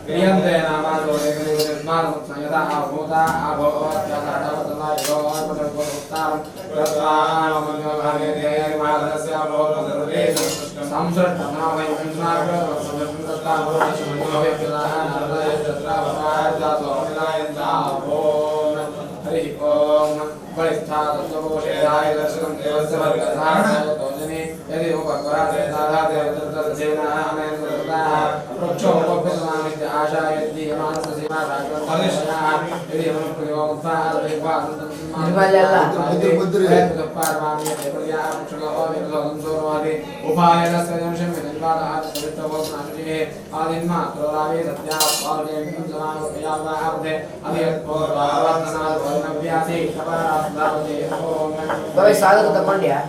क्रियन्ते नामालो निर्माणमुत्संयता आभूता आभोत्यासादावतनायोगोत्तां प्रत्वाममन्योभागे देयमादस्य अभोत्तरे हरि ओम बलिष्ठादत्तपोषेयाय दर्शनं देवस्य वर्गधारणाय तोजने यदि उपकरादे दाधादे तत्तसेनामेन तत्ताः प्रोक्षोपपितनामित्य आशायति यमानससीमा राजवंशयाः यदि Bapak salah ke depan ya.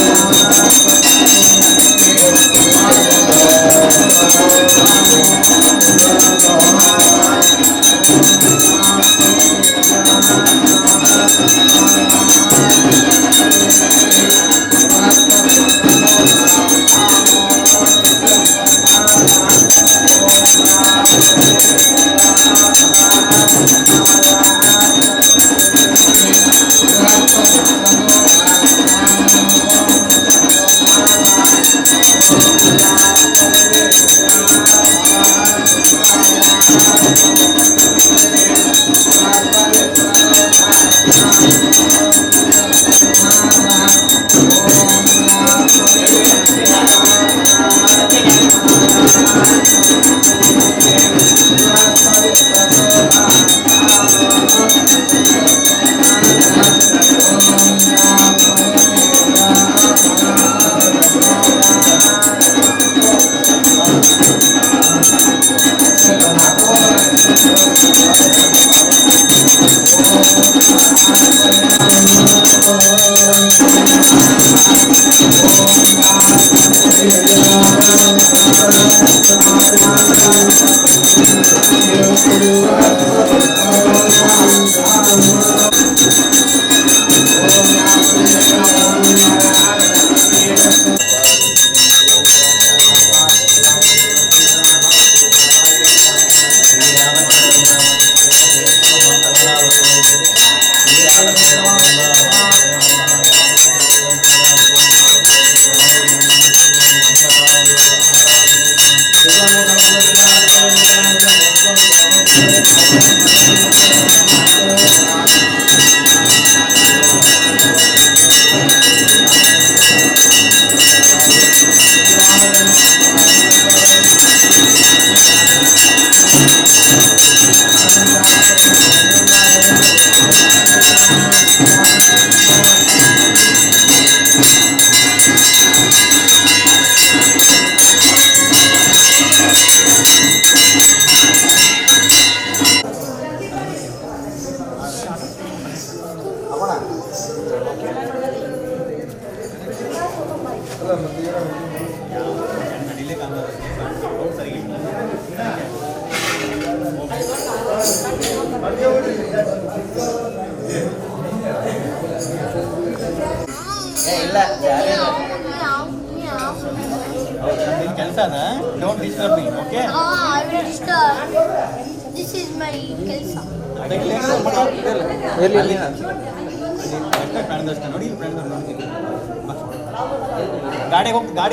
Thank you. Don't disturb me, okay? I will disturb. This is my kelsa. ಗಾಡಿಗೆ ಹೋಗ್ತಾರೆ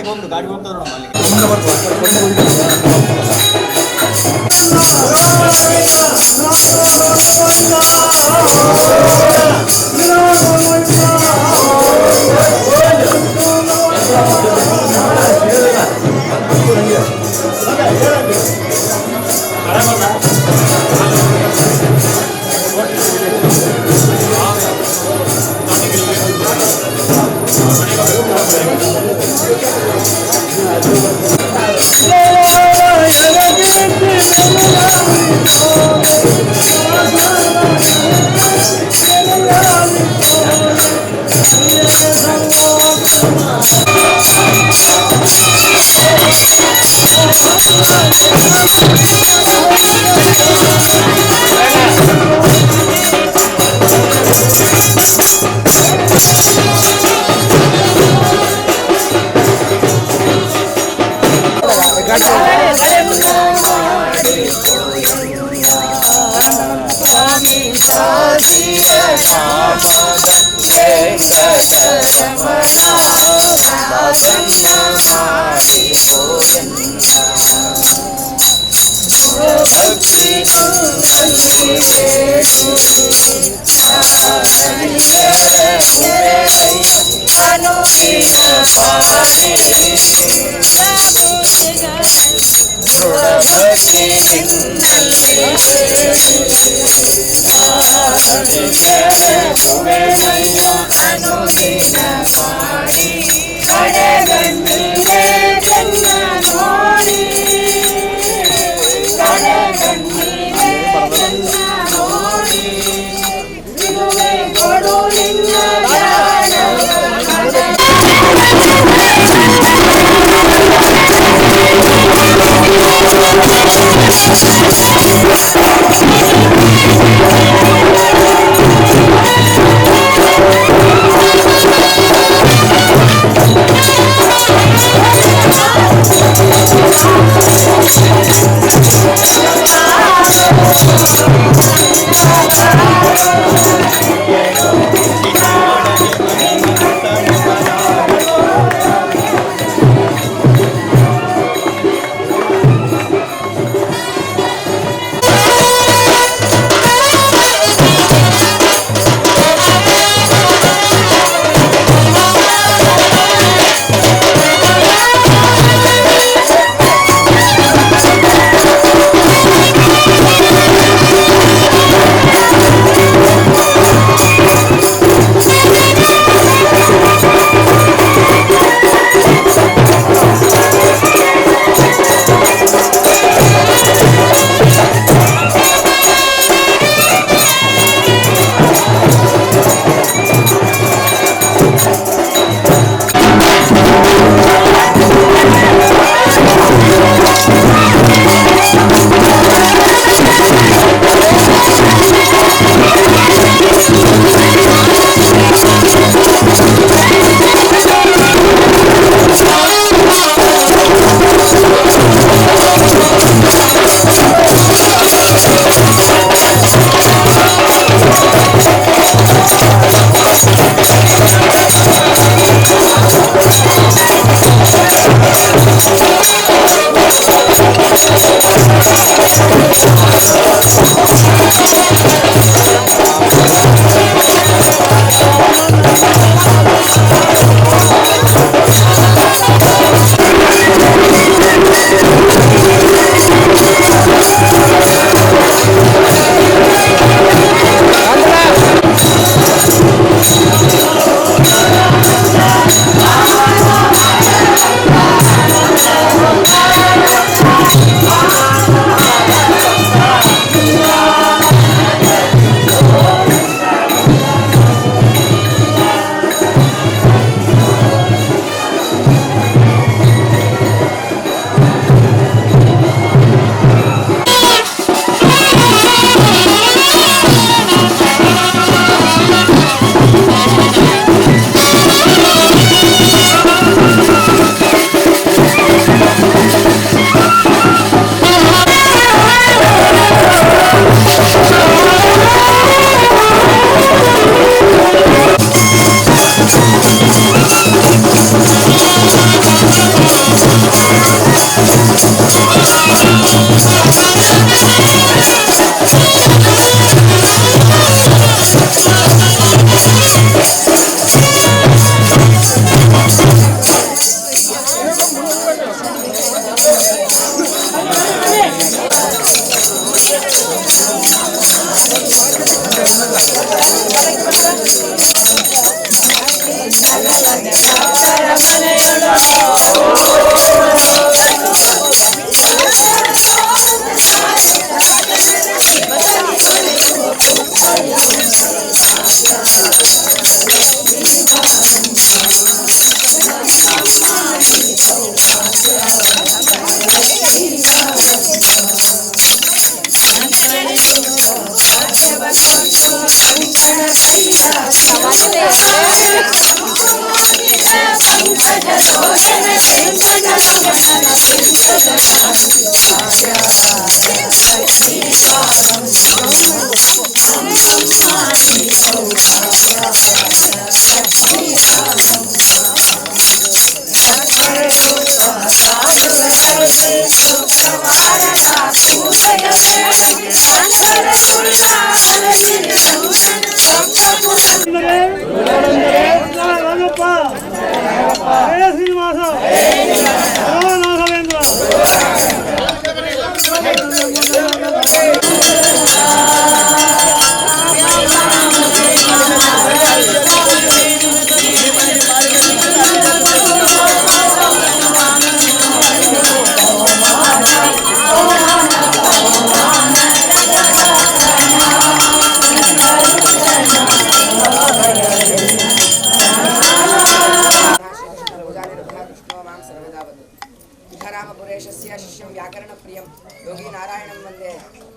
शिष्य व्याकरण प्रिय योगी नारायण वंदे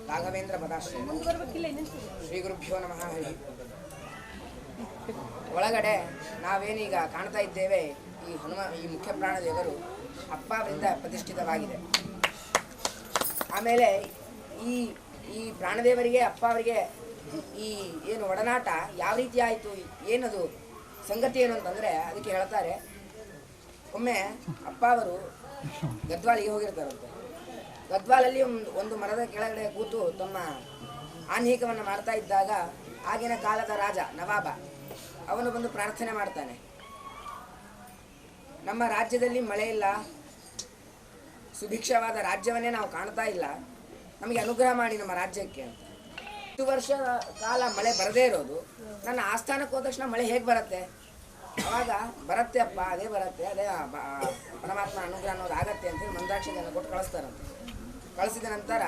राघवेंद्र पदाश्रय ಶ್ರೀ ಗುರುಭ್ಯೋ ನಮಃ ಹರಿ. ಒಳಗಡೆ ನಾವೇನೀಗ ಕಾಣ್ತಾ ಇದ್ದೇವೆ, ಈ ಮುಖ್ಯ ಪ್ರಾಣದೇವರು ಅಪ್ಪವರಿಂದ ಪ್ರತಿಷ್ಠಿತವಾಗಿದೆ. ಆಮೇಲೆ ಈ ಪ್ರಾಣದೇವರಿಗೆ ಅಪ್ಪ ಅವರಿಗೆ ಈ ಏನು ಒಡನಾಟ ಯಾವ ರೀತಿ ಆಯಿತು, ಏನದು ಸಂಗತಿ ಏನು ಅಂತಂದರೆ ಅದಕ್ಕೆ ಹೇಳ್ತಾರೆ. ಒಮ್ಮೆ ಅಪ್ಪ ಅವರು ಗದ್ವಾಲಿಗೆ ಹೋಗಿರ್ತಾರಂತೆ. ಗದ್ವಾಲಲ್ಲಿ ಒಂದು ಮರದ ಕೆಳಗಡೆ ಕೂತು ತಮ್ಮ ಆನ್ಹೀಕವನ್ನು ಮಾಡ್ತಾ ಇದ್ದಾಗ ಆಗಿನ ಕಾಲದ ರಾಜ ನವಾಬ ಅವನು ಬಂದು ಪ್ರಾರ್ಥನೆ ಮಾಡ್ತಾನೆ, ನಮ್ಮ ರಾಜ್ಯದಲ್ಲಿ ಮಳೆ ಇಲ್ಲ, ಸುಭಿಕ್ಷವಾದ ರಾಜ್ಯವನ್ನೇ ನಾವು ಕಾಣ್ತಾ ಇಲ್ಲ, ನಮಗೆ ಅನುಗ್ರಹ ಮಾಡಿ ನಮ್ಮ ರಾಜ್ಯಕ್ಕೆ ಅಂತ. 10 ವರ್ಷ ಕಾಲ ಮಳೆ ಬರದೇ ಇರೋದು, ನನ್ನ ಆಸ್ಥಾನಕ್ಕೆ ಹೋದ ತಕ್ಷಣ ಮಳೆ ಹೇಗೆ ಬರುತ್ತೆ? ಅವಾಗ ಬರುತ್ತೆ ಅಪ್ಪ, ಅದೇ ಬರುತ್ತೆ, ಅದೇ ಪರಮಾತ್ಮ ಅನುಗ್ರಹ ಅನ್ನೋದು ಆಗತ್ತೆ ಅಂತೇಳಿ ಮಂತ್ರಾಕ್ಷತೆಯನ್ನು ಕೊಟ್ಟು ಕಳಿಸ್ತಾರಂತೆ. ಕಳಿಸಿದ ನಂತರ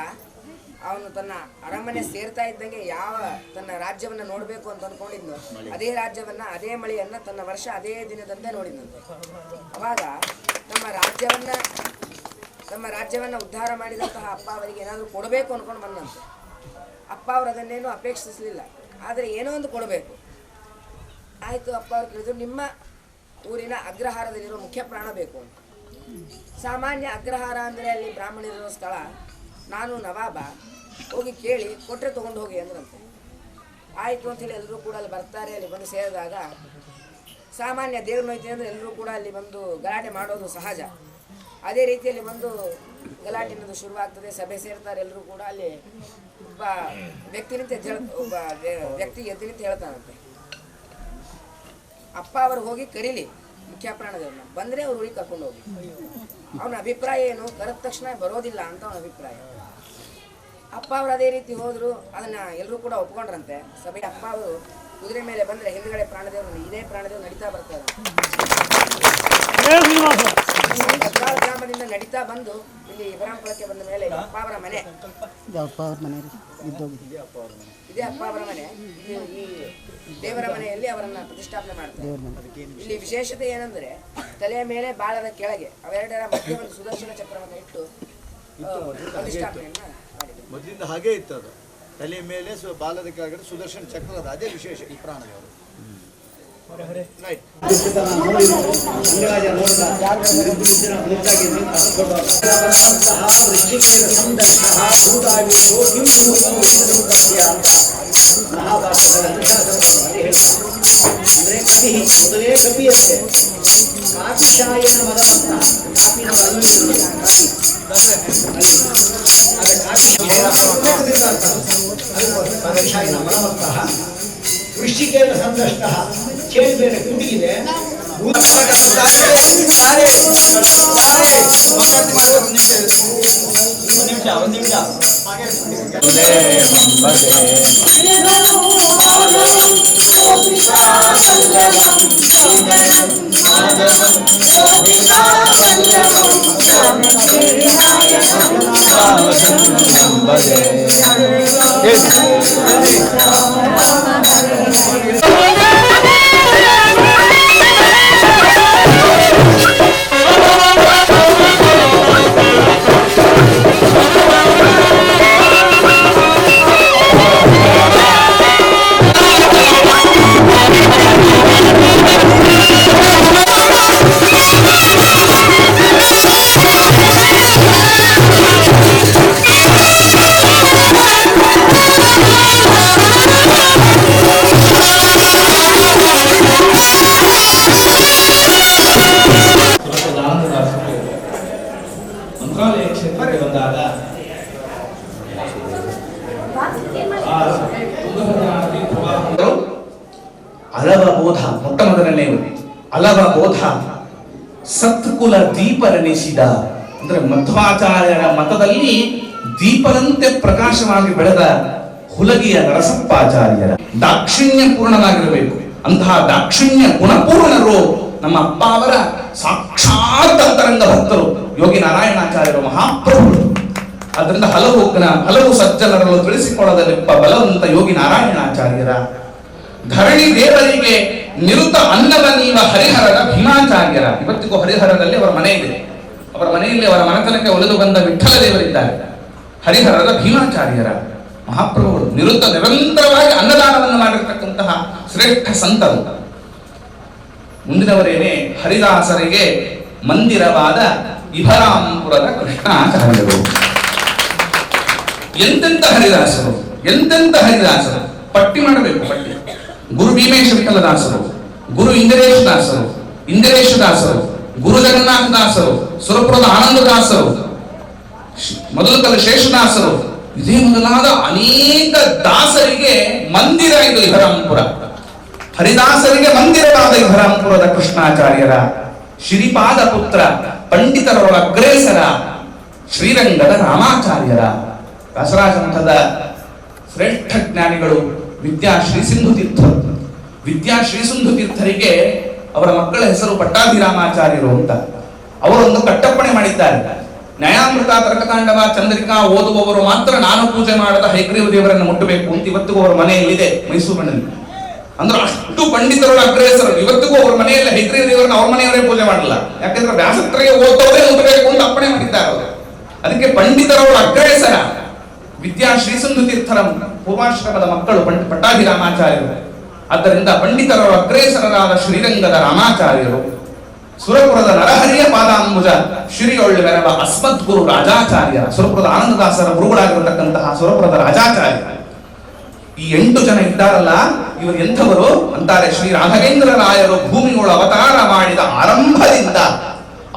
ಅವನು ತನ್ನ ಅರಮನೆ ಸೇರ್ತಾ ಇದ್ದಂಗೆ ಯಾವ ತನ್ನ ರಾಜ್ಯವನ್ನು ನೋಡಬೇಕು ಅಂತ ಅಂದ್ಕೊಂಡಿದ್ನು, ಅದೇ ರಾಜ್ಯವನ್ನು, ಅದೇ ಮಳೆಯನ್ನು ತನ್ನ ವರ್ಷ ಅದೇ ದಿನದಂತೆ ನೋಡಿದಂತೆ. ಅವಾಗ ನಮ್ಮ ರಾಜ್ಯವನ್ನು ಉದ್ಧಾರ ಮಾಡಿದಂತಹ ಅಪ್ಪ ಅವರಿಗೆ ಏನಾದರೂ ಕೊಡಬೇಕು ಅಂದ್ಕೊಂಡು ಬಂದಂತೆ. ಅಪ್ಪ ಅವರು ಅದನ್ನೇನು ಅಪೇಕ್ಷಿಸಲಿಲ್ಲ, ಆದರೆ ಏನೋ ಒಂದು ಕೊಡಬೇಕು. ಆಯಿತು, ಅಪ್ಪ ಅವ್ರು ಕೇಳಿದ್ರು, ನಿಮ್ಮ ಊರಿನ ಅಗ್ರಹಾರದಲ್ಲಿರೋ ಮುಖ್ಯ ಪ್ರಾಣ ಬೇಕು ಅಂತ. ಸಾಮಾನ್ಯ ಅಗ್ರಹಾರ ಅಂದರೆ ಅಲ್ಲಿ ಬ್ರಾಹ್ಮಣರಿರೋ ಸ್ಥಳ, ನಾನು ನವಾಬ ಹೋಗಿ ಕೇಳಿ ಕೊಟ್ಟರೆ ತೊಗೊಂಡು ಹೋಗಿ ಅಂದ್ರಂತೆ. ಆಯಿತು ಅಂಥೇಳಿ ಎಲ್ಲರೂ ಕೂಡ ಅಲ್ಲಿ ಬರ್ತಾರೆ. ಅಲ್ಲಿ ಬಂದು ಸೇರಿದಾಗ ಸಾಮಾನ್ಯ ದೇವ್ರ ನೋಯ್ತಿ ಅಂದರೆ ಎಲ್ಲರೂ ಕೂಡ ಅಲ್ಲಿ ಬಂದು ಗಲಾಟೆ ಮಾಡೋದು ಸಹಜ. ಅದೇ ರೀತಿಯಲ್ಲಿ ಬಂದು ಗಲಾಟೆ ಅನ್ನೋದು ಶುರುವಾಗ್ತದೆ. ಸಭೆ ಸೇರ್ತಾರೆ ಎಲ್ಲರೂ ಕೂಡ. ಅಲ್ಲಿ ಒಬ್ಬ ವ್ಯಕ್ತಿ ಎದ್ದು ನಿಂತು ಹೇಳ್ತಾನಂತೆ, ಅಪ್ಪ ಅವರು ಹೋಗಿ ಕರೀಲಿ ಮುಖ್ಯ ಪ್ರಾಣದೇವ್ರನ್ನ, ಬಂದರೆ ಅವ್ರು ಊರಿಗೆ ಕರ್ಕೊಂಡು ಹೋಗಿ. ಅವನ ಅಭಿಪ್ರಾಯ ಏನು, ಕರೆದ ತಕ್ಷಣ ಬರೋದಿಲ್ಲ ಅಂತ ಅವನ ಅಭಿಪ್ರಾಯ. ಅಪ್ಪ ಅವರು ಅದೇ ರೀತಿ ಹೋದರು. ಅದನ್ನು ಎಲ್ಲರೂ ಕೂಡ ಒಪ್ಕೊಂಡ್ರಂತೆ ಸಭೆ. ಅಪ್ಪ ಅವರು ಕುದುರೆ ಮೇಲೆ ಬಂದರೆ ಹಿಂದ್ಗಡೆ ಪ್ರಾಣದೇವರು, ಇದೇ ಪ್ರಾಣದೇವರು ನಡೀತಾ ಬರ್ತಾರೆ. ಗದ್ವಾಲ ಗ್ರಾಮದಿಂದ ನಡೀತಾ ಬಂದು ಇಲ್ಲಿ ಇಬ್ರಾಂಪುರಕ್ಕೆ ಬಂದ ಮೇಲೆ ಅಪ್ಪ ಅವರ ಮನೆ, ಇದೇ ಅಪ್ಪ ಅವರ ಮನೆ. ಈ ದೇವರ ಮನೆಯಲ್ಲಿ ಅವರನ್ನ ಪ್ರತಿಷ್ಠಾಪನೆ ಮಾಡ್ತಾರೆ. ಇಲ್ಲಿ ವಿಶೇಷತೆ ಏನಂದ್ರೆ, ತಲೆಯ ಮೇಲೆ ಬಾಳದ ಕೆಳಗೆ ಅವೆರಡರ ಮಧ್ಯೆ ಒಂದು ಸುದರ್ಶನ ಚಕ್ರವನ್ನು ಇಟ್ಟು ಪ್ರತಿಷ್ಠಾಪನೆಯನ್ನ ಮಾಡಿದ್ದಾರೆ. ಮೊದಲಿಂದ ಹಾಗೇ ಇತ್ತು ಅದು. ತಲೆಯ ಮೇಲೆ ಬಾಲದ ಕೆಳಗಡೆ ಸುದರ್ಶನ ಚಕ್ರದ, ಅದೇ ವಿಶೇಷ ಈ ಪ್ರಾಣದೇವರು. ಅಂದ್ರೆ ಕವಿ ಮೊದಲೇ ಕವಿಯಂತೆ ಕಾಪಿಶಾಯನ ಮದವಂತ, ಕಾಪಿನ ವೃಶ್ಚಿಕೇನ ಸಂದಷ್ಟ, ಚೇಳು ಬೇರೆ ಕುಂಡಿಗಿದೆ, ಒಂದು ನಿಮಿಷ ಮಂತ್ರಾಲಯ ಕ್ಷೇತ್ರಕ್ಕೆ ಬಂದಾಗ ಅಲವ ಬೋಧ ಮೊಟ್ಟ ಮೊದಲನೇ ಅಲವ ಬೋಧ ಸತ್ಕುಲ ದೀಪರೆನಿಸಿದ ಅಂದ್ರೆ ಮಧ್ವಾಚಾರ್ಯರ ಮತದಲ್ಲಿ ದೀಪದಂತೆ ಪ್ರಕಾಶವಾಗಿ ಬೆಳೆದ ಹುಲಗಿಯ ನರಸಪ್ಪಾಚಾರ್ಯರ ದಾಕ್ಷಿಣ್ಯ ಪೂರ್ಣವಾಗಿರಬೇಕು. ಅಂತಹ ದಾಕ್ಷಿಣ್ಯ ಗುಣಪೂರ್ಣರು ನಮ್ಮ ಅಪ್ಪ ಅವರ ಸಾಕ್ಷಾತ್ ಅಂತರಂಗ ಭಕ್ತರು ಯೋಗಿ ನಾರಾಯಣಾಚಾರ್ಯರು ಮಹಾಪ್ರಭುಗಳು. ಅದರಿಂದ ಹಲವು ಸಜ್ಜನರನ್ನು ತಿಳಿಸಿಕೊಳ್ಳದಲ್ಲಿಪ್ಪ ಬಲವಂತ ಯೋಗಿ ನಾರಾಯಣಾಚಾರ್ಯರ ಧರಣಿ ದೇವರಿಗೆ ನಿರುತ ಅನ್ನವ ನೀವ ಹರಿಹರದ ಭೀಮಾಚಾರ್ಯರ. ಇವತ್ತಿಗೂ ಹರಿಹರದಲ್ಲಿ ಅವರ ಮನೆ ಇದೆ. ಅವರ ಮನೆಯಲ್ಲಿ ಅವರ ಮನೆತನಕ್ಕೆ ಒಲಿದು ಬಂದ ವಿಠಲ ದೇವರಿದ್ದಾರೆ. ಹರಿಹರದ ಭೀಮಾಚಾರ್ಯರ ಮಹಾಪ್ರಭುಗಳು ನಿರಂತರವಾಗಿ ಅನ್ನದಾನವನ್ನು ಮಾಡಿರ್ತಕ್ಕಂತಹ ಶ್ರೇಷ್ಠ ಸಂತರು. ಮುಂದಿನವರೇನೆ ಹರಿದಾಸರಿಗೆ ಮಂದಿರವಾದ ಇಭರಾಂಪುರದ ಕೃಷ್ಣಾಚಾರ್ಯರು. ಎಂತೆಂತ ಹರಿದಾಸರು, ಎಂತೆಂತ ಹರಿದಾಸರು, ಪಟ್ಟಿ ಮಾಡಬೇಕು ಪಟ್ಟಿ. ಗುರು ಭೀಮೇಶ ವಿಠಲದಾಸರು, ಗುರು ಇಂದಿರೇಶದಾಸರು, ಗುರು ಜಗನ್ನಾಥದಾಸರು, ಸುರಪುರದ ಆನಂದದಾಸರು, ಮೊದಲಕಲ್ಲ ಶೇಷದಾಸರು, ಇದೇ ಮೊದಲಾದ ಅನೇಕ ದಾಸರಿಗೆ ಮಂದಿರ ಇದು ಇಭರಾಂಪುರ. ಹರಿದಾಸರಿಗೆ ಮಂದಿರವಾದ ಇಭರಾಂಪುರದ ಕೃಷ್ಣಾಚಾರ್ಯರ ಶ್ರೀಪಾದ ಪುತ್ರ ಪಂಡಿತರೊಳ ಅಗ್ರೇಸರ ಶ್ರೀರಂಗದ ರಾಮಾಚಾರ್ಯರ ವ್ಯಾಸರಾಜ ಮಠದ ಶ್ರೇಷ್ಠ ಜ್ಞಾನಿಗಳು ವಿದ್ಯಾಶ್ರೀ ಸಿಂಧು ತೀರ್ಥರು. ವಿದ್ಯಾಶ್ರೀ ಸಿಂಧು ತೀರ್ಥರಿಗೆ ಅವರ ಮಕ್ಕಳ ಹೆಸರು ಪಟ್ಟಾಭಿರಾಮಾಚಾರ್ಯರು ಅಂತ. ಅವರೊಂದು ಕಟ್ಟಪ್ಪಣೆ ಮಾಡಿದ್ದಾರೆ. ನ್ಯಾಯಾಮೃತ, ತರ್ಕತಾಂಡವ, ಚಂದ್ರಿಕಾ ಓದುವವರು ಮಾತ್ರ ನಾನು ಪೂಜೆ ಮಾಡದ ಹೈಗ್ರೀವ ದೇವರನ್ನು ಮುಟ್ಟಬೇಕು ಅಂತ ಇವತ್ತಿಗೂ ಅವರ ಮನೆಯಲ್ಲಿದೆ ಮೈಸೂರಿನಲ್ಲಿ. ಅಂದ್ರೆ ಅಷ್ಟು ಪಂಡಿತರುಗಳ ಅಗ್ರೇಸರು. ಇವತ್ತಿಗೂ ಅವರ ಮನೆಯಲ್ಲಿ ಹೈಗ್ರೀವ ದೇವರನ್ನು ಅವ್ರ ಮನೆಯವರೇ ಪೂಜೆ ಮಾಡಲ್ಲ. ಯಾಕಂದ್ರೆ ವ್ಯಾಸತ್ರಿಗೆ ಓದೋದೇ ಮುಟ್ಟಬೇಕು ಅಂತ ಅಪ್ಪಣೆ ಮಾಡಿದ್ದಾರೆ ಅವರು. ಅದಕ್ಕೆ ಪಂಡಿತರವರ ಅಗ್ರೇಸರ ವಿದ್ಯಾಶ್ರೀ ಸಿಂಧು ತೀರ್ಥರ ಪೂರ್ವಾಶ್ರಮದ ಮಕ್ಕಳು ಪಟ್ಟಾಭಿರಾಮಾಚಾರ್ಯರು. ಆದ್ದರಿಂದ ಪಂಡಿತರವರ ಅಗ್ರೇಸರರಾದ ಶ್ರೀರಂಗದ ರಾಮಾಚಾರ್ಯರು, ಸುರಪುರದ ನರಹರಿಯ ಪಾದಾಂಬುಜ ಶ್ರೀಯೊಳ್ಳು ಮೆರವ ಅಸ್ಮದ್ ಗುರು ರಾಜಾಚಾರ್ಯರ, ಸುರಪುರದ ಆನಂದದಾಸರ ಗುರುಗಳಾಗಿರತಕ್ಕಂತಹ ಸುರಪುರದ ರಾಜಾಚಾರ್ಯ. ಈ 8 ಜನ ಇದ್ದಾರಲ್ಲ, ಇವರು ಎಂಥವರು ಅಂತಾರೆ ಶ್ರೀ ರಾಘವೇಂದ್ರ ರಾಯರು ಭೂಮಿಯೊಳ ಅವತಾರ ಮಾಡಿದ ಆರಂಭದಿಂದ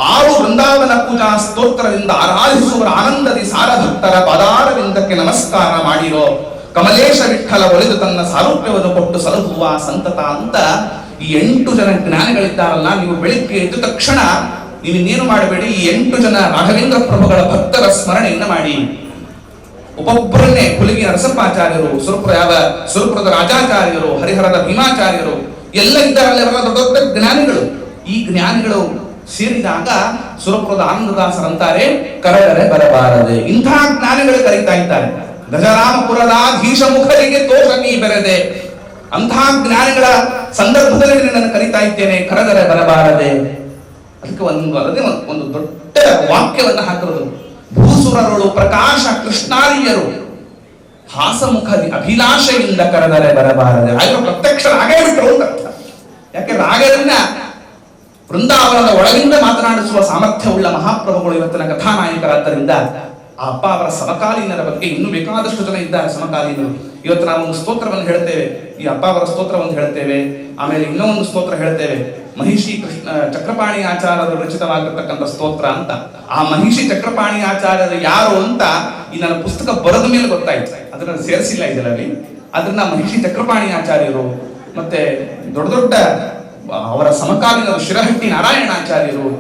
6 ವೃಂದಾವನ ಪೂಜಾ ಸ್ತೋತ್ರದಿಂದ ಆರಾಧಿಸುವರ ಆನಂದದಿ ಸಾರಭಕ್ತರ ಪದಾರವಿಂದಕ್ಕೆ ನಮಸ್ಕಾರ ಮಾಡಿರೋ ಕಮಲೇಶ ವಿಠಲ ಒಲಿದು ತನ್ನ ಸಾರೂಪ್ಯವನ್ನು ಕೊಟ್ಟು ಸಲಹುವ ಸಂತತ ಅಂತ ಈ 8 ಜನ ಜ್ಞಾನಿಗಳಿದ್ದಾರಲ್ಲ. ನೀವು ಬೆಳಿಗ್ಗೆ ಎದ್ದ ತಕ್ಷಣ ನೀವಿನ್ನೇನು ಮಾಡಬೇಡಿ, ಈ 8 ಜನ ರಾಘವೇಂದ್ರ ಪ್ರಭುಗಳ ಭಕ್ತರ ಸ್ಮರಣೆಯನ್ನು ಮಾಡಿ. ಒಬ್ಬೊಬ್ಬರನ್ನೇ ಹುಲಗಿ ನರಸಪ್ಪಾಚಾರ್ಯರು, ಸುರಪುರದ ರಾಜಾಚಾರ್ಯರು, ಹರಿಹರದ ಭೀಮಾಚಾರ್ಯರು ಎಲ್ಲ ಇದ್ದಾರಲ್ಲ, ಅವರ ದೊಡ್ಡ ದೊಡ್ಡ ಜ್ಞಾನಿಗಳು. ಈ ಜ್ಞಾನಿಗಳು ಸೇರಿದಾಗ ಸುರಪುರದ ಆನಂದದಾಸರಂತಾರೆ ಕರೆದರೆ ಬರಬಾರದೆ. ಇಂತಹ ಜ್ಞಾನಿಗಳು ಕರೀತಾ ಇದ್ದಾರೆ. ಗಜರಾಮಪುರದಾಧೀಶ ಮುಖರಿಗೆ ತೋಷ ನೀ ಬೆರೆದೆ. ಅಂತಹ ಜ್ಞಾನಿಗಳ ಸಂದರ್ಭದಲ್ಲಿ ನಿನ್ನನ್ನು ಕರೀತಾ ಇದ್ದೇನೆ, ಕರೆದರೆ ಬರಬಾರದೆ. ಅದಕ್ಕೆ ಒಂದು ದೊಡ್ಡ ವಾಕ್ಯವನ್ನ ಹಾಕಿರೋದು. ಭೂಸುರರುಳು ಪ್ರಕಾಶ ಕೃಷ್ಣಾರ್ಯರು ಹಾಸಮುಖದಿ ಅಭಿಲಾಷೆಯಿಂದ ಕರೆದರೆ ಬರಬಾರದೆ. ಆಗ ಪ್ರತ್ಯಕ್ಷ ರಾಗೇ ಬಿಟ್ಟರು ಅಂತ ಅರ್ಥ. ಯಾಕೆ ರಾಗದನ್ನ ವೃಂದಾವನದ ಒಳಗಿಂದ ಮಾತನಾಡಿಸುವ ಸಾಮರ್ಥ್ಯವುಳ್ಳ ಮಹಾಪ್ರಭುಗಳು ಇವತ್ತಿನ ಕಥಾನಾಯಕರಾದ್ದರಿಂದ ಆ ಅಪ್ಪ ಅವರ ಸಮಕಾಲೀನರ ಬಗ್ಗೆ ಇನ್ನೂ ಬೇಕಾದಷ್ಟು ಜನ ಇದ್ದಾರೆ ಸಮಕಾಲೀನರು. ಇವತ್ತು ನಾವು ಒಂದು ಸ್ತೋತ್ರವನ್ನು ಹೇಳ್ತೇವೆ, ಈ ಅಪ್ಪ ಅವರ ಸ್ತೋತ್ರವನ್ನು ಹೇಳ್ತೇವೆ, ಆಮೇಲೆ ಇನ್ನೊಂದು ಸ್ತೋತ್ರ ಹೇಳ್ತೇವೆ, ಮಹಿಷಿ ಚಕ್ರಪಾಣಿ ಆಚಾರ್ಯರು ರಚಿತವಾಗಿರ್ತಕ್ಕಂಥ ಸ್ತೋತ್ರ ಅಂತ. ಆ ಮಹಿಷಿ ಚಕ್ರಪಾಣಿ ಆಚಾರ್ಯರು ಯಾರು ಅಂತ ಈ ನನ್ನ ಪುಸ್ತಕ ಬರೆದ ಮೇಲೆ ಗೊತ್ತಾಯ್ತು. ಅದನ್ನ ಸೇರಿಸಿಲ್ಲ ಇದರಲ್ಲಿ. ಅದನ್ನ ಮಹಿಷಿ ಚಕ್ರಪಾಣಿ ಆಚಾರ್ಯರು ಮತ್ತೆ ದೊಡ್ಡ ದೊಡ್ಡ ಅವರ ಸಮಕಾಲೀನರು ಶಿರಹಟ್ಟಿ ನಾರಾಯಣಾಚಾರ್ಯರು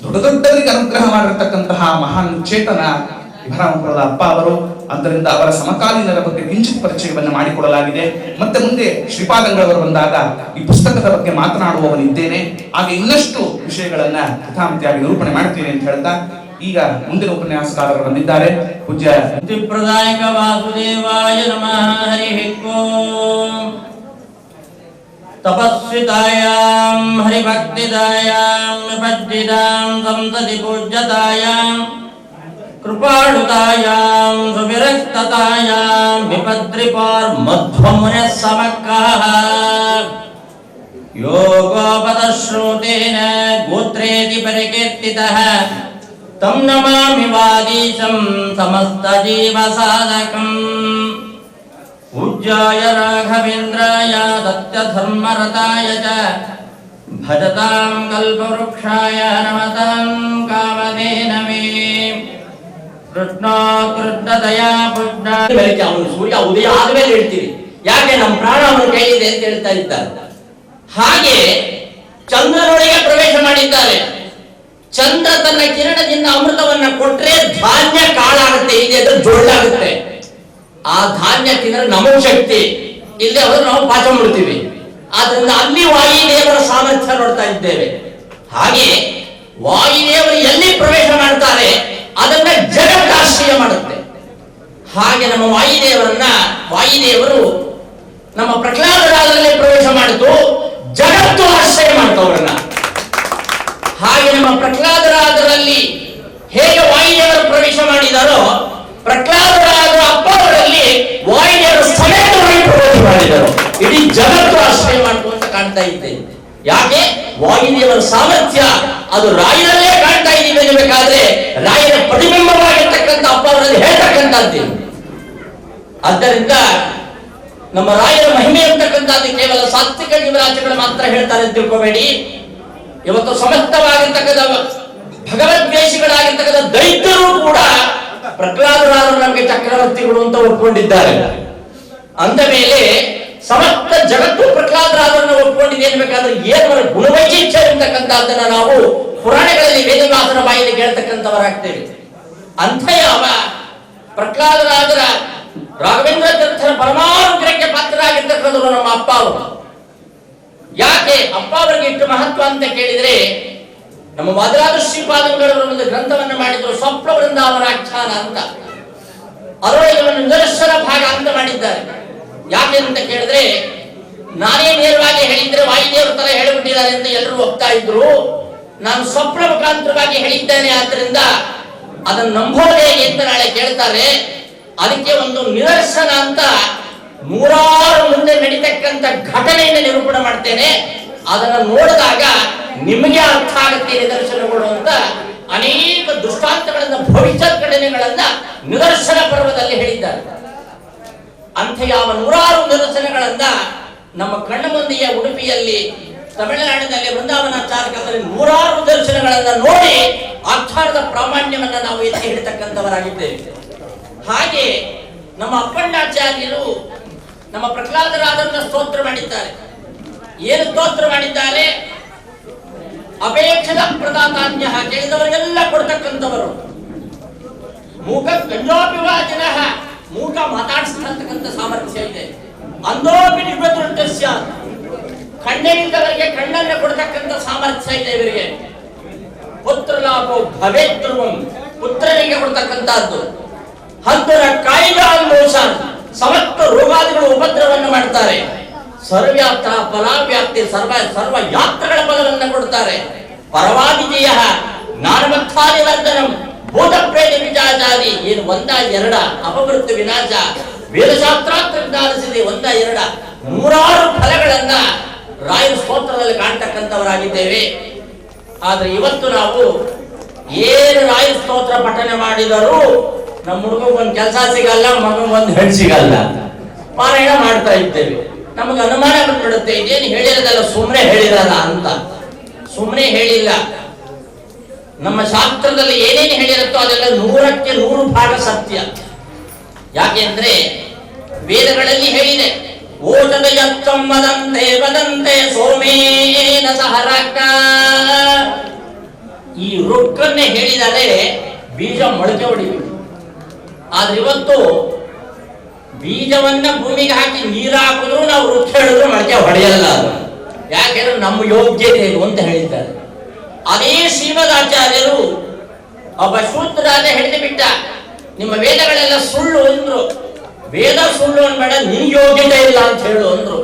ದೊಡ್ಡ ದೊಡ್ಡವರಿಗೆ ಅನುಗ್ರಹ ಮಾಡಿರ್ತಕ್ಕಂತಹ ಮಹಾನ್ ಚೇತನ ವಿಭರಾಮಪುರದ ಅಪ್ಪ ಅವರು. ಆದ್ದರಿಂದ ಅವರ ಸಮಕಾಲೀನರ ಬಗ್ಗೆ ಕಿಂಚಿತ್ ಪರಿಚಯವನ್ನು ಮಾಡಿಕೊಡಲಾಗಿದೆ. ಮತ್ತೆ ಮುಂದೆ ಶ್ರೀಪಾದಂಗಳವರು ಬಂದಾಗ ಈ ಪುಸ್ತಕದ ಬಗ್ಗೆ ಮಾತನಾಡುವವನಿದ್ದೇನೆ, ಹಾಗೆ ಇನ್ನಷ್ಟು ವಿಷಯಗಳನ್ನ ಯಥಾಮತಿಯಾಗಿ ನಿರೂಪಣೆ ಮಾಡ್ತೀನಿ ಅಂತ ಹೇಳ್ತಾ ಈಗ ಮುಂದಿನ ಉಪನ್ಯಾಸಕಾರರು ಬಂದಿದ್ದಾರೆ. ಪೂಜ್ಯ ಪ್ರದಾಯಕ ವಾಸುದೇವಾಯ ನಮಃ. ಹರಿ ಓಂ. ತಪಸ್ವಿತಾಯಾಂ ಹರಿಭಕ್ತಿದಾಯಾಂ ವಿಪಜ್ಜಿತಾಂ ಸಂಸದಿ ಪೂಜ್ಯತಾಯಾಂ ಕೃಪಾಳುತಾಯಾಂ ಸುವಿರಕ್ತತಾಯಾಂ ವಿಪದ್ರಿಪಾರ್ ಮಧ್ವಮುನಿಃ ಸಮಕ್ಕಾಃ ಯೋಗೋಪತಶ್ರುತೇನ ಗೋತ್ರೇತಿ ಪರಿಕೀರ್ತಿತಃ ತಂ ನಮಾಮಿ ವಾದೀಶಂ ಸಮಸ್ತ ಜೀವ ಸಾಧಕಂ. ಪೂಜ್ಯಾಯ ರಾಘವೇಂದ್ರಾಯ ಸತ್ಯಧರ್ಮರತಾಯ ಚ ಭಜತಾಂ ಕಲ್ಪವೃಕ್ಷಾಯ ನಮತಾಂ ಕಾಮಧೇನವೇ. ಕೃಷ್ಣ ದಯಾ ಪುಣ್ಯ. ಅವನು ಸೂರ್ಯ ಉದಯ ಆದ್ಮೇಲೆ ಹೇಳ್ತೀವಿ, ಯಾಕೆ ನಮ್ಮ ಪ್ರಾಣ ಅವನ ಕೈಯಿದೆ ಅಂತ ಹೇಳ್ತಾ ಇದ್ದಾರೆ. ಹಾಗೆ ಚಂದ್ರನೊಳಗೆ ಪ್ರವೇಶ ಮಾಡಿದ್ದಾರೆ. ಚಂದ್ರ ತನ್ನ ಕಿರಣದಿಂದ ಅಮೃತವನ್ನ ಕೊಟ್ರೆ ಧಾನ್ಯ ಕಾಳಾಗುತ್ತೆ, ಇದೆ ಅಂದ್ರೆ ಜೋಳಾಗುತ್ತೆ. ಆ ಧಾನ್ಯ ತಿಂದ್ರೆ ನಮಗ್ ಶಕ್ತಿ, ಇಲ್ಲಿ ಅವರು ನಾವು ಪಾಠ ಮಾಡ್ತೀವಿ. ಆದ್ರಿಂದ ಅಲ್ಲಿ ವಾಯುದೇವರ ಸಾಮರ್ಥ್ಯ ನೋಡ್ತಾ ಇದ್ದೇವೆ. ಹಾಗೆ ವಾಯುದೇವರು ಎಲ್ಲಿ ಪ್ರವೇಶ ಮಾಡ್ತಾರೆ ಅದನ್ನ ಜಗತ್ತು ಆಶ್ರಯ ಮಾಡುತ್ತೆ. ಹಾಗೆ ನಮ್ಮ ವಾಯುದೇವರು ನಮ್ಮ ಪ್ರಹ್ಲಾದರಾಜರಲ್ಲಿ ಪ್ರವೇಶ ಮಾಡಿತು, ಜಗತ್ತು ಆಶ್ರಯ ಮಾಡ್ತವ್ರನ್ನ. ಹಾಗೆ ನಮ್ಮ ಪ್ರಹ್ಲಾದರಾಜರಲ್ಲಿ ಹೇಗೆ ವಾಯುದೇವರು ಪ್ರವೇಶ ಮಾಡಿದಾರೋ, ಪ್ರಹ್ಲಾದರಾಜರ ಅಪ್ಪವರಲ್ಲಿ ವಾಯುದೇವರು ಸಮೇತವಾಗಿ ಪ್ರವೇಶ ಮಾಡಿದರು. ಇಡೀ ಜಗತ್ತು ಆಶ್ರಯ ಮಾಡುವಂತ ಕಾಣ್ತಾ ಇದ್ದೇವೆ. ಯಾಕೆ? ವಾಯುದೇವರ ಸಾಮರ್ಥ್ಯ ಅದು ರಾಯರಲ್ಲೇ ಕಾಣ್ತಾ ಇದ್ದೀವಿ ಅನ್ನಬೇಕಾದ್ರೆ ರಾಯರ ಪ್ರತಿಬಿಂಬವಾಗಿರ್ತಕ್ಕಂಥ ಅಪ್ಪವರಲ್ಲಿ ಹೇಳ್ತಕ್ಕಂಥದ್ದು. ಆದ್ದರಿಂದ ನಮ್ಮ ರಾಯರ ಮಹಿಮೆ ಅಂತಕ್ಕಂಥದ್ದು ಕೇವಲ ಸಾತ್ವಿಕ ಜೀವರಾಶಿಗಳು ಮಾತ್ರ ಹೇಳ್ತಾರೆ ಅಂತ ತಿಳ್ಕೋಬೇಡಿ. ಇವತ್ತು ಸಮಸ್ತವಾಗಿರ್ತಕ್ಕಂಥ ಭಗವದ್ವೇಷಿಗಳಾಗಿರ್ತಕ್ಕಂಥ ದೈತ್ಯರು ಕೂಡ ಪ್ರಹ್ಲಾದರಾದರು ನಮಗೆ ಚಕ್ರವರ್ತಿಗಳು ಅಂತ ಒಪ್ಕೊಂಡಿದ್ದಾರೆ. ಅಂದ ಮೇಲೆ ಸಮಸ್ತ ಜಗತ್ತು ಪ್ರಹ್ಲಾದರಾದರನ್ನು ಒಪ್ಕೊಂಡಿದೆ ಎನ್ಬೇಕಾದ್ರೆ ಏನು ಗುಣವೈಚಿತ್ಯ ಇರ್ತಕ್ಕಂಥದ್ದನ್ನ ನಾವು ಪುರಾಣಗಳಲ್ಲಿ ವೇದವ್ಯಾಸನ ಬಾಯಲ್ಲಿ ಕೇಳ್ತಕ್ಕಂಥವರಾಗ್ತೇವೆ. ಅಂಥ ಯಾವ ಪ್ರಹ್ಲಾದರಾದರ ರಾಘವೇಂದ್ರ ತೀರ್ಥರ ಪರಮಾನುಗ್ರಹಕ್ಕೆ ಪಾತ್ರರಾಗಿರ್ತಕ್ಕಂಥವರು ನಮ್ಮ ಅಪ್ಪ ಅವರು. ಯಾಕೆ ಅಪ್ಪ ಅವರಿಗೆ ಇಷ್ಟು ಮಹತ್ವ ಅಂತ ಕೇಳಿದ್ರೆ, ನಮ್ಮ ವಾದಿರಾಜ ಶ್ರೀಪಾದಂಗಳವರು ಒಂದು ಗ್ರಂಥವನ್ನ ಮಾಡಿದ್ರು, ಸ್ವಪ್ನ ವೃಂದಾವನಾಖ್ಯಾನ ಅಂತ. ಅದರೊಳಗೆ ಒಂದು ನಿದರ್ಶನ ಭಾಗ ಅಂತ ಮಾಡಿದ್ದಾರೆ. ಯಾಕೆ ಅಂತ ಕೇಳಿದ್ರೆ, ನಾನೇ ನೇರವಾಗಿ ಹೇಳಿದ್ರೆ ವಾಯುದೇವ್ರ ತರ ಹೇಳಿಬಿಟ್ಟಿದ್ದಾರೆ ಅಂತ ಎಲ್ಲರೂ ಒಪ್ತಾ ಇದ್ರು. ನಾನು ಸ್ವಪ್ನ ಮುಖಾಂತರವಾಗಿ ಹೇಳಿದ್ದೇನೆ, ಆದ್ರಿಂದ ಅದನ್ನು ನಂಬೋದೇ ಅಂತ ನಾಳೆ ಕೇಳ್ತಾರೆ. ಅದಕ್ಕೆ ಒಂದು ನಿದರ್ಶನ ಅಂತ 100 ಮುಂದೆ ನಡೀತಕ್ಕಂಥ ಘಟನೆಯನ್ನು ನಿರೂಪಣೆ ಮಾಡ್ತೇನೆ. ಅದನ್ನು ನೋಡಿದಾಗ ನಿಮಗೆ ಅರ್ಥ ಆಗುತ್ತೆ ನಿದರ್ಶನಗಳು ಅಂತ ಅನೇಕ ದೃಷ್ಟಾಂತಗಳನ್ನ, ಭವಿಷ್ಯತ್ ಘಟನೆಗಳನ್ನ ನಿದರ್ಶನ ಪರ್ವದಲ್ಲಿ ಹೇಳಿದ್ದಾರೆ. ಅಂಥ ಯಾವ 100 ನಿದರ್ಶನಗಳನ್ನ ನಮ್ಮ ಕಣ್ಣ ಮುಂದೆಯ ಉಡುಪಿಯಲ್ಲಿ, ತಮಿಳುನಾಡಿನಲ್ಲಿ ವೃಂದಾವನಾಚಾರಕದಲ್ಲಿ 100 ನಿದರ್ಶನಗಳನ್ನ ನೋಡಿ ಆಚಾರದ ಪ್ರಾಮಾಣ್ಯವನ್ನ ನಾವು ಎತ್ತಿ ಹಿಡಿತಕ್ಕಂಥವರಾಗಿದ್ದೇವೆ. ಹಾಗೆ ನಮ್ಮ ಅಪ್ಪಣ್ಣಾಚಾರ್ಯರು ನಮ್ಮ ಪ್ರಹ್ಲಾದರಾದರನ್ನ ಸ್ತೋತ್ರ ಮಾಡಿದ್ದಾರೆ. ಏನು ಸ್ತೋತ್ರ ಮಾಡಿದ್ದಾರೆ? ಅಪೇಕ್ಷಿತ ಪ್ರದಾತಾನ್ಯ, ಕೇಳಿದವರಿಗೆಲ್ಲ ಕೊಡ್ತಕ್ಕಂಥವರು. ಮೂಕ ಕಂಜೋಪಿವಾಚನ, ಮೂಕ ಮಾತಾಡಿಸ್ತಕ್ಕಂಥ ಸಾಮರ್ಥ್ಯ ಇದೆ. ಅಂದೋಪಿ ನಿಬೃತ್ಯ, ಕಣ್ಣಿನಿಂದವರಿಗೆ ಕಣ್ಣನ್ನ ಕೊಡ್ತಕ್ಕಂಥ ಸಾಮರ್ಥ್ಯ ಇದೆ ಇವರಿಗೆ. ಪುತ್ರ ಲಾಭೋ ಭವೇದ್ರುವಂ, ಪುತ್ರನಿಗೆ ಕೊಡ್ತಕ್ಕಂಥದ್ದು. ಹಂತರ ಕಾಯಿಗಾಲ್ಮೋಷ, ಸಮಸ್ತ ರೋಗಾದಿಗಳು ಉಪದ್ರವವನ್ನು ಮಾಡ್ತಾರೆ. ಸರ್ವ್ಯಾತ್ರ ಫಲಾವ್ಯಾಪ್ತಿ, ಸರ್ವ ಯಾತ್ರಗಳ ಫಲವನ್ನು ಕೊಡ್ತಾರೆ. ಪರವಾದಿಜಯ ಜ್ಞಾನಮರ್ಥಾದಿವರ್ಧನಂ, ಭೂತ ಪ್ರೇತ ವಿಜಾಜಾದಿ, ಏನು 1 2 ಅಪವೃತ್ತಿ ವಿನಾಶ, ವೇದಶಾಸ್ತ್ರಾರ್ಥಿಸಿ 1 2 100 ಫಲಗಳನ್ನ ರಾಯರ ಸ್ತೋತ್ರದಲ್ಲಿ ಕಾಣ್ತಕ್ಕಂಥವರಾಗಿದ್ದೇವೆ. ಆದ್ರೆ ಇವತ್ತು ನಾವು ಏನು ರಾಯರ ಸ್ತೋತ್ರ ಪಠನೆ ಮಾಡಿದರೂ ನಮ್ಮ ಹುಡುಗಗೊಂದು ಕೆಲಸ ಸಿಗಲ್ಲ, ಮಗಗೊಂದು ಹೆಣ್ಣು ಸಿಗಲ್ಲ, ಪಾರಾಯಣ ಮಾಡ್ತಾ ಇದ್ದೇವೆ. ನಮಗೆ ಅನುಮಾನ ಬಂದ್ಬಿಡುತ್ತೆ, ಇದೇನು ಹೇಳಿರೋದಲ್ಲ ಸುಮ್ಮನೆ ಹೇಳಿರಲ್ಲ ಅಂತ. ಸುಮ್ಮನೆ ಹೇಳಿಲ್ಲ. ನಮ್ಮ ಶಾಸ್ತ್ರದಲ್ಲಿ ಏನೇನು ಹೇಳಿರುತ್ತೋ ಅದೆಲ್ಲ 100ಕ್ಕೆ 100 ಭಾಗ ಸತ್ಯ. ಯಾಕೆಂದ್ರೆ ವೇದಗಳಲ್ಲಿ ಹೇಳಿದೆ, ಓಷಧಯತ್ವಂ ವದಂತೆ ವದಂತೆ ಸೋಮೇನ ನ ಸಹರಕ. ಈ ರುಕ್ಕನ್ನೇ ಹೇಳಿದರೆ ಬೀಜ ಮೊಳಕೆ ಹೊಡಿಬೇಕು. ಆದ್ರೆ ಇವತ್ತು ಬೀಜವನ್ನ ಭೂಮಿಗೆ ಹಾಕಿ ನೀರು ಹಾಕಿದ್ರು ನಾವು ರುಕ್ಕ ಹೇಳಿದ್ರು ಮೊಳಕೆ ಹೊಡೆಯಲ್ಲ. ಯಾಕೆಂದ್ರೆ ನಮ್ಮ ಯೋಗ್ಯತೆ ಏನು ಅಂತ ಹೇಳಿದ್ದಾರೆ. ಅದೇ ಶ್ರೀಮದಾಚಾರ್ಯರು ಒಬ್ಬ ಶೂದ್ರನೇ ಹಿಡಿದು ಬಿಟ್ಟ, ನಿಮ್ಮ ವೇದಗಳೆಲ್ಲ ಸುಳ್ಳು ಅಂದ್ರು. ವೇದ ಸುಳ್ಳು ಅನ್ಬೇಡ, ನಿನ್ ಯೋಗ್ಯತೆ ಇಲ್ಲ ಅಂತ ಹೇಳು ಅಂದ್ರು.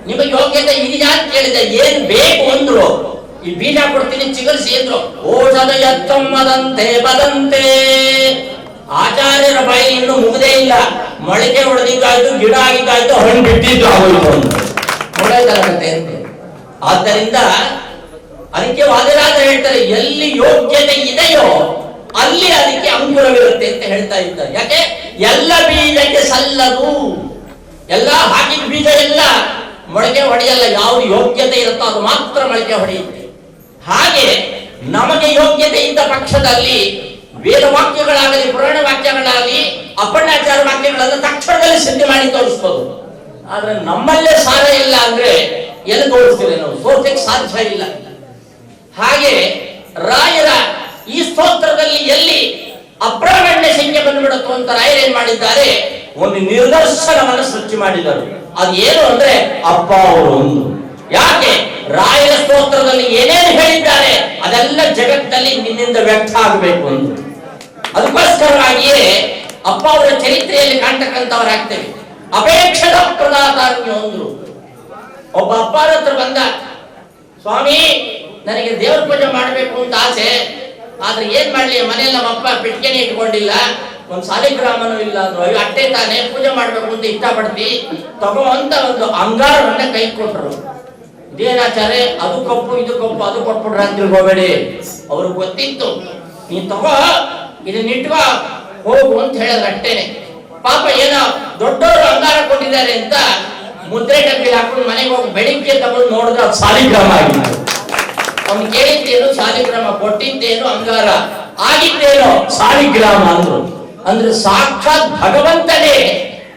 ನಿಮಗೆ ಯೋಗ್ಯತೆ ಇದೆಯಾ ಅಂತ ಕೇಳಿದೆ, ಏನ್ ಬೇಕು ಅಂದ್ರು. ಈ ಬೀಜ ಕೊಡ್ತೀನಿ ಚಿಗುರಿಸಿ ಅಂದ್ರು. ಓಷಧ ಎತ್ತಮ್ಮದಂತೆ ಬದಂತೆ. ಆಚಾರ್ಯರ ಬಾಯಿ ಇನ್ನು ಮುಗದೇ ಇಲ್ಲ, ಮೊಳಕೆ ಹೊಡೆದಿದ್ದಾಯ್ತು, ಗಿಡ ಆಗಿದ್ದಾಯ್ತು, ಹಣ್ಣು ಬಿಟ್ಟಿದ್ದು ಆಗೋಯ್ತು ಅಂತ ಮೊಳೆದಾಗತ್ತೆ ಅಂತ. ಆದ್ದರಿಂದ ಅದಕ್ಕೆ ವಾದಿರಾಜ ಹೇಳ್ತಾರೆ, ಎಲ್ಲಿ ಯೋಗ್ಯತೆ ಇದೆಯೋ ಅಲ್ಲಿ ಅದಕ್ಕೆ ಅಂಕುರವಿರುತ್ತೆ ಅಂತ ಹೇಳ್ತಾ ಇದ್ದಾರೆ. ಯಾಕೆ ಎಲ್ಲ ಬೀಜಕ್ಕೆ ಸಲ್ಲದು, ಎಲ್ಲ ಹಾಕಿದ ಬೀಜ ಎಲ್ಲ ಮೊಳಕೆ ಹೊಡೆಯಲ್ಲ. ಯಾವ್ದು ಯೋಗ್ಯತೆ ಇರುತ್ತೋ ಅದು ಮಾತ್ರ ಮೊಳಕೆ ಹೊಡೆಯುತ್ತೆ. ಹಾಗೆ ನಮಗೆ ಯೋಗ್ಯತೆ ಇದ್ದ ಪಕ್ಷದಲ್ಲಿ ವೇದ ವಾಕ್ಯಗಳಾಗಲಿ ಪುರಾಣ ವಾಕ್ಯಗಳಾಗಲಿ ಅಪರ್ಣಾಚಾರ ವಾಕ್ಯಗಳನ್ನು ತಕ್ಷಣದಲ್ಲಿ ಸಿದ್ಧ ಮಾಡಿ ತೋರಿಸ್ಬೋದು. ಆದ್ರೆ ನಮ್ಮಲ್ಲೇ ಸಾರ ಇಲ್ಲ ಅಂದ್ರೆ ಎಲ್ಲಿ ತೋರಿಸ್ತೀವಿ ನಾವು? ತೋರ್ಸಕ್ಕೆ ಸಾಧ್ಯ ಇಲ್ಲ. ಹಾಗೆ ರಾಯರ ಈ ಸ್ತೋತ್ರದಲ್ಲಿ ಎಲ್ಲಿ ಅಪ್ರಾಮಾಣ್ಯ ಸಂಖ್ಯೆ ಬಂದ್ಬಿಡುತ್ತೋ ಅಂತ ರಾಯರೇನ್ ಮಾಡಿದ್ದಾರೆ, ಒಂದು ನಿದರ್ಶನವನ್ನು ಸೃಷ್ಟಿ ಮಾಡಿದರು. ಅದು ಏನು ಅಂದ್ರೆ ಅಪ್ಪ ಅವರು ಒಂದು. ಯಾಕೆ ರಾಯರ ಸ್ತೋತ್ರದಲ್ಲಿ ಏನೇನು ಹೇಳಿದ್ದಾರೆ ಅದೆಲ್ಲ ಜಗತ್ತಲ್ಲಿ ನಿನ್ನಿಂದ ವ್ಯಕ್ತ ಆಗಬೇಕು ಅಂತ. ಅದಕ್ಕೋಸ್ಕರವಾಗಿಯೇ ಅಪ್ಪ ಅವರ ಚರಿತ್ರೆಯಲ್ಲಿ ಕಾಣ್ತಕ್ಕಂಥವರಾಗ್ತೇವೆ. ಅಪೇಕ್ಷದ ಪ್ರದಾತಾರ್ಯ ಅಂದ್ರು. ಒಬ್ಬ ಅಪ್ಪರ ಹತ್ರ ಬಂದ, ಸ್ವಾಮಿ ನನಗೆ ದೇವರ ಪೂಜೆ ಮಾಡಬೇಕು ಅಂತ ಆಸೆ, ಆದ್ರೆ ಏನ್ ಮಾಡ್ಲಿ, ಮನೆಯಲ್ಲಿ ನಮ್ಮಪ್ಪ ಪೆಟ್ಟಿಗೆನೆ ಇಟ್ಕೊಂಡಿಲ್ಲ, ಒಂದ್ ಸಾಲಿಗ್ರಾಮನೂ ಇಲ್ಲ ಅಂದ್ರು. ಅಯ್ಯೋ ಅಟ್ಟೆ ತಾನೆ ಪೂಜೆ ಮಾಡ್ಬೇಕು ಅಂತ ಇಷ್ಟಪಡ್ತಿ, ತಗೋ ಅಂತ ಒಂದು ಅಂಗಾರವನ್ನ ಕೈ ಕೊಟ್ರು. ಇದೇನಾಚಾರ್ಯ, ಅದು ಕಪ್ಪು ಇದು ಕಪ್ಪು ಅದು ಕೊಟ್ಬಿಟ್ರ ಅಂತ ತಿಳ್ಕೋಬೇಡಿ, ಅವ್ರಿಗೆ ಗೊತ್ತಿತ್ತು. ನೀನ್ ತಗೋ ಇದನ್ನ ಇಟ್ಕೋ ಹೋಗು ಅಂತ ಹೇಳಿದ್ರೆ ಅಟ್ಟೇನೆ. ಪಾಪ ಏನೋ ದೊಡ್ಡವರು ಅಂಗಾರ ಕೊಟ್ಟಿದ್ದಾರೆ ಅಂತ ಮುದ್ರೆ ಡಬ್ಬಿ ಹಾಕೊಂಡು ಮನೆಗೆ ಹೋಗಿ ಬೆಳಿಗ್ಗೆ ತಗೊಂಡು ನೋಡಿದ್ರೆ ಅದು ಸಾಲಿಗ್ರಾಮ ಆಗಿತ್ತು. ಅವ್ನು ಕೇಳಿದ್ದೇನು ಸಾಲಿಗ್ರಾಮ, ಕೊಟ್ಟಿದ್ದೇನು ಅಂಗಾರ, ಆಗಿದ್ದೇನೋ ಸಾಲಿಗ್ರಾಮ ಅಂದ್ರು. ಅಂದ್ರೆ ಸಾಕ್ಷಾತ್ ಭಗವಂತನೇ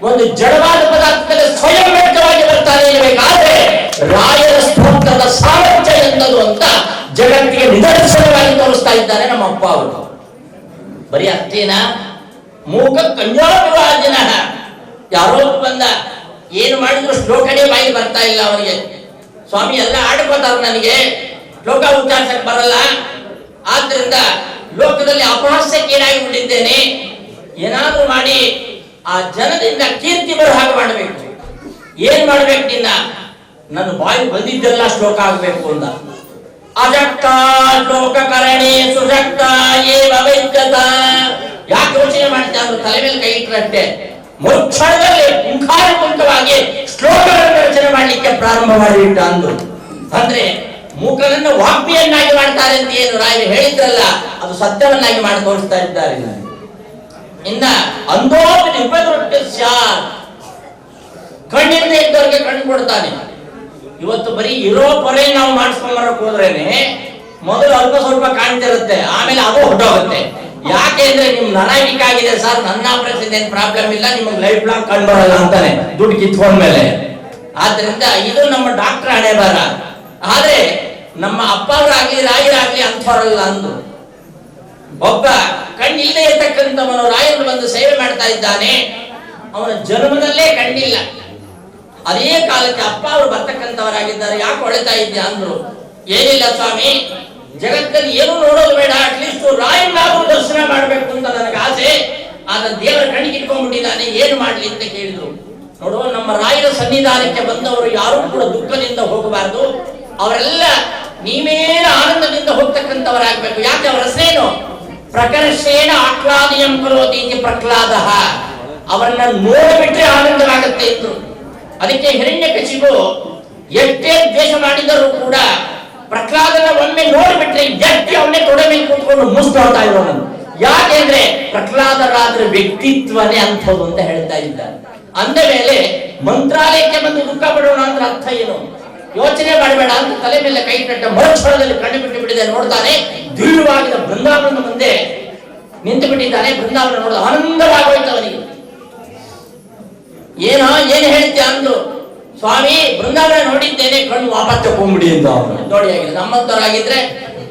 ಒಂದು ಜಡವಾದ ಪದಾರ್ಥದಲ್ಲಿ ಸ್ವಯಂ ವ್ಯಕ್ತವಾಗಿ ಬರ್ತಾನೆ ಇರಬೇಕಾದ್ರೆ ರಾಯರ ಸ್ತೋತ್ರದ ಸಾಮರ್ಥ್ಯ ಎಂದದು ಅಂತ ಜಗತ್ತಿಗೆ ನಿದರ್ಶನವಾಗಿ ತೋರಿಸ್ತಾ ಇದ್ದಾರೆ ನಮ್ಮ ಅಪ್ಪ ಅವರು. ಬರೀ ಅಷ್ಟೇನಾ? ಮೂಕ ಕನ್ಯಾಭಿವಾಜನ. ಯಾರೋ ಬಂದ, ಏನು ಮಾಡಿದ್ರು ಶ್ಲೋಕನೇ ಬಾಯಿ ಬರ್ತಾ ಇಲ್ಲ ಅವನಿಗೆ. ಸ್ವಾಮಿ ಎಲ್ಲ ಆಡ್ಕೋತಾರ, ನನಗೆ ಶ್ಲೋಕ ಉಚ್ಚಾರಿಸಕ್ ಬರಲ್ಲ, ಆದ್ರಿಂದ ಲೋಕದಲ್ಲಿ ಅಪಹಾಸ್ಯಕ್ಕೇನಾಗಿ ಬಿಟ್ಟಿದ್ದೇನೆ, ಏನಾದ್ರೂ ಮಾಡಿ ಆ ಜನದಿಂದ ಕೀರ್ತಿ ಬರೋ ಹಾಗೆ ಮಾಡಬೇಕು. ಏನ್ ಮಾಡ್ಬೇಕು ನಿನ್ನ? ನನ್ನ ಬಾಯಿ ಬಂದಿದ್ದೆಲ್ಲ ಶ್ಲೋಕ ಆಗ್ಬೇಕು ಅಂತ. ಅಜಕ್ತ ಶ್ಲೋಕ ಕರಣಿ ಸುಜಕ್ತ ಏವ ವೈದ್ಯತ. ಯಾಕೆ ಯೋಚನೆ ಮಾಡ್ತಾ ಅಂದ್ರೆ ತಲೆ ಮೇಲೆ ಕೈ ಇಟ್ಟರಷ್ಟೇ ಮುಕ್ಷಣದಲ್ಲಿ ಮುಖಾನುಮುಖವಾಗಿ ಶ್ಲೋಕಗಳನ್ನು ರಚನೆ ಮಾಡ್ಲಿಕ್ಕೆ ಪ್ರಾರಂಭ ಮಾಡಿಬಿಟ್ಟ ಅಂದ್ರು. ಅಂದ್ರೆ ಮೂಕನನ್ನು ವಾಗ್ಮಿಯನ್ನಾಗಿ ಮಾಡ್ತಾರೆ ಅಂತ ಏನು ರಾಯರು ಹೇಳಿದ್ರಲ್ಲ, ಅದು ಸತ್ಯವನ್ನಾಗಿ ಮಾಡಿ ತೋರಿಸ್ತಾ ಇದ್ದಾರೆ. ಇನ್ನ ಅಂದೋಪಿ ಉಪದೃಷ್ಟ ಕಣ್ಣಿಂದ ಇದ್ದವರಿಗೆ ಕಣ್ಣು ಕೊಡ್ತಾನೆ. ಇವತ್ತು ಬರೀ ಇರೋ ಪೊರೆ ನಾವು ಮಾಡಿಸ್ಕೊಂಬರಕ್ ಹೋದ್ರೇನೆ ಮೊದಲು ಅಲ್ಪ ಸ್ವಲ್ಪ ಕಾಣ್ತಿರುತ್ತೆ, ಆಮೇಲೆ ಅದು ಹೊಟ್ಟೋಗುತ್ತೆ. ಯಾಕೆ ಅಂದ್ರೆ ನಿಮ್ ನರ ವೀಕ್ ಆಗಿದೆ ಸರ್, ನನ್ನ ಆಪರೇಷನ್ ಏನ್ ಪ್ರಾಬ್ಲಮ್ ಇಲ್ಲ, ನಿಮಗೆ ಲೈಫ್ ಲಾಂಗ್ ಕಂಡು ಬರಲ್ಲ ಅಂತಾನೆ ದುಡ್ಡು ಕಿತ್ಕೊಂಡ್ಮೇಲೆ. ಆದ್ರಿಂದ ಇದು ನಮ್ಮ ಡಾಕ್ಟರ್ ಹಣೆ ಬರ. ಆದ್ರೆ ನಮ್ಮ ಅಪ್ಪ ಅವರಾಗ್ಲಿ ರಾಯರಾಗ್ಲಿ ಅಂಥವರಲ್ಲ ಅಂದ್ರು. ಒಬ್ಬ ಕಣ್ಣಿಲ್ಲದೆ ಇರ್ತಕ್ಕಂಥವನು ರಾಯರು ಬಂದು ಸೇವೆ ಮಾಡ್ತಾ ಇದ್ದಾನೆ, ಅವನ ಜನ್ಮದಲ್ಲೇ ಕಣ್ಣಿಲ್ಲ. ಅದೇ ಕಾಲಕ್ಕೆ ಅಪ್ಪ ಅವರು ಬರ್ತಕ್ಕಂಥವರಾಗಿದ್ದಾರೆ. ಯಾಕೆ ಹೊಳಿತಾ ಇದ್ದೆ ಅಂದ್ರು. ಏನಿಲ್ಲ ಸ್ವಾಮಿ, ಜಗತ್ತಲ್ಲಿ ಏನು ನೋಡೋದು ಬೇಡ, ಅಟ್ಲೀಸ್ಟ್ ರಾಯನಾದ್ರೂ ದರ್ಶನ ಮಾಡ್ಬೇಕು ಅಂತ ನನಗೆ ಆಸೆ. ಆದ್ರೆ ದೇವರ ಕಣ್ಣಿಗೆ ಇಟ್ಕೊಂಡ್ಬಿಟ್ಟಿದ್ದಾನೆ, ಏನು ಮಾಡ್ಲಿ ಅಂತ ಕೇಳಿದ್ರು. ನೋಡು, ನಮ್ಮ ರಾಯರ ಸನ್ನಿಧಾನಕ್ಕೆ ಬಂದವರು ಯಾರು ಕೂಡ ದುಃಖದಿಂದ ಹೋಗಬಾರ್ದು, ಅವರೆಲ್ಲ ನೀವೇನ ಆನಂದದಿಂದ ಹೋಗ್ತಕ್ಕಂಥವರಾಗಬೇಕು. ಯಾಕೆ ಅವರ ಹೆಸರೇನು? ಪ್ರಕರ್ಷೇಣ ಆಹ್ಲಾದಿಯಂ ಕರೋತಿ ಇತಿ ಪ್ರಹ್ಲಾದ. ಅವರನ್ನ ನೋಡಿಬಿಟ್ರೆ ಆನಂದವಾಗುತ್ತೆ ಇತ್ತು. ಅದಕ್ಕೆ ಹಿರಣ್ಯಕಶಿಪು ಎಷ್ಟೇ ದ್ವೇಷ ಮಾಡಿದರೂ ಕೂಡ ಪ್ರಹ್ಲಾದನ ಒಮ್ಮೆ ನೋಡಿಬಿಟ್ರೆ ಎತ್ತಿ ಅವನ್ನೇ ತೊಡೆ ಮೇಲೆ ಕೂತ್ಕೊಂಡು ಮುಸ್ತಾ ಇರೋನು. ಯಾಕೆಂದ್ರೆ ಪ್ರಹ್ಲಾದರಾದ್ರೆ ವ್ಯಕ್ತಿತ್ವನೇ ಅಂಥದ್ದು ಅಂತ ಹೇಳ್ತಾ ಇದ್ದಾರೆ. ಅಂದ ಮೇಲೆ ಮಂತ್ರಾಲಯಕ್ಕೆ ಬಂದು ದುಃಖ ಪಡೋಣ ಅಂದ್ರೆ ಅರ್ಥ ಏನು? ಯೋಚನೆ ಮಾಡಬೇಡ ಅಂತ ತಲೆ ಮೇಲೆ ಕೈ ಕಟ್ಟ ಮರುಕ್ಷಣದಲ್ಲಿ ಕಣ್ಣು ಬಿಟ್ಟು ಬಿಟ್ಟಿದೆ. ನೋಡ್ತಾನೆ, ದಿವ್ಯವಾಗಿದ್ದ ಬೃಂದಾವನ ಮುಂದೆ ನಿಂತು ಬಿಟ್ಟಿದ್ದಾನೆ. ಬೃಂದಾವನ ನೋಡಿದ ಆನಂದವಾಗೋಯ್ತು ಅವನಿಗೆ. ಏನೋ ಏನು ಹೇಳ್ತೀಯ ಅಂದ್ರು. ಸ್ವಾಮಿ ಬೃಂದಾವನ ನೋಡಿದ್ದೇನೆ, ಕಣ್ಣು ವಾಪಸ್ ತಗೊಂಡ್ಬಿಡಿ ಅಂತ ಅವನು ನೋಡಿ. ಆಗಿದೆ ನಮ್ಮಂತವರಾಗಿದ್ರೆ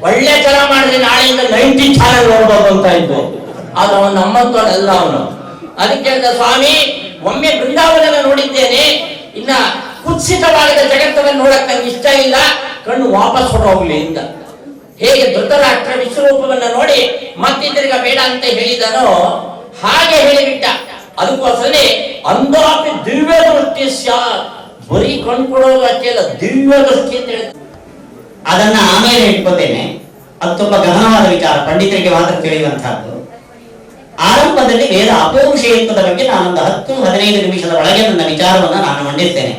ಒಳ್ಳೆ ತರ ಮಾಡಿದ್ರೆ ನಾಳೆಯಿಂದ 90 ಚಾನಲ್ ನೋಡ್ಬೋದು ಅಂತ ಇದ್ದು. ಆದ್ರೆ ಅವನು ನಮ್ಮಂತವಲ್ಲ ಅವನು. ಅದಕ್ಕೆ ಹೇಳಿದ ಸ್ವಾಮಿ, ಒಮ್ಮೆ ಬೃಂದಾವನ ನೋಡಿದ್ದೇನೆ, ಇನ್ನ ಕುತ್ಸಿತವಾದ ಜಗತ್ತನ್ನು ನೋಡಕ್ ನಂಗೆ ಇಷ್ಟ ಇಲ್ಲ, ಕಣ್ಣು ವಾಪಸ್ ಹೊರಹೋಗ್ಲಿ ಅಂತ. ಹೇಗೆ ಧೃತರಾಷ್ಟ್ರ ವಿಶ್ವರೂಪವನ್ನ ನೋಡಿ ಮತ್ತೆ ತಿರ್ಗ ಬೇಡ ಅಂತ ಹೇಳಿದನೋ ಹಾಗೆ ಹೇಳಿಬಿಟ್ಟ. ಅದಕ್ಕೋಸ್ಕರನೇ ಅಂದಾಪಿ ದಿವ್ಯ ದೃಷ್ಟಿ ಬರೀ ಕಣ್ಕೊಡೋದು ಅಷ್ಟೇ ಅಲ್ಲ, ದಿವ್ಯ ದೃಷ್ಟಿ ಅಂತ ಹೇಳಿ ಅದನ್ನ ಆಮೇಲೆ ಇಟ್ಕೋತೇನೆ. ಅದು ತುಂಬಾ ಗಹನವಾದ ವಿಚಾರ, ಪಂಡಿತರಿಗೆ ಮಾತ್ರ ತಿಳಿಯುವಂತಹದ್ದು. ಆರಂಭದಲ್ಲಿ ವೇದ ಅಪೌರುಷೇಯತ್ವದ ಬಗ್ಗೆ ನಾನೊಂದು 10-15 ನಿಮಿಷದ ಒಳಗೆ ನನ್ನ ವಿಚಾರವನ್ನು ನಾನು ಮಂಡಿಸ್ತೇನೆ.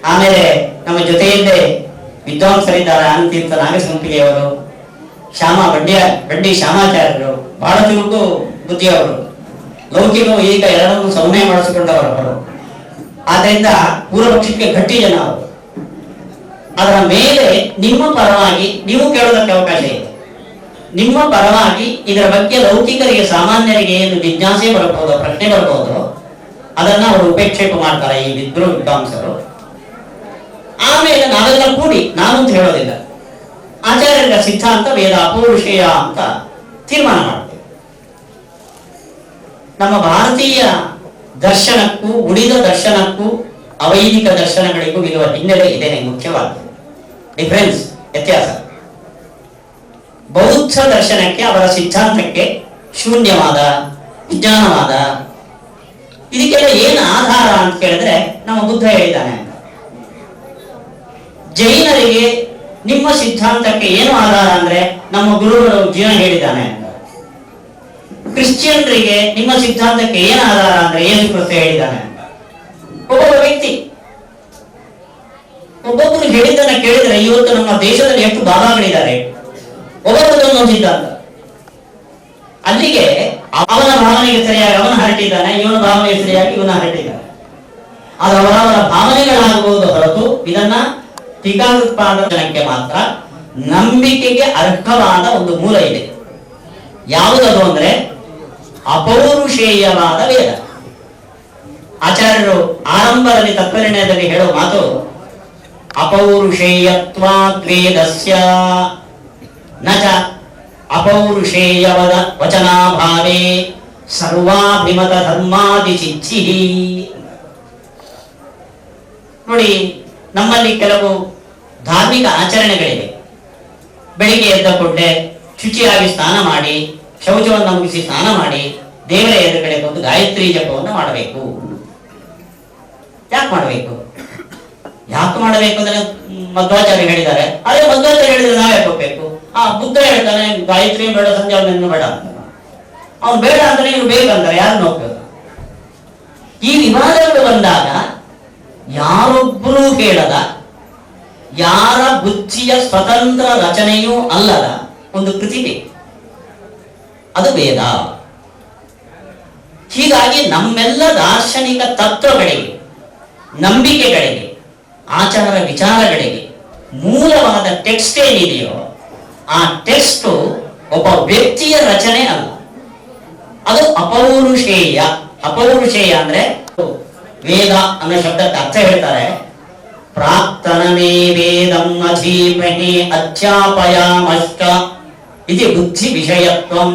ಆಮೇಲೆ ನಮ್ಮ ಜೊತೆಯಲ್ಲೇ ವಿದ್ವಾಂಸರಿದ್ದಾರೆ, ಅನಂತೀರ್ಥ ನಾಗಸಂಪಿಗೆಯವರು, ಬಂಡಿ ಶ್ಯಾಮಾಚಾರ್ಯರು, ಬಹಳ ಚುರುಕು ಬುದ್ಧಿಯವರು, ಲೌಕಿಕವು ಈಗ ಎರಡನ್ನು ಸಮನ್ವಯ ಮಾಡಿಸಿಕೊಂಡವರು. ಆದ್ದರಿಂದ ಪೂರ್ವಪಕ್ಷಕ್ಕೆ ಗಟ್ಟಿ ಜನ ಅವರು. ಅದರ ಮೇಲೆ ನಿಮ್ಮ ಪರವಾಗಿ ನೀವು ಕೇಳೋದಕ್ಕೆ ಅವಕಾಶ ಇದೆ. ನಿಮ್ಮ ಪರವಾಗಿ ಇದರ ಬಗ್ಗೆ ಲೌಕಿಕರಿಗೆ ಸಾಮಾನ್ಯರಿಗೆ ಏನು ಜಿಜ್ಞಾಸೆ ಬರಬಹುದು, ಪ್ರಶ್ನೆ ಬರಬಹುದು, ಅದನ್ನ ಅವರು ಉಪೇಕ್ಷೇಪ ಮಾಡ್ತಾರೆ ಈ ವಿದ್ವಾಂಸರು. ಆಮೇಲೆ ನಾವೆಲ್ಲ ಕೂಡಿ, ನಾನು ಅಂತ ಹೇಳೋದಿಲ್ಲ, ಆಚಾರ್ಯರ ಸಿದ್ಧಾಂತ ವೇದ ಅಪೌರುಷೇಯ ಅಂತ ತೀರ್ಮಾನ ಮಾಡ್ತೇವೆ. ನಮ್ಮ ಭಾರತೀಯ ದರ್ಶನಕ್ಕೂ ಉಳಿದ ದರ್ಶನಕ್ಕೂ ಅವೈದಿಕ ದರ್ಶನಗಳಿಗೂ ಇರುವ ಹಿನ್ನೆಲೆ ಇದೇನೆ ಮುಖ್ಯವಾದ ಡಿಫರೆನ್ಸ್, ವ್ಯತ್ಯಾಸ. ಬೌದ್ಧ ದರ್ಶನಕ್ಕೆ, ಅವರ ಸಿದ್ಧಾಂತಕ್ಕೆ ಶೂನ್ಯವಾದ, ವಿಜ್ಞಾನವಾದ, ಇದಕ್ಕೆಲ್ಲ ಏನು ಆಧಾರ ಅಂತ ಕೇಳಿದ್ರೆ ನಮ್ಮ ಬುದ್ಧ ಹೇಳಿದ್ದಾನೆ ಅಂತ. ಜೈನರಿಗೆ ನಿಮ್ಮ ಸಿದ್ಧಾಂತಕ್ಕೆ ಏನು ಆಧಾರ ಅಂದ್ರೆ ನಮ್ಮ ಗುರುಗಳು ಜೀವನ ಹೇಳಿದ್ದಾನೆ ಅಂತ. ಕ್ರಿಶ್ಚಿಯನ್ರಿಗೆ ನಿಮ್ಮ ಸಿದ್ಧಾಂತಕ್ಕೆ ಏನು ಆಧಾರ ಅಂದ್ರೆ ಯೇಸು ಕ್ರಿಸ್ತ ಹೇಳಿದ್ದಾನೆ ಅಂತ. ಒಬ್ಬೊಬ್ಬ ವ್ಯಕ್ತಿ ಒಬ್ಬೊಬ್ಬರು ಹೇಳಿದ್ದನ್ನ ಕೇಳಿದ್ರೆ ಇವತ್ತು ನಮ್ಮ ದೇಶದಲ್ಲಿ ಎಷ್ಟು ಭಾಗಗಳಿದ್ದಾರೆ, ಒಬ್ಬೊಬ್ಬರದೊಂದು ಸಿದ್ಧಾಂತ. ಅಲ್ಲಿಗೆ ಅವನ ಭಾವನೆಗೆ ಸರಿಯಾಗಿ ಅವನ ಹರಟಿದ್ದಾನೆ, ಇವನ ಭಾವನೆಗೆ ಸರಿಯಾಗಿ ಇವನ ಹರಟಿದ್ದಾನೆ. ಅದು ಅವರವರ ಭಾವನೆಗಳಾಗಬಹುದು ಹೊರತು ಇದನ್ನ ಟೀಕಾತ್ಪಾದನಕ್ಕೆ ಮಾತ್ರ ನಂಬಿಕೆಗೆ ಅರ್ಹವಾದ ಒಂದು ಮೂಲ ಇದೆ. ಯಾವುದದು ಅಂದ್ರೆ ಅಪೌರುಷೇಯವಾದ ವೇದ. ಆಚಾರ್ಯರು ಆರಂಭದಲ್ಲಿ ತತ್ವನಿರ್ಣಯದಲ್ಲಿ ಹೇಳೋ ಮಾತು ಅಪೌರುಷೇಯತ್ವಾದ್ ವೇದಸ್ಯ ನಚ ಅಪೌರುಷೇಯವದ ವಚನಾಭಾವೇ ಸರ್ವಾಭಿಮತ ಧರ್ಮಾದಿ ಸಿದ್ಧಿ. ನೋಡಿ, ನಮ್ಮಲ್ಲಿ ಕೆಲವು ಧಾರ್ಮಿಕ ಆಚರಣೆಗಳಿವೆ. ಬೆಳಿಗ್ಗೆ ಎದ್ದ ಕೂಡಲೇ ಶುಚಿಯಾಗಿ ಸ್ನಾನ ಮಾಡಿ, ಶೌಚವನ್ನು ಮುಗಿಸಿ ಸ್ನಾನ ಮಾಡಿ, ದೇವರ ಎದುರುಗಡೆ ಬಂದು ಗಾಯತ್ರಿ ಜಪವನ್ನು ಮಾಡಬೇಕು. ಯಾಕೆ ಮಾಡಬೇಕು ಅಂದ್ರೆ ಮಧ್ವಾಚಾರ್ಯ ಹೇಳಿದ್ದಾರೆ. ಅದೇ ಮಧ್ವಾಚಾರ್ಯ ಹೇಳಿದ್ರೆ ನಾವೇ ಹೋಗ್ಬೇಕು. ಬುದ್ಧ ಹೇಳ್ತಾನೆ ಗಾಯತ್ರಿ ಬೇಡ, ಸಂಧ್ಯಾವನೆಯನ್ನು ಬೇಡ ಅಂತ. ಅವ್ನು ಬೇಡ ಅಂದ್ರೆ ಇವ್ರು ಬೇಕಂತಾರೆ, ಯಾರನ್ನ ಹೋಗ್ಬೇಕು? ಈ ವಿವಾದಗಳು ಬಂದಾಗ ಯಾರೊಬ್ಬರೂ ಕೇಳದ, ಯಾರ ಬುದ್ಧಿಯ ಸ್ವತಂತ್ರ ರಚನೆಯೂ ಅಲ್ಲದ ಒಂದು ಕೃತಿ ಬೇಕು, ಅದು ವೇದ. ಹೀಗಾಗಿ ನಮ್ಮೆಲ್ಲ ದಾರ್ಶನಿಕ ತತ್ವಗಳಿಗೆ, ನಂಬಿಕೆಗಳಿಗೆ, ಆಚಾರ ವಿಚಾರಗಳಿಗೆ ಮೂಲವಾದ ಟೆಕ್ಸ್ಟ್ ಏನಿದೆಯೋ ಆ ಟೆಕ್ಸ್ಟ್ ಒಬ್ಬ ವ್ಯಕ್ತಿಯ ರಚನೆ ಅಲ್ಲ, ಅದು ಅಪೌರುಷೇಯ. ಅಪೌರುಷೇಯ ಅಂದ್ರೆ ವೇದ ಅನ್ನೋ ಶಬ್ದಕ್ಕೆ ಅರ್ಥ ಹೇಳ್ತಾರೆ, ಪ್ರಾಕ್ತನಮೇ ವೇದಂ ಅಧೀಮಹಿ ಅಧ್ಯಾಪಯಾಮಶ್ಚ ಇದು ಬುದ್ಧಿ ವಿಷಯತ್ವಂ.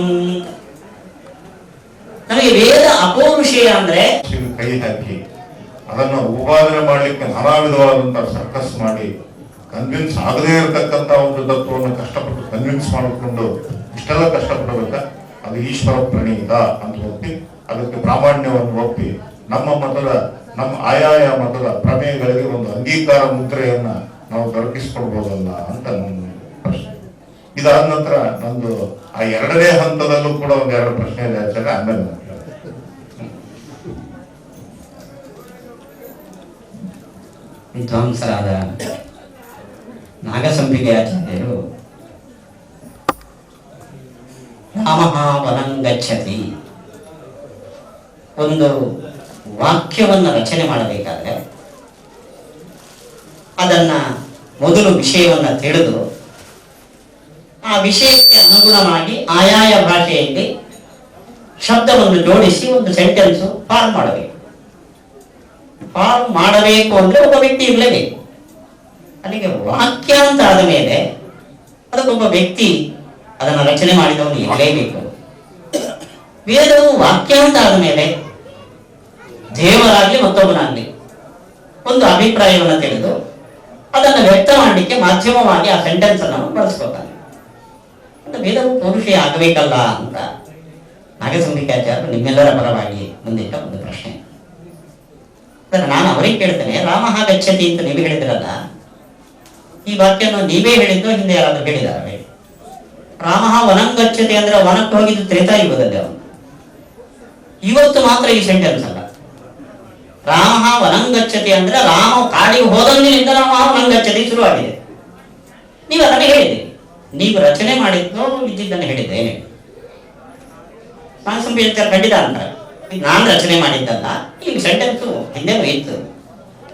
ನಮಗೆ ವೇದ ಅಪೌರುಷೇಯ ಅಂದ್ರೆ ಕೈ ಹಾಕಿ ಅದನ್ನು ಉಪಾದನೆ ಮಾಡಲಿಕ್ಕೆ ನಾನಾ ವಿಧವಾದಂತಹ ಸರ್ಕಸ್ ಮಾಡಿ ಕನ್ವಿನ್ಸ್ ಆಗದೇ ಇರತಕ್ಕಂತ ಒಂದು ತತ್ವವನ್ನು ಕಷ್ಟಪಟ್ಟು ಕನ್ವಿನ್ಸ್ ಮಾಡಿಕೊಂಡು ಇಷ್ಟೆಲ್ಲ ಕಷ್ಟಪಡಬೇಕ, ಅದು ಈಶ್ವರ ಪ್ರಣೀತ ಅಂತ ಒಪ್ಪಿ ಅದಕ್ಕೆ ಪ್ರಾಮಾಣ್ಯವನ್ನು ಒಪ್ಪಿ ನಮ್ಮ ಆಯಾಯ ಮತದ ಪ್ರಮೇಯಗಳಿಗೆ ಒಂದು ಅಂಗೀಕಾರ ಮುದ್ರೆಯನ್ನ ನಾವು ದೊರಕಿಸಿಕೊಡ್ಬೋದಲ್ಲ ಅಂತ ನನ್ನ ಪ್ರಶ್ನೆ. ಇದಾದ ನಂತರ ನಂದು ಆ ಎರಡನೇ ಹಂತದಲ್ಲೂ ಕೂಡ ಒಂದೆರಡು ಪ್ರಶ್ನೆ ಇದೆ ಆಚಾರ್ಯ, ಆಮೇಲೆ ವಿದ್ವಾಂಸರಾದ ನಾಗಸಂಪಿಗೆ ಆಚಾರ್ಯರು ರಾಮಃ ವನಂ ಗಚ್ಚತಿ ಒಂದು ವಾಕ್ಯವನ್ನು ರಚನೆ ಮಾಡಬೇಕಾದ್ರೆ ಅದನ್ನ ಮೊದಲು ವಿಷಯವನ್ನ ತಿಳಿದು ಆ ವಿಷಯಕ್ಕೆ ಅನುಗುಣವಾಗಿ ಆಯಾಯ ಭಾಷೆಯಲ್ಲಿ ಶಬ್ದವನ್ನು ಜೋಡಿಸಿ ಒಂದು ಸೆಂಟೆನ್ಸ್ ಫಾರ್ಮ್ ಮಾಡಬೇಕು. ಪಾಲು ಮಾಡಬೇಕು ಅಂದ್ರೆ ಒಬ್ಬ ವ್ಯಕ್ತಿ ಇರಲೇಬೇಕು. ಅಲ್ಲಿಗೆ ವಾಕ್ಯ ಅಂತ ಆದ ಮೇಲೆ ಅದಕ್ಕೊಬ್ಬ ವ್ಯಕ್ತಿ ಅದನ್ನು ರಚನೆ ಮಾಡಿದವನು ಇರಲೇಬೇಕು. ವೇದವು ವಾಕ್ಯ ಅಂತ ಆದ ಮೇಲೆ ದೇವರಾಗ್ಲಿ ಮತ್ತೊಬ್ಬನಾಗ್ಲಿ ಒಂದು ಅಭಿಪ್ರಾಯವನ್ನು ತಿಳಿದು ಅದನ್ನು ವ್ಯಕ್ತ ಮಾಡಲಿಕ್ಕೆ ಮಾಧ್ಯಮವಾಗಿ ಆ ಸೆಂಟೆನ್ಸ್ ಅನ್ನು ಬಳಸ್ಕೊತಾನೆ. ವೇದವು ಪೌರುಷೇ ಆಗಬೇಕಲ್ಲ ಅಂತ ನಾಗಸಂಬಿಕಾಚಾರ್ಯರು ನಿಮ್ಮೆಲ್ಲರ ಪರವಾಗಿ ಮುಂದಿಟ್ಟ ಒಂದು ಪ್ರಶ್ನೆ. ನಾನು ಅವರಿಗೆ ಕೇಳ್ತೇನೆ, ರಾಮ ಗಚ್ಚತಿ ಅಂತ ನೀವು ಹೇಳಿದ್ರಲ್ಲ, ಈ ವಾಕ್ಯವನ್ನು ನೀವೇ ಹೇಳಿದ್ದು ಹಿಂದೆ ಯಾರಾದ್ರೂ ಹೇಳಿದಾರೆ? ರಾಮ ವನಂ ಗಚ್ಚತಿ ಅಂದ್ರೆ ವನಕ್ಕೆ ಹೋಗಿದ್ದು ತ್ರೇತಾಯುಗದಲ್ಲಿ ಅವನು. ಇವತ್ತು ಮಾತ್ರ ಈ ಸೆಂಟೆನ್ಸ್ ಅಲ್ಲ. ರಾಮ ವನಂ ಗಚ್ಚತಿ ಅಂದ್ರೆ ರಾಮ ಕಾಡಿಗೆ ಹೋದಂದಿನಿಂದ ರಾಮ ವನಂ ಗಚ್ಚತಿ ಶುರುವಾಗಿದೆ. ನೀವು ಅದನ್ನು ಹೇಳಿದೆ, ನೀವು ರಚನೆ ಮಾಡಿದ್ದು ಇದ್ದಿದ್ದನ್ನು ಹೇಳಿದ್ದೇನೆ. ನಾನು ಸಂಪಿಚಾರ ಖಂಡಿತ ಅಂತ ನಾನು ರಚನೆ ಮಾಡಿದ್ದಲ್ಲ. ಈ ಸೆಂಟೆನ್ಸ್ ಹಿಂದೆನೂ ಇತ್ತು,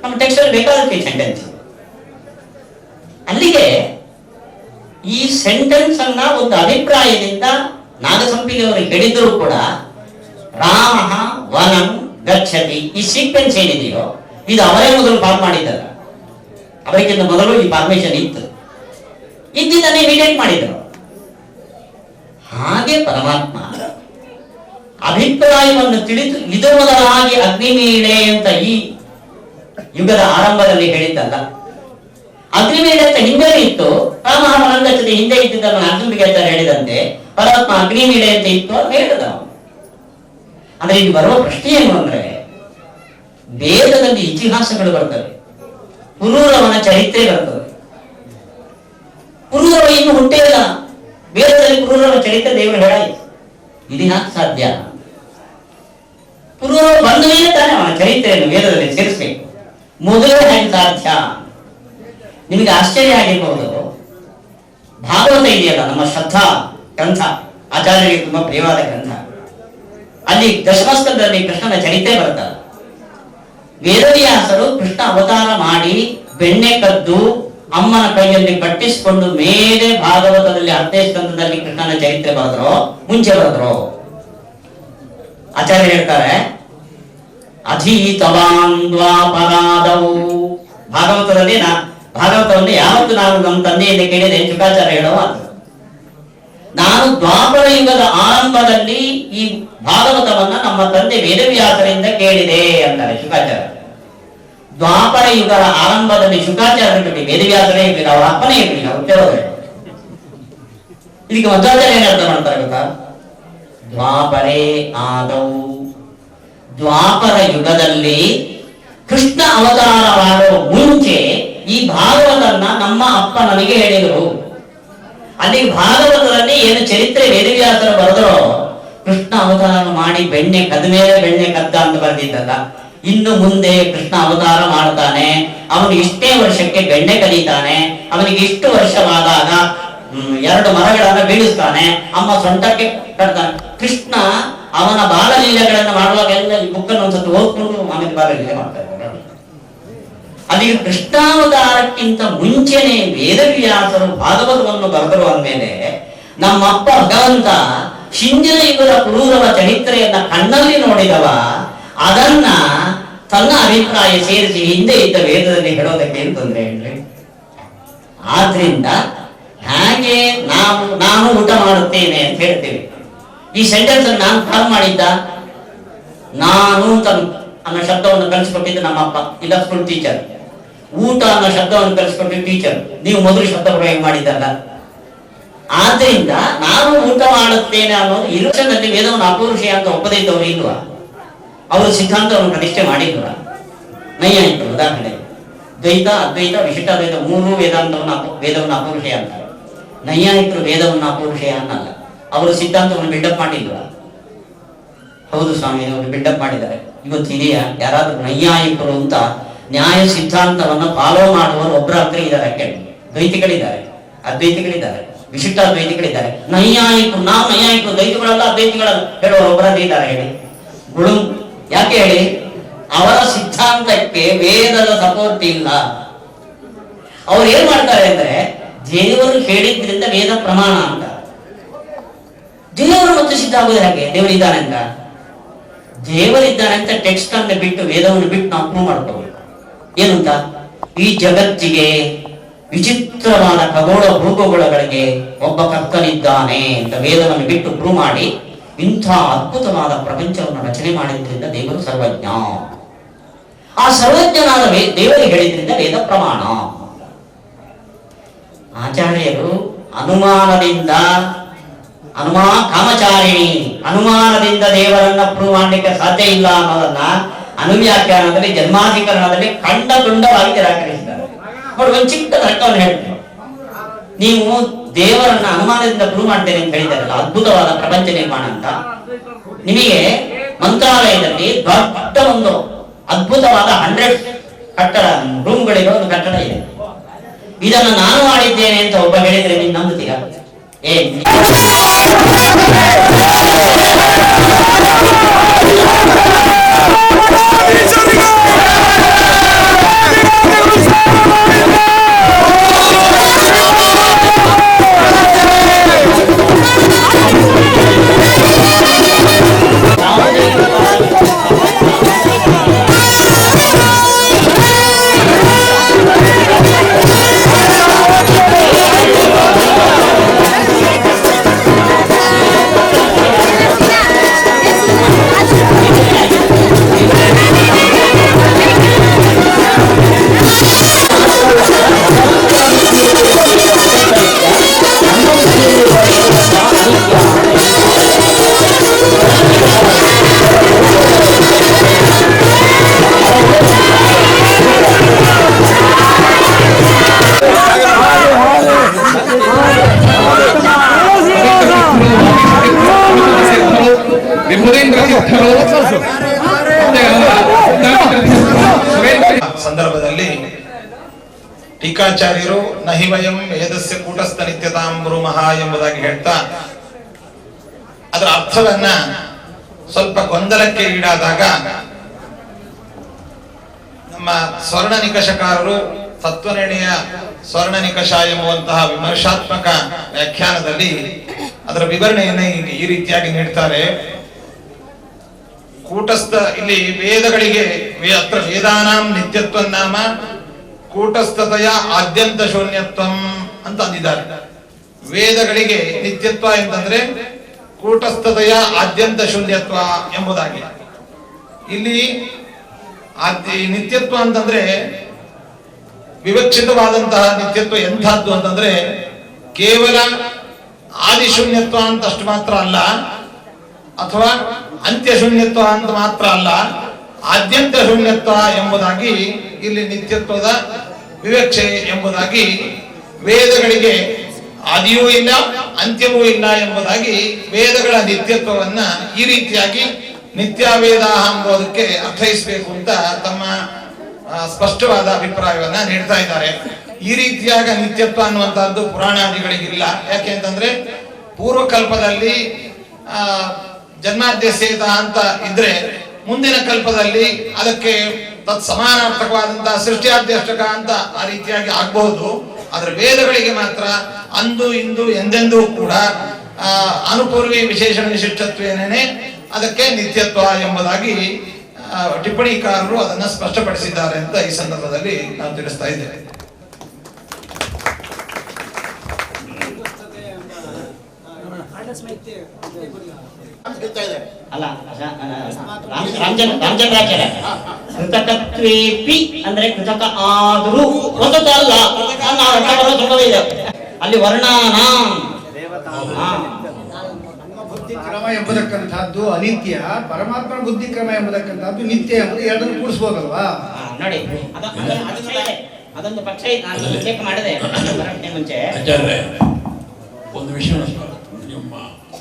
ನಮ್ಮ ಟೆಕ್ಸ್ಟ್ ಅಲ್ಲಿ ಬೇಕಾದಕ್ಕೆ ಈ ಸೆಂಟೆನ್ಸ್. ಅಲ್ಲಿಗೆ ಈ ಸೆಂಟೆನ್ಸ್ ಅನ್ನ ಒಂದು ಅಭಿಪ್ರಾಯದಿಂದ ನಾಗಸಂಪಿಗೆ ಅವರು ಹೇಳಿದ್ರು ಕೂಡ ರಾಮ ವನಂ ಗಚ್ಚತಿ ಈ ಸೀಕ್ವೆನ್ಸ್ ಏನಿದೆಯೋ ಇದು ಅವರೇ ಮೊದಲು ಫಾರ್ಮ್ ಮಾಡಿದ್ದಲ್ಲ, ಅವರಿಗಿಂತ ಮೊದಲು ಈ ಫಾರ್ಮೇಶನ್ ಇತ್ತು, ಇದ್ದಿದ್ದನ್ನೇ ಇಮಿಟೇಟ್ ಮಾಡಿದರು. ಹಾಗೆ ಪರಮಾತ್ಮ ಅಭಿಪ್ರಾಯವನ್ನು ತಿಳಿದು ಇದು ಮೊದಲಾಗಿ ಅಗ್ನಿಮೀಳೆ ಅಂತ ಈ ಯುಗದ ಆರಂಭದಲ್ಲಿ ಹೇಳಿದ್ದಲ್ಲ. ಅಗ್ನಿಮೀಳೆ ಅಂತ ಹಿಂದೆ ಇತ್ತು, ರಾಮ ವನಂಗಚ್ಚತಿ ಹಿಂದೆ ಇದ್ದಿದ್ದನ್ನು ನಾಗಸಂಪಿಕಾಚಾರ್ಯ ಹೇಳಿದಂತೆ ಪರಮಾತ್ಮ ಅಗ್ನಿಮೀಳೆ ಅಂತ ಇತ್ತು ಅಂತ ಹೇಳಿದ. ಅಂದ್ರೆ ಇಲ್ಲಿ ಬರುವ ಪ್ರಶ್ನೆ ಏನು ಅಂದ್ರೆ, ವೇದದಲ್ಲಿ ಇತಿಹಾಸಗಳು ಬರ್ತವೆ, ಪುರೂರವನ ಚರಿತ್ರೆ ಬರ್ತದೆ. ಪುರೂರವ ಇನ್ನು ಹುಟ್ಟೇ ಇಲ್ಲ, ವೇದದಲ್ಲಿ ಪುರೂರವ ಚರಿತ್ರೆ ದೇವರು ಹೇಳಾಯಿತು. ಇದು ಯಾಕೆ ಸಾಧ್ಯ? ಪುರೂರವ ಬಂದ ಮೇಲೆ ತಾನೇ ಅವನ ಚರಿತ್ರೆಯನ್ನು ವೇದದಲ್ಲಿ ಸೇರಿಸಬೇಕು. ಮೊದಲೇ ಹೇಗೆ ಸಾಧ್ಯ? ನಿಮಗೆ ಆಶ್ಚರ್ಯ ಆಗಿರ್ಬಹುದು, ಭಾಗವತ ಇದೆಯಲ್ಲ ನಮ್ಮ ಶ್ರದ್ಧಾ ಗ್ರಂಥ, ಆಚಾರ್ಯರಿಗೆ ತುಂಬಾ ಪ್ರಿಯವಾದ ಗ್ರಂಥ. ಅಲ್ಲಿ ದಶಮಸ್ಕಂದದಲ್ಲಿ ಕೃಷ್ಣನ ಚರಿತ್ರೆ ಬರ್ತದೆ. ವೇದವ್ಯಾಸರು ಕೃಷ್ಣ ಅವತಾರ ಮಾಡಿ ಬೆಣ್ಣೆ ಕದ್ದು ಅಮ್ಮನ ಕೈಯಲ್ಲಿ ಕಟ್ಟಿಸಿಕೊಂಡು ಮೇಲೆ ಭಾಗವತದಲ್ಲಿ 10ನೇ ಸ್ಕಂದದಲ್ಲಿ ಕೃಷ್ಣನ ಚರಿತ್ರೆ ಬರೆದ್ರು, ಮುಂಚೆ ಬರೆದ್ರು. ಆಚಾರ್ಯ ಹೇಳ್ತಾರೆ, ಅಧೀತವಾನ್ ದ್ವಾಪರಾದವು. ಭಾಗವತದಲ್ಲಿ ಭಾಗವತವನ್ನು ಯಾವತ್ತು ನಾನು ನಮ್ಮ ತಂದೆಯಿಂದ ಕೇಳಿದೆ ಶುಕಾಚಾರ್ಯ ಹೇಳುವ ಮಾತು. ನಾನು ದ್ವಾಪರ ಯುಗದ ಆರಂಭದಲ್ಲಿ ಈ ಭಾಗವತವನ್ನ ನಮ್ಮ ತಂದೆ ವೇದವ್ಯಾಸರಿಂದ ಕೇಳಿದೆ ಅಂತಾರೆ ಶುಕಾಚಾರ್ಯ. ದ್ವಾಪರ ಯುಗದ ಆರಂಭದಲ್ಲಿ ಶುಕಾಚಾರ್ಯ ಕಟ್ಟಿ ವೇದವ್ಯಾಸರೇ ಇರಲಿಲ್ಲ, ಅವರ ಅಪ್ಪನೇ ಇರಲಿಲ್ಲ, ಹುಟ್ಟೋದ್ರೆ. ಇದಕ್ಕೆ ಮಧ್ವಾಚಾರ್ಯ ಏನು ಅರ್ಥ ಮಾಡ್ತಾರೆ ಗೊತ್ತಾ? ದ್ವಾಪರೇ ಆದವು. ದ್ವಾಪರ ಯುಗದಲ್ಲಿ ಕೃಷ್ಣ ಅವತಾರ ಮಾಡೋ ಮುಂಚೆ ಈ ಭಾಗವತನ್ನ ನಮ್ಮ ಅಪ್ಪ ನನಗೆ ಹೇಳಿದರು. ಅಲ್ಲಿ ಭಾಗವತದಲ್ಲಿ ಏನು ಚರಿತ್ರೆ ವೇದವ್ಯಾಸರು ಬರೆದರೋ, ಕೃಷ್ಣ ಅವತಾರ ಮಾಡಿ ಬೆಣ್ಣೆ ಕದ ಮೇಲೆ ಬೆಣ್ಣೆ ಕದ್ದ ಅಂತ ಬರೆದಿದ್ದಲ್ಲ. ಇನ್ನು ಮುಂದೆ ಕೃಷ್ಣ ಅವತಾರ ಮಾಡ್ತಾನೆ, ಅವನು ಇಷ್ಟೇ ವರ್ಷಕ್ಕೆ ಬೆಣ್ಣೆ ಕದೀತಾನೆ, ಅವನಿಗೆ ಇಷ್ಟು ವರ್ಷವಾದಾಗ 2 ಮರಗಳನ್ನ ಬೀಳಿಸ್ತಾನೆ, ಅಮ್ಮ ಸೊಂಟಕ್ಕೆ ಕಟ್ತಾನೆ. ಕೃಷ್ಣ ಅವನ ಬಾಲಲೀಲೆಗಳನ್ನು ಮಾಡುವಾಗ ಎಲ್ಲ ಈ ಬುಕ್ಕನ್ನು ಒಂದ್ಸತಿ ಓದ್ಕೊಂಡು ಆಮೇಲೆ ಬಾಲಲೀಲೆ ಮಾಡ್ತಾರೆ. ಅಲ್ಲಿ ಕೃಷ್ಣಾವತಾರಕ್ಕಿಂತ ಮುಂಚೆನೆ ವೇದವ್ಯಾಸರು ಭಾಗವತವನ್ನು ಬರೆದರು ಅಂದ್ಮೇಲೆ ನಮ್ಮಪ್ಪ ಭಗವಂತ ಹಿಂದಿನ ಯುಗದ ಪುರೂರವ ಚರಿತ್ರೆಯನ್ನ ಕಣ್ಣಲ್ಲಿ ನೋಡಿದವ, ಅದನ್ನ ತನ್ನ ಅಭಿಪ್ರಾಯ ಸೇರಿಸಿ ಹಿಂದೆ ಇದ್ದ ವೇದದಲ್ಲಿ ಹೇಳೋದಕ್ಕೆ ಏನು ತೊಂದರೆ ಹೇಳಿ. ಆದ್ರಿಂದ ಹಾಗೆ ನಾನು ಊಟ ಮಾಡುತ್ತೇನೆ ಅಂತ ಹೇಳ್ತೇವೆ. ಈ ಸೆಂಟೆನ್ಸ್ ನಾನು ಫಾರ್ಮ್ ಮಾಡಿದ್ದ, ನಾನು ಅನ್ನೋ ಶಬ್ದವನ್ನು ಕಲಿಸ್ಕೊಟ್ಟಿದ್ದು ನಮ್ಮಪ್ಪ, ಇಲ್ಲ ಸ್ಕೂಲ್ ಟೀಚರ್. ಊಟ ಅನ್ನೋ ಶಬ್ದವನ್ನು ಕಲಿಸ್ಕೊಟ್ಟಿದ್ದು ಟೀಚರ್, ನೀವು ಮೊದಲು ಶಬ್ದ ಪ್ರಯೋಗ ಮಾಡಿದ್ದಲ್ಲ. ಆದ್ರಿಂದ ನಾನು ಊಟ ಮಾಡುತ್ತೇನೆ ಅನ್ನೋದು ಇರುಷನಲ್ಲಿ ವೇದವನ್ನು ಅಪೌರುಷೇಯ ಅಂತ ಒಪ್ಪದೇ ಇದ್ದವರು ಇಲ್ವಾ? ಅವರು ಸಿದ್ಧಾಂತವನ್ನು ಪ್ರತಿಷ್ಠೆ ಮಾಡಿಲ್ವ? ನೈಯಾಯಿಕರು ಉದಾಹರಣೆ, ದ್ವೈತ ಅದ್ವೈತ ವಿಶಿಷ್ಟಾದ್ವೈತ 3 ವೇದವನ್ನು ಅಪೌರುಷೇಯ ಅಂತಾರೆ. ನೈಯಾಯಿಕರು ವೇದವನ್ನು ಅಪೌರುಷೇಯ ಅನ್ನಲ್ಲ, ಅವರು ಸಿದ್ಧಾಂತವನ್ನು ಬಿಲ್ಡಪ್ ಮಾಡಿಲ್ವ? ಹೌದು ಸ್ವಾಮಿ, ಅವರು ಬಿಲ್ಡಪ್ ಮಾಡಿದ್ದಾರೆ. ಇವತ್ತು ಇದೆಯಾ ಯಾರಾದ್ರೂ ನೈಯಾಯಿಕರು ಅಂತ ನ್ಯಾಯ ಸಿದ್ಧಾಂತವನ್ನು ಫಾಲೋ ಮಾಡುವವರು ಒಬ್ಬರಾದ್ರೆ ಇದ್ದಾರೆ? ಕೇಳಿ, ದ್ವೈತಿಗಳಿದ್ದಾರೆ, ಅದ್ವೈತಿಗಳಿದ್ದಾರೆ, ವಿಶಿಷ್ಟಾದ್ವೈತಿಗಳಿದ್ದಾರೆ. ನೈಯಾಯಿಕರು, ನಾವು ನೈಯಾಯಿಕರು, ದ್ವೈತಿಗಳಲ್ಲ ಅದ್ವೈತಿಗಳಲ್ಲ ಹೇಳುವವರು ಒಬ್ಬರದೇ ಇದ್ದಾರೆ ಹೇಳಿ. ಗುಳು ಯಾಕೆ ಹೇಳಿ? ಅವರ ಸಿದ್ಧಾಂತಕ್ಕೆ ವೇದದ ಸಪೋರ್ಟ್ ಇಲ್ಲ. ಅವ್ರು ಏನ್ ಮಾಡ್ತಾರೆ ಅಂದ್ರೆ, ದೇವರು ಹೇಳಿದ್ರಿಂದ ವೇದ ಪ್ರಮಾಣ ಅಂತ. ದೇವರು ಮತ್ತು ಸಿದ್ಧ ಆಗುವುದು ಹಾಗೆ, ದೇವರು ಇದ್ದಾನೆ ಅಂತ. ದೇವರಿದ್ದಾನೆ ಅಂತ ಟೆಕ್ಸ್ಟ್ ಅನ್ನು ಬಿಟ್ಟು ವೇದವನ್ನು ಬಿಟ್ಟು ನಾವು ಪ್ರೂವ್ ಮಾಡ್ಕೋಬೇಕು. ಏನಂತ? ಈ ಜಗತ್ತಿಗೆ ವಿಚಿತ್ರವಾದ ಖಗೋಳ ಭೂಗೋಳಗಳಿಗೆ ಒಬ್ಬ ಕರ್ತನಿದ್ದಾನೆ ಅಂತ ವೇದವನ್ನು ಬಿಟ್ಟು ಪ್ರೂವ್ ಮಾಡಿ ಇಂಥ ಅದ್ಭುತವಾದ ಪ್ರಪಂಚವನ್ನು ರಚನೆ ಮಾಡಿದ್ರಿಂದ ದೇವರು ಸರ್ವಜ್ಞ. ಆ ಸರ್ವಜ್ಞನಾದ ದೇವರಿಗೆ ಹೇಳಿದ್ರಿಂದ ವೇದ ಪ್ರಮಾಣ. ಆಚಾರ್ಯರು ಕಾಮಚಾರಿಣಿ ಅನುಮಾನದಿಂದ ದೇವರನ್ನ ಪ್ರೂವ್ ಮಾಡಲಿಕ್ಕೆ ಸಾಧ್ಯ ಇಲ್ಲ ಅನ್ನೋದನ್ನ ಅನುವ್ಯಾಖ್ಯಾನದಲ್ಲಿ ಜನ್ಮಾಧಿಕರಣದಲ್ಲಿ ಖಂಡತುಂಡವಾಗಿ ನಿರಾಕರಿಸಿದ್ದಾರೆ. ನೋಡಿ, ಒಂದು ಚಿಕ್ಕ ತರ್ಕವನ್ನು ಹೇಳ್ತಾರೆ. ನೀವು ದೇವರನ್ನ ಅನುಮಾನದಿಂದ ಪ್ರೂವ್ ಮಾಡ್ತೇನೆ ಅಂತ ಹೇಳಿದಾರಲ್ಲ, ಅದ್ಭುತವಾದ ಪ್ರಪಂಚ ನಿರ್ಮಾಣ ಅಂತ. ನಿಮಗೆ ಮಂತ್ರಾಲಯದಲ್ಲಿ ದೊಡ್ಡ ಒಂದು ಅದ್ಭುತವಾದ 100 ಕಟ್ಟಡ ರೂಮ್ಗಳಿರೋ ಒಂದು ಕಟ್ಟಡ ಇದೆ. ಇದನ್ನು ನಾನು ಮಾಡಿದ್ದೇನೆ ಅಂತ ಒಬ್ಬ ಹೇಳಿದ್ರೆ ನೀನು ನಂಬುತ್ತೀರಾ? ಸಂದರ್ಭದಲ್ಲಿ ಟೀಕಾಚಾರ್ಯರು ನಹಿ ವಯಂ ವೇದಸ್ಯ ಕೂಟಸ್ಥ ನಿತ್ಯತಾಂ ಬ್ರೂಮಃ ಎಂಬುದಾಗಿ ಹೇಳ್ತಾ ಅದರ ಅರ್ಥವನ್ನ ಸ್ವಲ್ಪ ಗೊಂದಲಕ್ಕೆ ಈಡಾದಾಗ ನಮ್ಮ ಸ್ವರ್ಣ ನಿಕಷಕಾರರು ತತ್ವನಿರ್ಣಯ ಸ್ವರ್ಣ ನಿಕಷ ಎಂಬುವಂತಹ ವಿಮರ್ಶಾತ್ಮಕ ವ್ಯಾಖ್ಯಾನದಲ್ಲಿ ಅದರ ವಿವರಣೆಯನ್ನು ಈ ರೀತಿಯಾಗಿ ನೀಡ್ತಾರೆ. ಕೂಟಸ್ಥ ಇಲ್ಲಿ ವೇದಗಳಿಗೆ ಅತ್ರ ವೇದಾನಾಂ ನಿತ್ಯತ್ವ ನಾಮ ಕೂಟಸ್ಥತೆಯ ಆದ್ಯಂತ ಶೂನ್ಯತ್ವಂ ಅಂತ ಅಂದಿದ್ದಾರೆ. ವೇದಗಳಿಗೆ ನಿತ್ಯತ್ವ ಎಂತಂದ್ರೆ ಕೂಟಸ್ಥತೆಯ ಆದ್ಯಂತ ಶೂನ್ಯತ್ವ ಎಂಬುದಾಗಿ. ಇಲ್ಲಿ ನಿತ್ಯತ್ವ ಅಂತಂದ್ರೆ ವಿವಕ್ಷಿತವಾದಂತಹ ನಿತ್ಯತ್ವ ಎಂಥದ್ದು ಅಂತಂದ್ರೆ ಕೇವಲ ಆದಿಶೂನ್ಯತ್ವ ಅಂತಷ್ಟು ಮಾತ್ರ ಅಲ್ಲ, ಅಥವಾ ಅಂತ್ಯ ಶೂನ್ಯತ್ವ ಅಂತ ಮಾತ್ರ ಅಲ್ಲ, ಆದ್ಯಂತ ಶೂನ್ಯತ್ವ ಎಂಬುದಾಗಿ ಇಲ್ಲಿ ನಿತ್ಯತ್ವದ ವಿವಕ್ಷೆ ಎಂಬುದಾಗಿ ವೇದಗಳಿಗೆ ಆದಿಯೂ ಇಲ್ಲ ಅಂತ್ಯವೂ ಇಲ್ಲ ಎಂಬುದಾಗಿ ವೇದಗಳ ನಿತ್ಯತ್ವವನ್ನ ಈ ರೀತಿಯಾಗಿ ನಿತ್ಯವೇದ ಎಂಬುದಕ್ಕೆ ಅರ್ಥೈಸಬೇಕು ಅಂತ ತಮ್ಮ ಸ್ಪಷ್ಟವಾದ ಅಭಿಪ್ರಾಯವನ್ನ ನೀಡ್ತಾ ಇದ್ದಾರೆ. ಈ ರೀತಿಯಾಗ ನಿತ್ಯತ್ವ ಅನ್ನುವಂತಹದ್ದು ಪುರಾಣಾದಿಗಳಿಗಿಲ್ಲ. ಯಾಕೆ ಅಂತಂದ್ರೆ ಪೂರ್ವಕಲ್ಪದಲ್ಲಿ ಜನ್ಮಾದ್ಯಸೇತ ಅಂತ ಇದ್ರೆ ಮುಂದಿನ ಕಲ್ಪದಲ್ಲಿ ಅದಕ್ಕೆ ತತ್ ಸಮಾನಾರ್ಥಕವಾದಂತಹ ಸೃಷ್ಟಿಯಾದ್ಯಷ್ಟಕ ಅಂತ ಆ ರೀತಿಯಾಗಿ ಆಗಬಹುದು. ಆದ್ರೆ ವೇದಗಳಿಗೆ ಮಾತ್ರ ಅಂದು ಇಂದು ಎಂದೆಂದೂ ಕೂಡ ಅನುಪೂರ್ವಿ ವಿಶೇಷಣ ವಿಶಿಷ್ಟತ್ವೇನೇ ಅದಕ್ಕೆ ನಿತ್ಯತ್ವ ಎಂಬುದಾಗಿ ಟಿಪ್ಪಣಿಕಾರರು ಅದನ್ನ ಸ್ಪಷ್ಟಪಡಿಸಿದ್ದಾರೆ ಅಂತ ಈ ಸಂದರ್ಭದಲ್ಲಿ ನಾವು ತಿಳಿಸ್ತಾ ಇದ್ದೇವೆ. ಅಲ್ಲ ರಾಮಚಂದ್ರಾಚಾರ್ಯ ಕೃತಕತ್ವೇಪಿ ಅಂದ್ರೆ ಕೃತಕ ಆದರೂ ಹೊಸತ ಅಲ್ಲ, ಅಲ್ಲಿ ವರ್ಣಾನ ಬುದ್ಧಿಕ್ರಮ ಎಂಬುದಕ್ಕಂಥದ್ದು ಅನಿತ್ಯ, ಪರಮಾತ್ಮ ಬುದ್ಧಿಕ್ರಮ ಎಂಬುದಕ್ಕಂಥದ್ದು ನಿತ್ಯ ಎಂಬುದು ಎರಡನ್ನು ಕೂಡಿಸ್ಬೋದಲ್ವಾ? ನೋಡಿ, ಅದೊಂದು ಪಕ್ಷ ನಾನು ಉಲ್ಲೇಖ ಮಾಡಿದೆ ಮುಂಚೆ. ಒಂದು ವಿಷಯ ನಿಮ್ಮ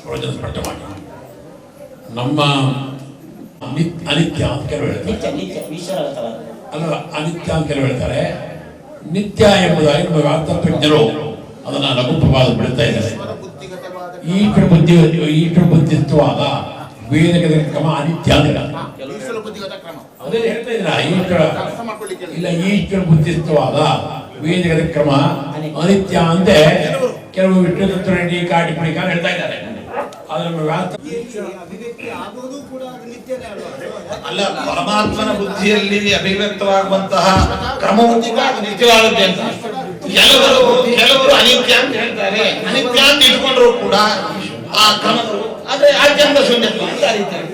ಪ್ರಯೋಜನ ಸ್ಪಷ್ಟ ಮಾಡಿ. ನಮ್ಮ ಅನಿತ್ಯ ಅಂತ ಕೆಲವು ಹೇಳ್ತಾರೆ, ಅಲ್ಲ ಅನಿತ್ಯ ಅಂತ ಕೆಲವು ಹೇಳ್ತಾರೆ. ನಿತ್ಯ ಎಂಬುದಾಗಿ ನಮ್ಮ ವಾಸ್ತವಜ್ಞರು ಅದನ್ನ ಲಘುಪ್ರವಾದ ಬಿಡುತ್ತಾ ಇದ್ದಾರೆ. ಈಶ್ವರ ಬುದ್ಧಿತ್ವವಾದ ವೇದಗದ ಕ್ರಮ ಅನಿತ್ಯ ಅಂತ ಅದೇ ಹೇಳ್ತಾ ಇದ್ರ ಇಲ್ಲ ಈಶ್ವರ ಬುದ್ಧಿತ್ವವಾದ ವೇದಗದ ಕ್ರಮ ಅನಿತ್ಯ ಅಂತೆ ಕೆಲವು ವಿಷ್ಣು ತತ್ವ ಟಿಪ್ಪಣಿಕಾರ ಹೇಳ್ತಾ ಇದ್ದಾರೆ. ಅದು ನಮ್ಮ ವ್ಯಾಸ ಅಭಿವ್ಯಕ್ತಿ ಆಗೋದು ಕೂಡ ಅದು ನಿತ್ಯನೇ ಅಲ್ವಾ? ಅಲ್ಲ, ಪರಮಾತ್ಮನ ಬುದ್ಧಿಯಲ್ಲಿ ಅಭಿವ್ಯಕ್ತವಾಗುವಂತಹ ಕ್ರಮವು ಕೂಡ ಅದು ನಿತ್ಯವಾಗುತ್ತೆ ಅಂತ. ಕೆಲವರು ಅನಿತ್ಯ ಅಂತ ಹೇಳ್ತಾರೆ, ಅನಿತ್ಯ ಅಂತ ಇಟ್ಕೊಂಡ್ರು ಕೂಡ ಆ ಕ್ರಮಗಳು ಆದ್ರೆ ಆದ್ಯಂತ ಶೂನ್ಯತ್ವ ಅಂತ ಅರಿತಾರೆ.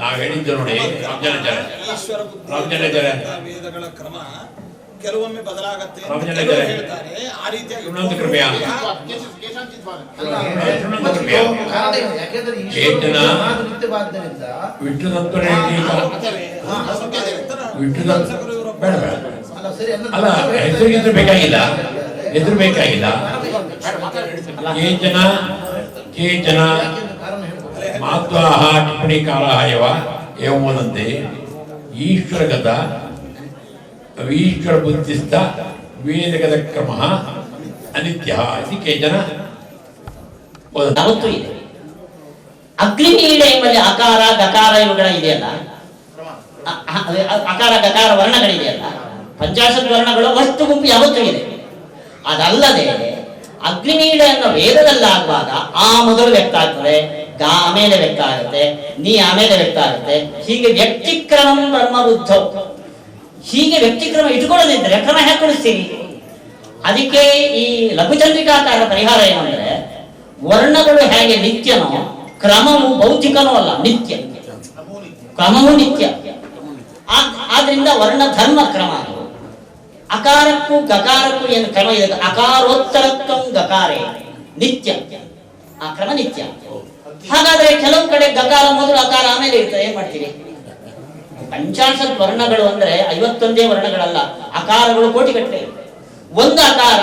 ನಾವು ಹೇಳಿದ್ದು ನೋಡಿ, ರಾಮಜನಾಚಾರ್ಯ ವೇದಗಳ ಕ್ರಮ ಕೆಲವೊಮ್ಮೆ ಬದಲಾಗತ್ತೆ ಹೇಳ್ತಾರೆ. ಆ ರೀತಿಯಾಗಿ ಇನ್ನೊಂದು ಕೃಪೆಯ ಅಲ್ಲ, ಹೆಸರು ಬೇಕಾಗಿಲ್ಲ, ಹೆಸರು ಬೇಕಾಗಿಲ್ಲ. ಕೇಚನ ಮಾತ್ವಾಹ ಟಿಪ್ಪಣಿಕಾರಃ ಏವದಂತೆ ಈಶ್ವರಗತ ಈಶ್ವರ ಬುದ್ಧಿಸ್ಥ ವೇದಗತ ಕ್ರಮ ಅನಿತ್ಯ ಇದು ಕೇಚನ ಯಾವತ್ತೂ ಇದೆ. ಅಗ್ನಿಮೀಡೆ ಎಂಬಲ್ಲಿ ಅಕಾರ ಗಕಾರ ಇವುಗಳ ಇದೆಯಲ್ಲ, ಅಕಾರ ಗಕಾರ ವರ್ಣಗಳಿದೆಯಲ್ಲ, ಪಂಚಾಶತ್ ವರ್ಣಗಳು ವಸ್ತು ಗುಂಪು ಯಾವತ್ತೂ ಇದೆ. ಅದಲ್ಲದೆ ಅಗ್ನಿಮೀಡ ಅನ್ನೋ ವೇದದಲ್ಲಾಗುವಾಗ ಆ ಮೊದಲು ವ್ಯಕ್ತ ಆಗ್ತದೆ, ಗಾ ಆಮೇಲೆ ವ್ಯಕ್ತ ಆಗುತ್ತೆ, ನೀ ಆಮೇಲೆ ವ್ಯಕ್ತ ಆಗುತ್ತೆ. ಹೀಗೆ ವ್ಯಕ್ತಿಕ್ರಮ ಬ್ರಹ್ಮಬುದ್ಧ, ಹೀಗೆ ವ್ಯಕ್ತಿಕ್ರಮ ಇಟ್ಕೊಳ್ಳೋದಿದ್ರೆ ಕ್ರಮ ಹೇಗೆ ಕೊಡಿಸ್ತೀವಿ? ಅದಕ್ಕೆ ಈ ಲಘುಚಂದ್ರಿಕಾಕಾರ ಪರಿಹಾರ ಏನಂದ್ರೆ, ವರ್ಣಗಳು ಹೇಗೆ ನಿತ್ಯನೋ ಕ್ರಮವು ಭೌತಿಕನೂ ಅಲ್ಲ, ನಿತ್ಯ. ಕ್ರಮವು ನಿತ್ಯ. ಆದ್ರಿಂದ ವರ್ಣ ಧರ್ಮ ಕ್ರಮ ಅದು. ಅಕಾರಕ್ಕೂ ಗಕಾರಕ್ಕೂ ಏನು ಕ್ರಮ ಇದೆ? ಅಕಾರೋತ್ತರತ್ವ ಗಕಾರೇ ನಿತ್ಯ, ಆ ಕ್ರಮ ನಿತ್ಯ. ಹಾಗಾದ್ರೆ ಕೆಲವು ಕಡೆ ಗಕಾರ ಮೊದಲು ಅಕಾರ ಆಮೇಲೆ ಇರ್ತದೆ, ಏನ್ ಮಾಡ್ತೀರಿ? ಪಂಚಾಶತ್ ವರ್ಣಗಳು ಅಂದ್ರೆ 51 ವರ್ಣಗಳಲ್ಲ, ಅಕಾರಗಳು ಕೋಟಿಗಟ್ಟಲೆ. ಒಂದು ಅಕಾರ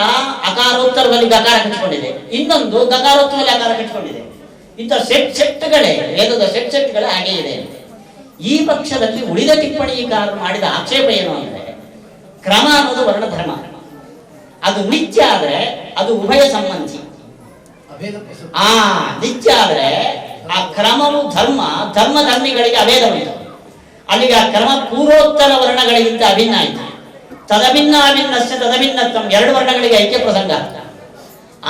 ಅಕಾರೋತ್ತರದಲ್ಲಿ ಗಕಾರ ಕಟ್ಟಿಕೊಂಡಿದೆ, ಇನ್ನೊಂದು ಗಕಾರೋತ್ತರದಲ್ಲಿ ಅಕಾರ ಕಟ್ಟಿಕೊಂಡಿದೆ. ಇಂಥ ಸೆಟ್ಗಳೇ ವೇದದ ಸೆಟ್ಗಳೇ ಹಾಗೆ ಇದೆ. ಈ ಪಕ್ಷದಲ್ಲಿ ಉಳಿದ ಟಿಪ್ಪಣಿಕಾರರು ಮಾಡಿದ ಆಕ್ಷೇಪ ಏನು ಅಂದ್ರೆ, ಕ್ರಮ ಅನ್ನೋದು ವರ್ಣಧರ್ಮ, ಅದು ನಿತ್ಯ ಆದ್ರೆ ಅದು ಉಭಯ ಸಂಬಂಧಿ. ನಿತ್ಯ ಆದ್ರೆ ಆ ಕ್ರಮವು ಧರ್ಮ, ಧರ್ಮಿಗಳಿಗೆ ಅಭೇದ ಉಂಟು. ಅಲ್ಲಿಗೆ ಆ ಕ್ರಮ ಪೂರ್ವೋತ್ತರ ವರ್ಣಗಳಿಗಿಂತ ಅಭಿನ್ನ ಆಯಿತು. ತದಭಿನ್ನ ಅಭಿನ್ನಸ್ಯ ತದಭಿನ್ನತ್ವಂ, 2 ವರ್ಣಗಳಿಗೆ ಐಕ್ಯ ಪ್ರಸಂಗ.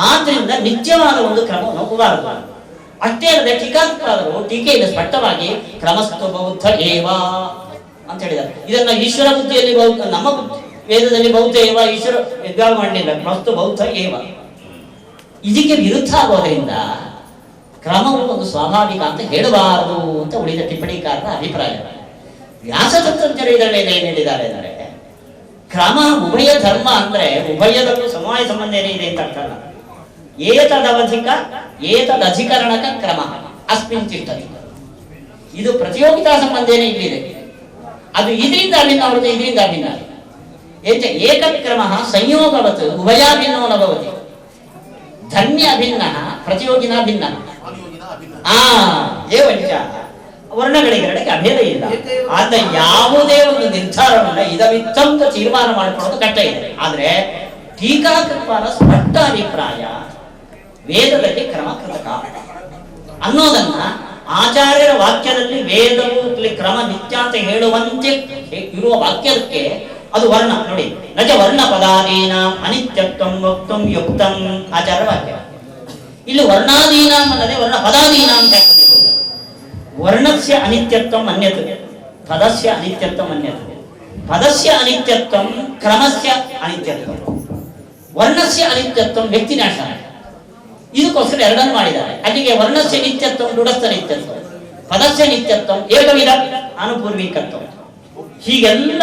ಆದ್ರಿಂದ ನಿತ್ಯವಾದ ಒಂದು ಕ್ರಮವನ್ನು ಒಪ್ಪಬಾರದು. ಅಷ್ಟೇ ಅಲ್ಲದೆ ಟೀಕಾಕೃತರು ಟೀಕೆಯಲ್ಲಿ ಸ್ಪಷ್ಟವಾಗಿ ಕ್ರಮಸ್ತು ಬೌದ್ಧ ಏವ ಅಂತ ಹೇಳಿದ್ದಾರೆ. ಇದನ್ನ ಈಶ್ವರ ಬುದ್ಧಿಯಲ್ಲಿ ಬೌದ್ಧ, ನಮ್ಮ ವೇದದಲ್ಲಿ ಬೌದ್ಧ ಏವ ಈಶ್ವರ ಎದುರು ಮಾಡಲಿಲ್ಲ, ಕ್ರಮಸ್ತು ಬೌದ್ಧ ಏವ. ಇದಕ್ಕೆ ವಿರುದ್ಧ ಆಗೋದ್ರಿಂದ ಕ್ರಮವು ಒಂದು ಸ್ವಾಭಾವಿಕ ಅಂತ ಹೇಳಬಾರದು ಅಂತ ಉಳಿದ ಟಿಪ್ಪಣಿಕಾರರ ಅಭಿಪ್ರಾಯ. ವ್ಯಾಸತಂತ್ರಜ್ಞರು ಇದರ ಮೇಲೆ ಏನ್ ಹೇಳಿದ್ದಾರೆ ಅಂದರೆ, ಕ್ರಮ ಉಭಯ ಧರ್ಮ ಅಂದ್ರೆ ಉಭಯದಲ್ಲೂ ಸಮವಾಯ ಸಂಬಂಧ ಏನಿದೆ ಅಂತ ಅರ್ಥ ಅಲ್ಲ. ಏತದಧಿಕರಣಕ ಕ್ರಮ ಅಸ್ಮಿನ್ ತಿಷ್ಟತಿ, ಇದು ಪ್ರತಿಯೋಗಿತಾ ಸಂಬಂಧೇನೆ ಇಲ್ಲಿದೆ. ಅದು ಇದರಿಂದ ಅಭಿನ್ನ ಹೊರತು ಇದರಿಂದ ಅಭಿನ್ನ. ಏಕಕ್ರಮ ಸಂಯೋಗವತ್ ಉಭಯಾಭಿನ್ನೋ ನ ಭವತಿ. ಧನ್ಯ ಅಭಿನ್ನ ಪ್ರತಿಯೋಗಿನ ಭಿನ್ನ. ಏವಂಚ ವರ್ಣಗಳಿಗೆ ಅಭೇದ ಇಲ್ಲ. ಆದ ಯಾವುದೇ ಒಂದು ನಿರ್ಧಾರವನ್ನ ಇದವಿತ್ತಂತ ತೀರ್ಮಾನ ಮಾಡಿಕೊಳ್ಳೋದು ಕಷ್ಟ ಇದೆ. ಆದ್ರೆ ಟೀಕಾಕೃತರ ಸ್ಪಷ್ಟ ಅಭಿಪ್ರಾಯ ವೇದದಲ್ಲಿ ಕ್ರಮ ಕೃತಕ ಅನ್ನೋದನ್ನ ಆಚಾರ್ಯರ ವಾಕ್ಯದಲ್ಲಿ ವೇದವು ಕ್ರಮ ನಿತ್ಯ ಅಂತ ಹೇಳುವಂತೆ ಇರುವ ವಾಕ್ಯಕ್ಕೆ ಅದು ವರ್ಣ ನೋಡಿ. ನಜ ವರ್ಣ ಪದಾದೀನ ಅನಿತ್ಯತ್ವಂ ವಕ್ತುಂ ಯುಕ್ತಂ ಆಚಾರ್ಯ ವಾಕ್ಯ. ಇಲ್ಲಿ ವರ್ಣಾದೀನ ಅನ್ನದೆ ವರ್ಣ ಪದಾದೀನ ಅಂತ ವರ್ಣಸ್ಯ ಅನಿತ್ಯತ್ವಂ ಅನ್ಯತ್, ಪದಸ್ಯ ಅನಿತ್ಯತ್ವಂ ಅನ್ಯತ್. ಪದಸ್ಯ ಅನಿತ್ಯತ್ವಂ ಕ್ರಮಸ್ಯ ಅನಿತ್ಯತ್ವಂ, ವರ್ಣಸ್ಯ ಅನಿತ್ಯತ್ವಂ ವ್ಯಕ್ತಿನಾಶ. ಇದಕ್ಕೋಸ್ಕರ ಎರಡನ್ನು ಮಾಡಿದ್ದಾರೆ. ಅಲ್ಲಿಗೆ ವರ್ಣಸ್ಯ ನಿತ್ಯತ್ವಂ ರೂಢಸ್ಥ ನಿತ್ಯತ್ವ, ಪದಸ್ಯ ನಿತ್ಯತ್ವಂ ಏಕವಿಧ ಅನುಪೂರ್ವಿಕತ್ವ. ಹೀಗೆಲ್ಲ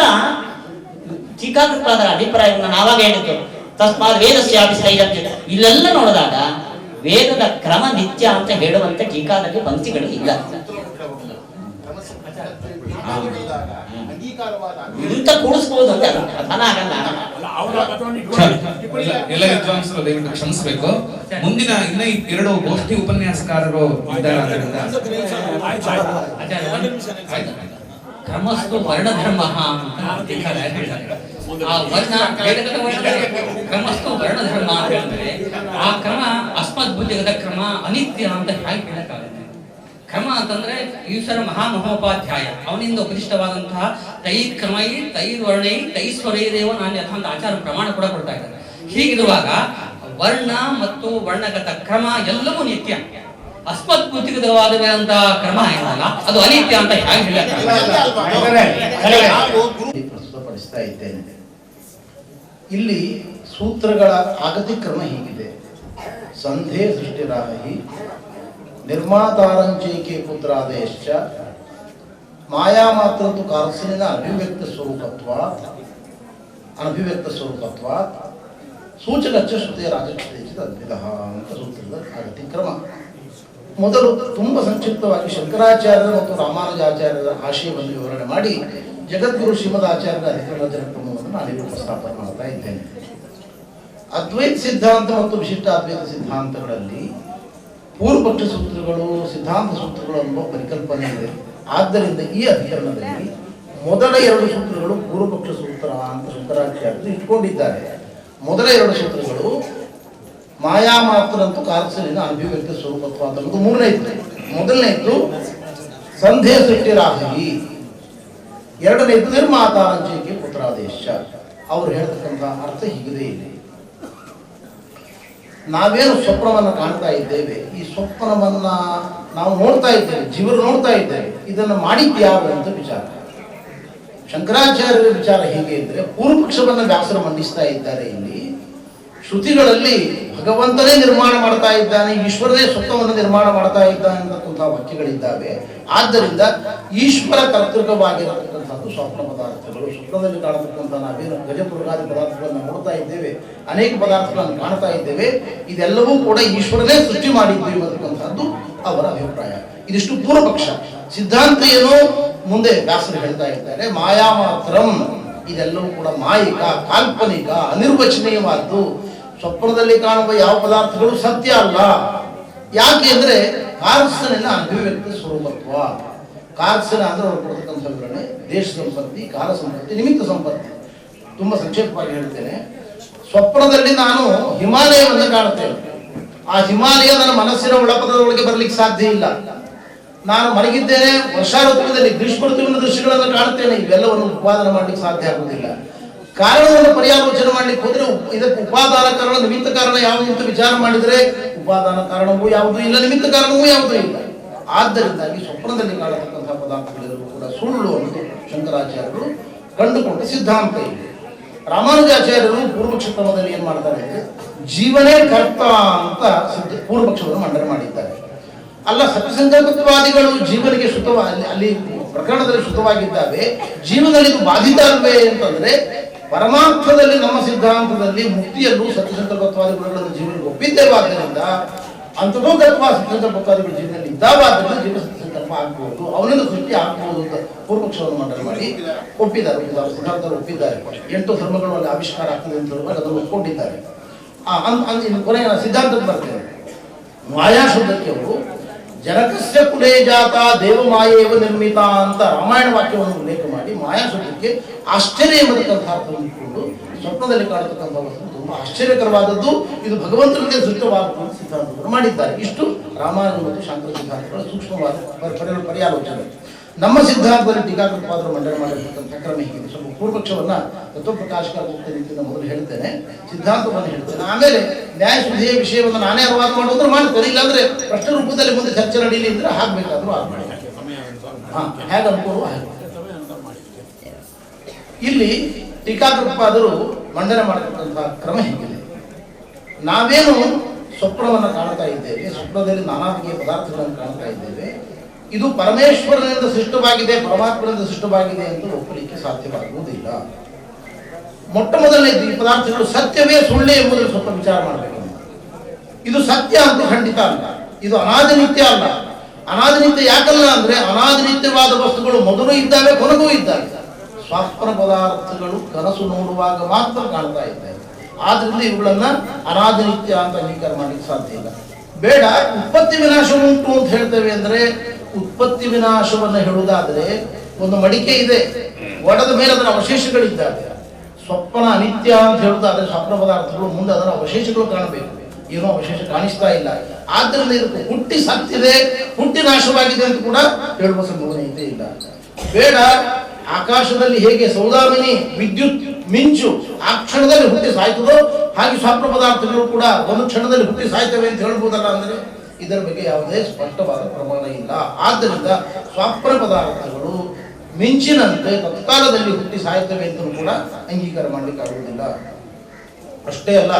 ಟೀಕಾಕೃತರ ಅಭಿಪ್ರಾಯವನ್ನು ನಾವಾಗ ಹೇಳಿದ್ದು. ತಸ್ಮಾತ್ ವೇದಸ್ಯಾಪಿ ಸ್ಥೈರ್ಯ, ಇಲ್ಲೆಲ್ಲ ನೋಡಿದಾಗ ವೇದದ ಕ್ರಮ ನಿತ್ಯ ಅಂತ ಹೇಳುವಂತೆ ಟೀಕಾದಲ್ಲಿ ಪಂಕ್ತಿಗಳು ಇಲ್ಲ. ಇಂಥ ಕೂಡಿಸ್ಬೋದು ಅಂತ ಅರ್ಥನ ಆಗಲ್ಲ. ಎಲ್ಲ ವಿದ್ವಾಂಸರು ದಯವಿಟ್ಟು ಕ್ಷಮಿಸಬೇಕು. ಮುಂದಿನ ಇನ್ನ 2 ಗೋಷ್ಠಿ ಉಪನ್ಯಾಸಕಾರರು ಇದ್ದಾರೆ. ಕ್ರಮಸ್ತು ವರ್ಣಧರ್ಮ ಆ ವರ್ಣ ಕ್ರಮಸ್ತು ವರ್ಣಧರ್ಮ ಅಂತ ಹೇಳಿದ್ರೆ ಆ ಕ್ರಮ ಅಸ್ಮದ್ ಬುದ್ಧಿಗತ ಕ್ರಮ ಅನಿತ್ಯ ಅಂತ ಹೇಗೆ ಹೇಳಕ್ಕಾಗುತ್ತೆ? ಕ್ರಮ ಅಂತಂದ್ರೆ ಈಶ್ವರ ಮಹಾಮಹೋಪಾಧ್ಯಾಯ ಅವನಿಂದ ಉಪದಿಷ್ಟವಾದಂತಹ ತೈ ಕ್ರಮೈ ತೈ ವರ್ಣೈ ತೈ ಸ್ವರೈರೇವ ನಾಣ್ಯಥ ಅಂತ ಆಚಾರ ಪ್ರಮಾಣ ಕೂಡ ಕೊಡ್ತಾ ಇದ್ದಾರೆ. ಹೀಗಿರುವಾಗ ವರ್ಣ ಮತ್ತು ವರ್ಣಗತ ಕ್ರಮ ಎಲ್ಲವೂ ನಿತ್ಯ. ಅಸ್ಮತ್ ಬುದ್ಧಿಗತವಾದಂತ ಕ್ರಮ ಏನಲ್ಲ ಅದು ಅನಿತ್ಯ ಅಂತ ಹೇಗೆ ಪ್ರಸ್ತುತಪಡಿಸ್ತಾ ಇದ್ದೇನೆ. ಇಲ್ಲಿ ಸೂತ್ರಗಳ ಆಗತಿ ಕ್ರಮ ಹೀಗಿದೆ. ಸಂಧೆ ಸೃಷ್ಟಿರಾಹಿ ನಿರ್ಮಾತಾರಂಚೈಕೆ ಪುತ್ರಾದೇಶ್ಚ ಮಾಯಾ ಮಾತ್ರ ಕಾರ್ಸನಿನ ಅಭಿವ್ಯಕ್ತ ಸ್ವರೂಪತ್ವಾತ್ ಸೂಚಕಚ್ಚ ಶ್ರುತಿಯ ರಾಜಕ್ಷೇಚಿತ ಅದ್ವಿಧ ಅಂತ ಸೂತ್ರದ ಆಗತಿ ಕ್ರಮ. ಮೊದಲು ತುಂಬ ಸಂಕ್ಷಿಪ್ತವಾಗಿ ಶಂಕರಾಚಾರ್ಯರ ಮತ್ತು ರಾಮಾನುಜಾಚಾರ್ಯರ ಆಶಯವನ್ನು ವಿವರಣೆ ಮಾಡಿ ಜಗದ್ಗುರು ಶ್ರೀಮದ್ ಆಚಾರ್ಯರ ಅಧಿಕರಣ ಕ್ರಮವನ್ನು ನಾನು ಉಪಸ್ಥಾಪನೆ ಮಾಡ್ತಾ ಇದ್ದೇನೆ. ಅದ್ವೈತ ಸಿದ್ಧಾಂತ ಮತ್ತು ವಿಶಿಷ್ಟ ಅದ್ವೈತ ಸಿದ್ಧಾಂತಗಳಲ್ಲಿ ಪೂರ್ವಪಕ್ಷ ಸೂತ್ರಗಳು, ಸಿದ್ಧಾಂತ ಸೂತ್ರಗಳು ಅನ್ನುವ ಪರಿಕಲ್ಪನೆ ಇದೆ. ಆದ್ದರಿಂದ ಈ ಅಧಿಕರಣದಲ್ಲಿ ಮೊದಲ 2 ಸೂತ್ರಗಳು ಪೂರ್ವಪಕ್ಷ ಸೂತ್ರ ಅಂತ ಶಂಕರಾಚಾರ್ಯರು ಇಟ್ಕೊಂಡಿದ್ದಾರೆ. ಮೊದಲ 2 ಸೂತ್ರಗಳು ಮಾಯಾ ಮಾತ್ರ ಅಂತೂ ಕಾರ್ಸಲಿನ ಅಭಿವ್ಯಕ್ತ ಸ್ವರೂಪತ್ವ ಅಂತ ಅನ್ನೋದು ಮೂರನೇದು. ಮೊದಲನೇದು ಸಂಧೆ ಸೃಷ್ಟಿರಾಹಿ, ಎರಡನೇದು ನಿರ್ಮಾತಾರಂಚೈಕೆ ಪುತ್ರಾದೇಶ. ಅವರು ಹೇಳ್ತಕ್ಕಂಥ ಅರ್ಥ ಹೀಗಿದೆ. ಇಲ್ಲಿ ನಾವೇನು ಸ್ವಪ್ನವನ್ನು ಕಾಣ್ತಾ ಇದ್ದೇವೆ, ಈ ಸ್ವಪ್ನವನ್ನ ನಾವು ನೋಡ್ತಾ ಇದ್ದೇವೆ, ಜೀವರು ನೋಡ್ತಾ ಇದ್ದೇವೆ, ಇದನ್ನು ಮಾಡಿದ್ಯಾರು ಅಂತ ವಿಚಾರ. ಶಂಕರಾಚಾರ್ಯರ ವಿಚಾರ ಹೇಗೆ ಇದ್ರೆ ಪೂರ್ವಪಕ್ಷವನ್ನು ವ್ಯಾಸರು ಮಂಡಿಸ್ತಾ ಇದ್ದಾರೆ. ಇಲ್ಲಿ ಶ್ರುತಿಗಳಲ್ಲಿ ಭಗವಂತನೇ ನಿರ್ಮಾಣ ಮಾಡ್ತಾ ಇದ್ದಾನೆ, ಈಶ್ವರನೇ ಸ್ವಪ್ನವನ್ನು ನಿರ್ಮಾಣ ಮಾಡ್ತಾ ಇದ್ದಾನೆ ಅಂತಕ್ಕಂಥ ವಾಕ್ಯಗಳಿದ್ದಾವೆ. ಆದ್ದರಿಂದ ಈಶ್ವರ ಕರ್ತೃಕವಾಗಿರತಕ್ಕಂಥದ್ದು ಸ್ವಪ್ನ ಪದಾರ್ಥಗಳು. ಸ್ವಪ್ನದಲ್ಲಿ ಕಾಣತಕ್ಕಂಥ ನಾವೇನು ಗಜಪುರುಗಾದಿ ಪದಾರ್ಥಗಳನ್ನು ನೋಡ್ತಾ ಇದ್ದೇವೆ, ಅನೇಕ ಪದಾರ್ಥಗಳನ್ನು ಕಾಣ್ತಾ ಇದ್ದೇವೆ, ಇದೆಲ್ಲವೂ ಕೂಡ ಈಶ್ವರನೇ ಸೃಷ್ಟಿ ಮಾಡಿದ್ದೇವೆ ಅಂತಕ್ಕಂಥದ್ದು ಅವರ ಅಭಿಪ್ರಾಯ. ಇದಿಷ್ಟು ಪೂರ್ವಪಕ್ಷ. ಸಿದ್ಧಾಂತ ಏನೋ ಮುಂದೆ ವ್ಯಾಸರು ಹೇಳ್ತಾ ಇದ್ದಾರೆ, ಮಾಯಾ ಮಾತ್ರಂ, ಇದೆಲ್ಲವೂ ಕೂಡ ಮಾಯಿಕ, ಕಾಲ್ಪನಿಕ, ಅನಿರ್ವಚನೀಯವಾದ್ದು. ಸ್ವಪ್ನದಲ್ಲಿ ಕಾಣುವ ಯಾವ ಪದಾರ್ಥಗಳು ಸತ್ಯ ಅಲ್ಲ. ಯಾಕೆ ಅಂದ್ರೆ ಕಾರ್ಸನಿನ ಅಭಿವ್ಯಕ್ತ ಸ್ವರೂಪತ್ವ. ಕಾರ್ಸನ ಅಂದ್ರೆ ಅವರು ಕೊಡ್ತಕ್ಕಂಥ ವಿವರಣೆ ದೇಶ ಸಂಪತ್ತಿ, ಕಾಲ ಸಂಪತ್ತಿ, ನಿಮಿತ್ತ ಸಂಪತ್ತಿ. ತುಂಬಾ ಸಂಕ್ಷೇಪವಾಗಿ ಹೇಳ್ತೇನೆ. ಸ್ವಪ್ನದಲ್ಲಿ ನಾನು ಹಿಮಾಲಯವನ್ನು ಕಾಣುತ್ತೇನೆ. ಆ ಹಿಮಾಲಯ ನನ್ನ ಮನಸ್ಸಿನ ಒಳಪದರೊಳಗೆ ಬರ್ಲಿಕ್ಕೆ ಸಾಧ್ಯ ಇಲ್ಲ. ನಾನು ಮಲಗಿದ್ದೇನೆ, ವರ್ಷಾ ಋತುವಿನಲ್ಲಿ ಗ್ರೀಷ್ಮ ಋತುವಿನ ದೃಶ್ಯಗಳನ್ನು ಕಾಣುತ್ತೇನೆ. ಇವೆಲ್ಲವನ್ನು ಉತ್ಪಾದನೆ ಮಾಡ್ಲಿಕ್ಕೆ ಸಾಧ್ಯ ಆಗುವುದಿಲ್ಲ. ಕಾರಣವನ್ನು ಪರ್ಯಾಲೋಚನೆ ಮಾಡ್ಲಿಕ್ಕೆ ಹೋದ್ರೆ ಇದಕ್ಕೆ ಉಪಾದಾನ ಕಾರಣ, ನಿಮಿತ್ತ ಕಾರಣ ಯಾವುದು ಅಂತ ವಿಚಾರ ಮಾಡಿದರೆ ಉಪಾದಾನ ಕಾರಣವೂ ಯಾವುದೂ ಇಲ್ಲ, ನಿಮಿತ್ತ ಕಾರಣವೂ ಯಾವುದೂ ಇಲ್ಲ. ಆದ್ದರಿಂದಾಗಿ ಸ್ವಪ್ನದಲ್ಲಿ ಕಾಣತಕ್ಕಂತಹ ಪದಾರ್ಥಗಳೆಲ್ಲವೂ ಕೂಡ ಸುಳ್ಳು ಅನ್ನೋದು ಶಂಕರಾಚಾರ್ಯರು ಕಂಡುಕೊಂಡ ಸಿದ್ಧಾಂತ ಇದೆ. ರಾಮಾನುಜಾಚಾರ್ಯರು ಪೂರ್ವಪಕ್ಷ ಕ್ರಮದಲ್ಲಿ ಏನ್ ಮಾಡ್ತಾರೆ ಅಂದ್ರೆ ಜೀವನೇ ಕರ್ತ ಅಂತ ಪೂರ್ವಪಕ್ಷವನ್ನು ಮಂಡನೆ ಮಾಡಿದ್ದಾರೆ. ಅಲ್ಲ, ಸತ್ಯಸಂಕಲ್ಪವಾದಿಗಳು ಜೀವನಿಗೆ ಶ್ರುತವಾಗಿ ಅಲ್ಲಿ ಪ್ರಕರಣದಲ್ಲಿ ಶ್ರುತವಾಗಿದ್ದಾವೆ, ಜೀವನದಲ್ಲಿ ಇದು ಬಾಧಿತ ಅಲ್ವೇ ಅಂತಂದ್ರೆ ಪರಮಾರ್ಥದಲ್ಲಿ ನಮ್ಮ ಸಿದ್ಧಾಂತದಲ್ಲಿ ಮುಕ್ತಿಯಲ್ಲೂ ಸತ್ಯಸಂಕಲ್ಪವಾದಿ ಗುಣಗಳನ್ನು ಜೀವನಿಗೆ ಒಪ್ಪಿದ್ದೇವಾದ್ದರಿಂದ ಅಂತರ್ಗತವಾ ಸತ್ಯಸಂಕಲ್ಪವಾದಿಗಳು ಜೀವನದಲ್ಲಿ ಇದ್ದಾವಾದ್ದರಿಂದ ಜೀವ ಸತ್ಯಸಂಕಲ್ಪ ಆಗ್ಬಹುದು, ಅವನಿಂದ ಸೃಷ್ಟಿ ಆಗ್ಬಹುದು ಅಂತ ಪೂರ್ವಪಕ್ಷವನ್ನು ಮಂಡನೆ ಮಾಡಿ ಒಪ್ಪಿದ್ದಾರೆ. ಸಿದ್ಧಾಂತರು ಒಪ್ಪಿದ್ದಾರೆ. 8 ಧರ್ಮಗಳು ಅಲ್ಲಿ ಆವಿಷ್ಕಾರ ಆಗ್ತದೆ ಅಂತ ಹೇಳುವಾಗ ಅದನ್ನು ಒಪ್ಪಿಕೊಂಡಿದ್ದಾರೆ. ಕೊನೆಯ ಸಿದ್ಧಾಂತಕ್ಕೆ ಬರ್ತೇವೆ. ಮಾಯಾ ಶಬ್ದಕ್ಕೆ ಅವರು ಜನಕಸ್ಯ ಕುಲೇ ಜಾತ ದೇವಮಾಯೇವ ನಿರ್ಮಿತ ಅಂತ ರಾಮಾಯಣ ವಾಕ್ಯವನ್ನು ಉಲ್ಲೇಖ ಮಾಡಿ ಮಾಯಾ ಶಬ್ದಕ್ಕೆ ಆಶ್ಚರ್ಯ ಎಂಬತಕ್ಕಂಥ ಅರ್ಥವನ್ನು ಇಟ್ಟುಕೊಂಡು ಸ್ವಪ್ನದಲ್ಲಿ ಕಾಣತಕ್ಕಂಥ ವಸ್ತು ತುಂಬಾ ಆಶ್ಚರ್ಯಕರವಾದದ್ದು, ಇದು ಭಗವಂತನಿಗೆ ಸೃಷ್ಟವಾದ ಸಿದ್ಧಾಂತವನ್ನು ಮಾಡಿದ್ದಾರೆ. ಇಷ್ಟು ರಾಮಾಯಣ ಮತ್ತು ಶಾಂಕರ ಸಿದ್ಧಾಂತಗಳ ಸೂಕ್ಷ್ಮವಾದ ಪರ್ಯಾಲೋಚನೆ. ನಮ್ಮ ಸಿದ್ಧಾಂತದಲ್ಲಿ ಟೀಕಾಕೃತವಾದರೂ ಮಂಡನೆ ಮಾಡಿರ್ತಕ್ಕಂಥ ಕ್ರಮ ಹೀಗಿದೆ. ಸ್ವಲ್ಪ ಪೂರ್ವಪಕ್ಷವನ್ನ ತತ್ವಪ್ರಕಾಶಕ ರೀತಿಯಿಂದ ಮೊದಲು ಹೇಳ್ತೇನೆ, ಸಿದ್ಧಾಂತವನ್ನು ಹೇಳ್ತೇನೆ, ಆಮೇಲೆ ನ್ಯಾಯಶುದ್ಧಿಯ ವಿಷಯವನ್ನು ನಾನೇ ಅನುವಾದ ಮಾಡೋದ್ರೆ ಮಾಡ್ತೇನೆ. ಇಲ್ಲಾಂದ್ರೆ ಪ್ರಶ್ನೆ ರೂಪದಲ್ಲಿ ಮುಂದೆ ಚರ್ಚೆ ನಡೀಲಿ ಅಂದ್ರೆ ಹಾಕ್ಬೇಕಾದ್ರೂ ಆಗ ಮಾಡಿ ಹೇಗೆ ಅನ್ಕೋರು ಹಾಗೆ. ಇಲ್ಲಿ ಟೀಕಾಕೃತವಾದರೂ ಮಂಡನೆ ಮಾಡತಕ್ಕಂಥ ಕ್ರಮ ಹೀಗಿದೆ. ನಾವೇನು ಸ್ವಪ್ನವನ್ನು ಕಾಣ್ತಾ ಇದ್ದೇವೆ, ಸ್ವಪ್ನದಲ್ಲಿ ನಾನಾ ಬಗೆಯ ಪದಾರ್ಥಗಳನ್ನು ಕಾಣ್ತಾ ಇದ್ದೇವೆ, ಇದು ಪರಮೇಶ್ವರನಿಂದ ಸೃಷ್ಟವಾಗಿದೆ, ಪರಮಾತ್ಮನಿಂದ ಸೃಷ್ಟವಾಗಿದೆ ಎಂದು ಒಪ್ಪಲಿಕ್ಕೆ ಸಾಧ್ಯವಾಗುವುದಿಲ್ಲ. ಮೊಟ್ಟ ಮೊದಲನೇ ಈ ಪದಾರ್ಥಗಳು ಸತ್ಯವೇ ಸುಳ್ಳೆ ಎಂಬುದನ್ನು ಸ್ವಲ್ಪ ವಿಚಾರ ಮಾಡಬೇಕು. ಇದು ಸತ್ಯ ಅಂತ ಖಂಡಿತ ಅಲ್ಲ, ಇದು ಅನಾದಿನಿತ್ಯ ಅಲ್ಲ. ಅನಾದಿನಿತ್ಯ ಯಾಕಲ್ಲ ಅಂದ್ರೆ ಅನಾದಿನಿತ್ಯವಾದ ವಸ್ತುಗಳು ಮೊದಲು ಇದ್ದಾವೆ, ಕೊನೆಗೂ ಇದ್ದಾವೆ. ಸ್ವಪ್ನ ಪದಾರ್ಥಗಳು ಕನಸು ನೋಡುವಾಗ ಮಾತ್ರ ಕಾಣ್ತಾ ಇದ್ದಾರೆ. ಆದ್ರಿಂದ ಇವುಗಳನ್ನ ಅನಾದಿನಿತ್ಯ ಅಂತ ಅಂಗೀಕಾರ ಮಾಡಲಿಕ್ಕೆ ಸಾಧ್ಯ ಇಲ್ಲ. ಬೇಡ, ಉತ್ಪತ್ತಿ ವಿನಾಶ ಉಂಟು ಅಂತ ಹೇಳ್ತೇವೆ ಅಂದ್ರೆ ಉತ್ಪತ್ತಿ ವಿನಾಶವನ್ನು ಹೇಳುವುದಾದ್ರೆ ಒಂದು ಮಡಿಕೆ ಇದೆ, ಒಡೆದ ಮೇಲೆ ಅದರ ಅವಶೇಷಗಳಿದ್ದಾವೆ. ಸ್ವಪ್ನ ಅನಿತ್ಯ ಅಂತ ಹೇಳುವುದಾದ್ರೆ ಸ್ವಪ್ನ ಪದಾರ್ಥಗಳು ಮುಂದೆ ಅದರ ಅವಶೇಷಗಳು ಕಾಣಬೇಕು, ಏನೋ ಅವಶೇಷ ಕಾಣಿಸ್ತಾ ಇಲ್ಲ. ಆದ್ದರಿಂದ ಇದಕ್ಕೆ ಹುಟ್ಟಿ ಸತ್ತಿದೆ, ಹುಟ್ಟಿ ನಾಶವಾಗಿದೆ ಅಂತ ಕೂಡ ಹೇಳುವ ಸಂಭವನೀಯತೆ ಇಲ್ಲ. ಬೇಡ, ಆಕಾಶದಲ್ಲಿ ಹೇಗೆ ಸೌದಾಮಿನಿ ವಿದ್ಯುತ್ ಮಿಂಚು ಆ ಕ್ಷಣದಲ್ಲಿ ಹುಟ್ಟಿ ಸಾಯ್ತದೋ ಹಾಗೆ ಸ್ವಪ್ನ ಪದಾರ್ಥಗಳು ಕೂಡ ಒಂದು ಕ್ಷಣದಲ್ಲಿ ಹುಟ್ಟಿ ಸಾಯ್ತವೆ ಅಂತ ಹೇಳ್ಬೋದಲ್ಲ. ಅಂದರೆ ಇದರ ಬಗ್ಗೆ ಯಾವುದೇ ಸ್ಪಷ್ಟವಾದ ಪ್ರಮಾಣ ಇಲ್ಲ. ಆದ್ದರಿಂದ ಸ್ವಪ್ನ ಪದಾರ್ಥಗಳು ಮಿಂಚಿನಂತೆ ತತ್ಕಾಲದಲ್ಲಿ ಹುಟ್ಟಿ ಸಾಯ್ತವೆ ಅಂತ ಕೂಡ ಅಂಗೀಕಾರ ಮಾಡಲಿಕ್ಕೆ ಆಗುವುದಿಲ್ಲ. ಅಷ್ಟೇ ಅಲ್ಲ,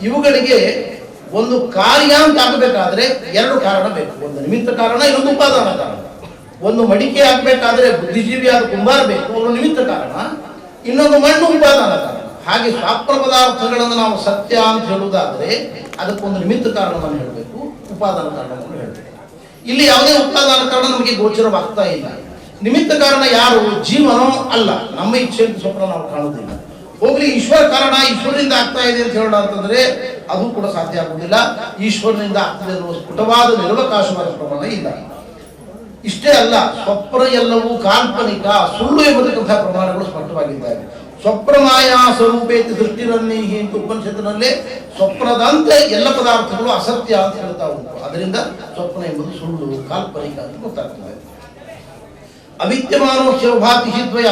ಇವುಗಳಿಗೆ ಒಂದು ಕಾರ್ಯ ಅಂತ ಆಗಬೇಕಾದ್ರೆ ಎರಡು ಕಾರಣ ಬೇಕು. ಒಂದು ನಿಮಿತ್ತ ಕಾರಣ, ಇನ್ನೊಂದು ಉಪಾದಾನ ಕಾರಣ. ಒಂದು ಮಡಿಕೆ ಆಗಬೇಕಾದ್ರೆ ಬುದ್ಧಿಜೀವಿಯಾದ ಕುಂಬಾರ ಬೇಕು, ಅವನು ನಿಮಿತ್ತ ಕಾರಣ. ಇನ್ನೊಂದು ಮಣ್ಣು ಉಪಾದಾನ ಕಾರಣ. ಹಾಗೆ ಸ್ವಪ್ನ ಪದಾರ್ಥಗಳನ್ನು ನಾವು ಸತ್ಯ ಅಂತ ಹೇಳುವುದಾದರೆ ಅದಕ್ಕೊಂದು ನಿಮಿತ್ತ ಕಾರಣವನ್ನು ಹೇಳಬೇಕು, ಉಪಾದಾನ ಕಾರಣವನ್ನು ಹೇಳಬೇಕು. ಇಲ್ಲಿ ಯಾವುದೇ ಉಪಾದಾನ ಕಾರಣ ನಮಗೆ ಗೋಚರವಾಗ್ತಾ ಇಲ್ಲ. ನಿಮಿತ್ತ ಕಾರಣ ಯಾರು? ಜೀವನೋ ಅಲ್ಲ, ನಮ್ಮ ಇಚ್ಛೆಯಿಂದ ಸ್ವಪ್ನ ನಾವು ಕಾಣುವುದಿಲ್ಲ. ಹೋಗ್ಲಿ ಈಶ್ವರ ಕಾರಣ, ಈಶ್ವರನಿಂದ ಆಗ್ತಾ ಇದೆ ಅಂತ ಹೇಳೋಣ ಅಂತಂದ್ರೆ ಅದು ಕೂಡ ಸಾಧ್ಯ ಆಗುವುದಿಲ್ಲ. ಈಶ್ವರನಿಂದ ಆಗ್ತದೆ ಅನ್ನುವ ಸ್ಫುಟವಾದ ನಿರವಕಾಶವಾದ ಪ್ರಮಾಣ ಇಲ್ಲ. ಇಷ್ಟೇ ಅಲ್ಲ, ಸ್ವಪ್ನ ಎಲ್ಲವೂ ಕಾಲ್ಪನಿಕ, ಸುಳ್ಳು ಎಂಬತಕ್ಕಂತಹ ಪ್ರಮಾಣಗಳು ಸ್ಪಷ್ಟವಾಗಿದ್ದಾವೆ. ಸ್ವಪ್ನ ಮಾಯಾ ಸ್ವರೂಪೇತಿ ದೃಷ್ಟಿರನ್ನೀಹಿ ಅಂತ ಉಪನಿಷತ್ತಿನಲ್ಲೇ ಸ್ವಪ್ನದಂತೆ ಎಲ್ಲ ಪದಾರ್ಥಗಳು ಅಸತ್ಯ ಅಂತ ಹೇಳ್ತಾ ಉಂಟು. ಅದರಿಂದ ಸ್ವಪ್ನ ಎಂಬುದು ಸುಳ್ಳು, ಕಾಲ್ಪನಿಕ ಅಂತ ಗೊತ್ತಾಗ್ತದೆ. ಅವಿದ್ಯಮಾನೋ ಶಿವಭಾತಿ ದ್ವಯ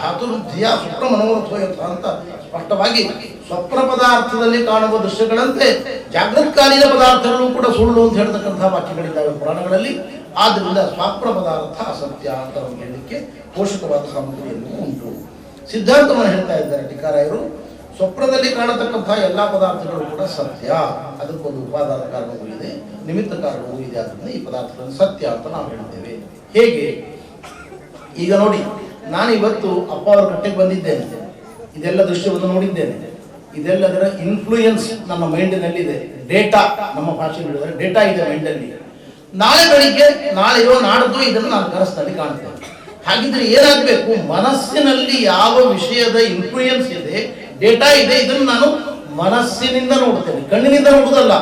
ಧಾತುರುದ್ಧಿಯ ಸ್ವಪ್ನ ಮನೋರಥೋಯಥ ಅಂತ ಸ್ಪಷ್ಟವಾಗಿ ಸ್ವಪ್ನ ಪದಾರ್ಥದಲ್ಲಿ ಕಾಣುವ ದೃಶ್ಯಗಳಂತೆ ಜಾಗೃತ್ಕಾಲೀನ ಪದಾರ್ಥಗಳು ಕೂಡ ಸುಳ್ಳು ಅಂತ ಹೇಳ್ತಕ್ಕಂತಹ ವಾಕ್ಯಗಳಿದ್ದಾವೆ ಪುರಾಣಗಳಲ್ಲಿ. ಆದ್ದರಿಂದ ಸ್ವಪ್ನ ಪದಾರ್ಥ ಅಸತ್ಯ ಅಂತ ನಮಗೆ ಹೇಳಲಿಕ್ಕೆ ಪೋಷಕವಾದ ಸಾಮಗ್ರಿಯನ್ನು ಉಂಟು. ಸಿದ್ಧಾಂತವನ್ನು ಹೇಳ್ತಾ ಇದ್ದಾರೆ ಟೀಕಾರಾಯರು. ಸ್ವಪ್ನದಲ್ಲಿ ಕಾಣತಕ್ಕಂತಹ ಎಲ್ಲಾ ಪದಾರ್ಥಗಳು ಕೂಡ ಸತ್ಯ, ಅದಕ್ಕೊಂದು ಉಪಾದಾನ ಕಾರಣವೂ ಇದೆ, ನಿಮಿತ್ತ ಕಾರಣವೂ ಇದೆ. ಆದ್ದರಿಂದ ಈ ಪದಾರ್ಥಗಳನ್ನು ಸತ್ಯ ಅಂತ ನಾವು ಹೇಳ್ತೇವೆ. ಹೇಗೆ? ಈಗ ನೋಡಿ, ನಾನು ಇವತ್ತು ಅಪ್ಪ ಅವರ ಕಟ್ಟೆಗೆ ಬಂದಿದ್ದೇನೆ, ಇದೆಲ್ಲ ದೃಶ್ಯವನ್ನು ನೋಡಿದ್ದೇನೆ, ಇದೆಲ್ಲದರ ಇನ್ಫ್ಲೂಯೆನ್ಸ್ ನಮ್ಮ ಮೈಂಡಿನಲ್ಲಿದೆ. ಡೇಟಾ, ನಮ್ಮ ಭಾಷೆಯಲ್ಲಿ ಹೇಳಿದರೆ ಡೇಟಾ ಇದೆ ಮೈಂಡಲ್ಲಿ. ನಾಳೆ ಬೆಳಿಗ್ಗೆ, ನಾಳೆಯೋ ನಾಡ್ದು ಇದನ್ನು ನಾನು ಕನಸಿನಲ್ಲಿ ಕಾಣ್ತೇನೆ. ಹಾಗಿದ್ರೆ ಏನಾಗಬೇಕು? ಮನಸ್ಸಿನಲ್ಲಿ ಯಾವ ವಿಷಯದ ಇನ್ಫ್ಲೂಯೆನ್ಸ್ ಇದೆ, ಡೇಟಾ ಇದೆ, ಇದನ್ನು ನಾನು ಮನಸ್ಸಿನಿಂದ ನೋಡ್ತೇನೆ, ಕಣ್ಣಿನಿಂದ ನೋಡುವುದಲ್ಲ.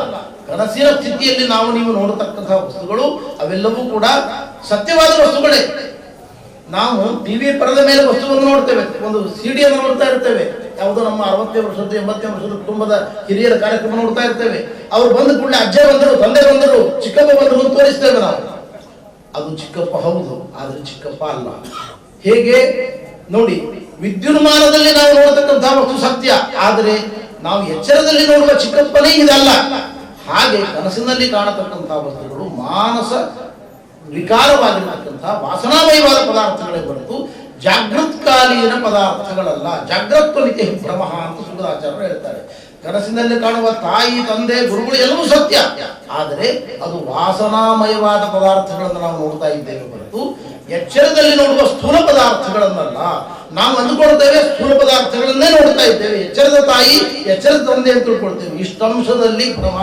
ಕನಸಿನ ಸ್ಥಿತಿಯಲ್ಲಿ ನಾವು ನೀವು ನೋಡತಕ್ಕಂತಹ ವಸ್ತುಗಳು ಅವೆಲ್ಲವೂ ಕೂಡ ಸತ್ಯವಾದ ವಸ್ತುಗಳೇ. ನಾವು ಟಿವಿ ಪರದ ಮೇಲೆ ವಸ್ತುವನ್ನು ನೋಡ್ತೇವೆ, ಒಂದು ಸಿಡಿಯನ್ನು ನೋಡ್ತಾ ಇರ್ತೇವೆ, ಯಾವುದೋ ನಮ್ಮ 60 ವರ್ಷದ 80 ವರ್ಷದ ಕುಟುಂಬದ ಹಿರಿಯರ ಕಾರ್ಯಕ್ರಮ ನೋಡ್ತಾ ಇರ್ತೇವೆ. ಅವ್ರು ಬಂದ ಕೂಡಲೇ ಅಜ್ಜ ಬಂದರು, ತಂದೆ ಬಂದರು, ಚಿಕ್ಕಪ್ಪ ಬಂದರು ಅಂತ ತೋರಿಸ್ತೇವೆ ನಾವು. ಅದು ಚಿಕ್ಕಪ್ಪ ಹೌದು, ಆದ್ರೆ ಚಿಕ್ಕಪ್ಪ ಅಲ್ಲ. ಹೇಗೆ ನೋಡಿ, ವಿದ್ಯುನ್ಮಾನದಲ್ಲಿ ನಾವು ನೋಡತಕ್ಕಂತಹ ವಸ್ತು ಸತ್ಯ, ಆದರೆ ನಾವು ಎಚ್ಚರದಲ್ಲಿ ನೋಡುವ ಚಿಕ್ಕಪ್ಪನೇ ಇದಲ್ಲ. ಹಾಗೆ ಕನಸಿನಲ್ಲಿ ಕಾಣತಕ್ಕಂತಹ ವಸ್ತುಗಳು ಮಾನಸ ವಿಕಾರವಾಗಿರತಕ್ಕಂತಹ ವಾಸನಾಮಯವಾದ ಪದಾರ್ಥಗಳೇ ಹೊರತು ಜಾಗೃತ್ಕಾಲೀನ ಪದಾರ್ಥಗಳಲ್ಲ. ಜಾಗೃತ್ವನಿತೆ ಭ್ರಮ ಅಂತ ಸುಗದಾಚಾರ್ಯರು ಹೇಳ್ತಾರೆ. ಕನಸಿನಲ್ಲಿ ಕಾಣುವ ತಾಯಿ, ತಂದೆ, ಗುರುಗಳು ಎಲ್ಲವೂ ಸತ್ಯ, ಆದರೆ ಅದು ವಾಸನಾಮಯವಾದ ಪದಾರ್ಥಗಳನ್ನು ನಾವು ನೋಡ್ತಾ ಇದ್ದೇವೆ ಹೊರತು ಎಚ್ಚರದಲ್ಲಿ ನೋಡುವ ಸ್ಥೂಲ ಪದಾರ್ಥಗಳನ್ನಲ್ಲ. ನಾವು ಅಂದುಕೊಳ್ತೇವೆ ಸ್ಥೂಲ ಪದಾರ್ಥಗಳನ್ನೇ ನೋಡ್ತಾ ಇದ್ದೇವೆ, ಎಚ್ಚರದ ತಾಯಿ, ಎಚ್ಚರದ ತಂದೆ ಅಂತ ತಿಳ್ಕೊಳ್ತೇವೆ. ಇಷ್ಟಂಶದಲ್ಲಿ ಭ್ರಮ,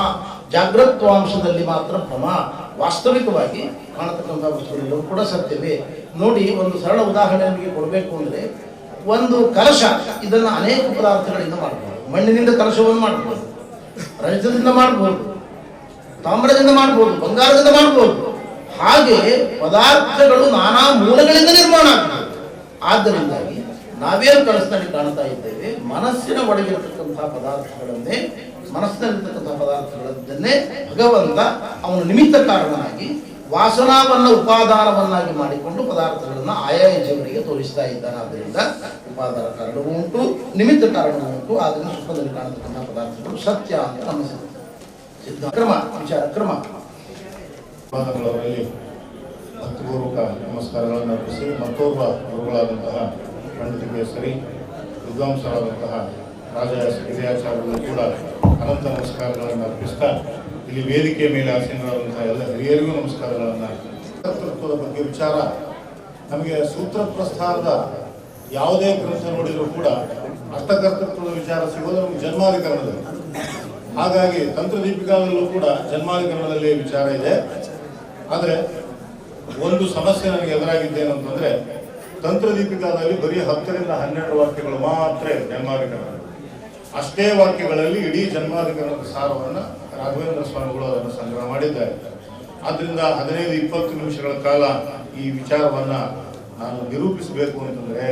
ಜಾಗೃತ್ವಾಂಶದಲ್ಲಿ ಮಾತ್ರ ಭ್ರಮ. ವಾಸ್ತವಿಕವಾಗಿ ಕಾಣತಕ್ಕಂಥ ವಸ್ತುಗಳೆಲ್ಲವೂ ಕೂಡ ಸತ್ಯವೇ. ನೋಡಿ, ಒಂದು ಸರಳ ಉದಾಹರಣೆ ನಿಮಗೆ ಕೊಡಬೇಕು ಅಂದರೆ, ಒಂದು ಕಲಶ, ಇದನ್ನು ಅನೇಕ ಪದಾರ್ಥಗಳಿಂದ ಮಾಡಬಹುದು. ಮಣ್ಣಿನಿಂದ ಕಲಶವನ್ನು ಮಾಡಬಹುದು, ರಜತದಿಂದ ಮಾಡಬಹುದು, ತಾಮ್ರದಿಂದ ಮಾಡಬಹುದು, ಬಂಗಾರದಿಂದ ಮಾಡಬಹುದು. ಹಾಗೆ ಪದಾರ್ಥಗಳು ನಾನಾ ಮೂಲಗಳಿಂದ ನಿರ್ಮಾಣ ಆಗ್ತದೆ. ಆದ್ದರಿಂದಾಗಿ ನಾವೇನು ಕನಸಿನಲ್ಲಿ ಕಾಣ್ತಾ ಇದ್ದೇವೆ, ಮನಸ್ಸಿನ ಒಳಗಿರತಕ್ಕಂತಹ ಪದಾರ್ಥಗಳನ್ನೇ, ಮನಸ್ಸಿನಲ್ಲಿರ್ತಕ್ಕಂತಹ ಪದಾರ್ಥಗಳನ್ನೇ ಭಗವಂತ ಅವನು ನಿಮಿತ್ತ ಕಾರಣನಾಗಿ ವಾಸನಾವನ್ನ ಉಪಾದಾನವನ್ನಾಗಿ ಮಾಡಿಕೊಂಡು ಪದಾರ್ಥಗಳನ್ನು ಆಯಾಯ ಜೀವನಿಗೆ ತೋರಿಸ್ತಾ ಇದ್ದಾನೆ. ಆದ್ದರಿಂದ ಉಪಾದಾನ ಕಾರಣವೂ ಉಂಟು, ನಿಮಿತ್ತ ಕಾರಣವೂ ಉಂಟು. ಆದ್ದರಿಂದ ಸುಖದಲ್ಲಿ ಕಾಣತಕ್ಕಂತಹ ಪದಾರ್ಥಗಳು ಸತ್ಯ ಅಂತ ನಮ್ಮ ಸಿದ್ಧ ಕ್ರಮ, ವಿಚಾರ ಕ್ರಮ. ಭಕ್ತಿಪೂರ್ವಕ ನಮಸ್ಕಾರಗಳನ್ನು ಅರ್ಪಿಸಿ, ಮತ್ತೋರ್ವ ಗುರುಗಳಾದಂತಹ ಪಂಡಿತ ಕೇಸರಿ ವಿದ್ವಾಂಸರಾದಂತಹ ರಾಜ ಹಿರಿಯಾಚಾರ್ಯರು ಕೂಡ ಅನಂತ ನಮಸ್ಕಾರಗಳನ್ನು ಅರ್ಪಿಸ್ತಾ, ಇಲ್ಲಿ ವೇದಿಕೆ ಮೇಲೆ ಆಸೀನರಾದಂತಹ ಎಲ್ಲ ಹಿರಿಯರಿಗೂ ನಮಸ್ಕಾರಗಳನ್ನು. ಕರ್ತೃತ್ವದ ಬಗ್ಗೆ ವಿಚಾರ ನಮಗೆ ಸೂತ್ರ ಪ್ರಸ್ಥಾನದ ಯಾವುದೇ ಗ್ರಂಥ ನೋಡಿದರೂ ಕೂಡ ಅಷ್ಟಕರ್ತೃತ್ವದ ವಿಚಾರ ಸಿಗೋದು ನಮಗೆ ಜನ್ಮಾಧಿಕರಣದಲ್ಲಿ. ಹಾಗಾಗಿ ತಂತ್ರದೀಪಿಕಾದಲ್ಲೂ ಕೂಡ ಜನ್ಮಾಧಿಕರಣದಲ್ಲಿ ವಿಚಾರ ಇದೆ. ಆದರೆ ಒಂದು ಸಮಸ್ಯೆ ನನಗೆ ಎದುರಾಗಿದ್ದೇನು ಅಂತಂದ್ರೆ, ತಂತ್ರದೀಪಿಕಾದಲ್ಲಿ ಬರೀ 10 ರಿಂದ 12 ವಾಕ್ಯಗಳು ಮಾತ್ರ ಜನ್ಮಾಧಿಕರಣ. ಅಷ್ಟೇ ವಾಕ್ಯಗಳಲ್ಲಿ ಇಡೀ ಜನ್ಮಾಧಿಕರಣದ ಸಾರವನ್ನು ರಾಘವೇಂದ್ರ ಸ್ವಾಮಿಗಳು ಅದನ್ನು ಸಂಗ್ರಹ ಮಾಡಿದ್ದಾರೆ. ಆದ್ದರಿಂದ 15-20 ನಿಮಿಷಗಳ ಕಾಲ ಈ ವಿಚಾರವನ್ನ ನಾನು ನಿರೂಪಿಸಬೇಕು ಅಂತಂದ್ರೆ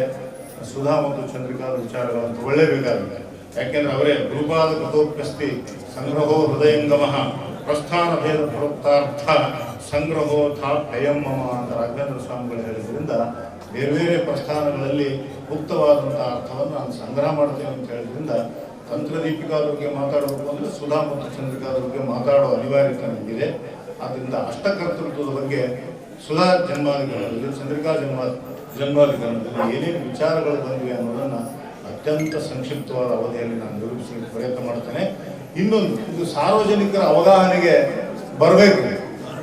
ಸುಧಾ ಮತ್ತು ಚಂದ್ರಿಕಾದ ವಿಚಾರಗಳನ್ನು ತಗೊಳ್ಳೇಬೇಕಾಗಿದೆ. ಯಾಕೆಂದ್ರೆ ಅವರೇ ಗುರುಪಾದ ಕಥೋಪ್ಯಸ್ತಿ ಸಂಗ್ರಹೋ ಹೃದಯಂಗಮಃ ಪ್ರಸ್ಥಾನ ಭೇದ ಪ್ರವೃತ್ತಾರ್ಥ ಸಂಗ್ರಹೋ ಥಾ ಭಯಂ ಮಮ ಅಂತ ರಾಘವೇಂದ್ರ ಸ್ವಾಮಿಗಳು ಹೇಳಿದ್ರಿಂದ ಬೇರೆ ಬೇರೆ ಪ್ರಸ್ಥಾನಗಳಲ್ಲಿ ಮುಕ್ತವಾದಂಥ ಅರ್ಥವನ್ನು ನಾನು ಸಂಗ್ರಹ ಮಾಡ್ತೇನೆ ಅಂತ ಹೇಳಿದ್ರಿಂದ ತಂತ್ರದೀಪಿಕಾದ ಬಗ್ಗೆ ಮಾತಾಡಬೇಕು ಅಂದರೆ ಸುಧಾ ಮತ್ತು ಚಂದ್ರಿಕಾದ ಬಗ್ಗೆ ಮಾತಾಡೋ ಅನಿವಾರ್ಯತೆ ನನಗಿದೆ. ಆದ್ದರಿಂದ ಅಷ್ಟಕರ್ತೃತ್ವದ ಬಗ್ಗೆ ಸುಧಾ ಜನ್ಮಾಧಿಕರಣದಲ್ಲಿ, ಚಂದ್ರಿಕಾ ಜನ್ಮಾಧಿಕರಣದಲ್ಲಿ ಏನೇನು ವಿಚಾರಗಳು ಬಂದಿವೆ ಅನ್ನೋದನ್ನು ಅತ್ಯಂತ ಸಂಕ್ಷಿಪ್ತವಾದ ಅವಧಿಯಲ್ಲಿ ನಾನು ನಿರೂಪಿಸಲಿಕ್ಕೆ ಪ್ರಯತ್ನ ಮಾಡ್ತೇನೆ. ಇನ್ನೊಂದು, ಇದು ಸಾರ್ವಜನಿಕರ ಅವಗಾಹನೆಗೆ ಬರಬೇಕು.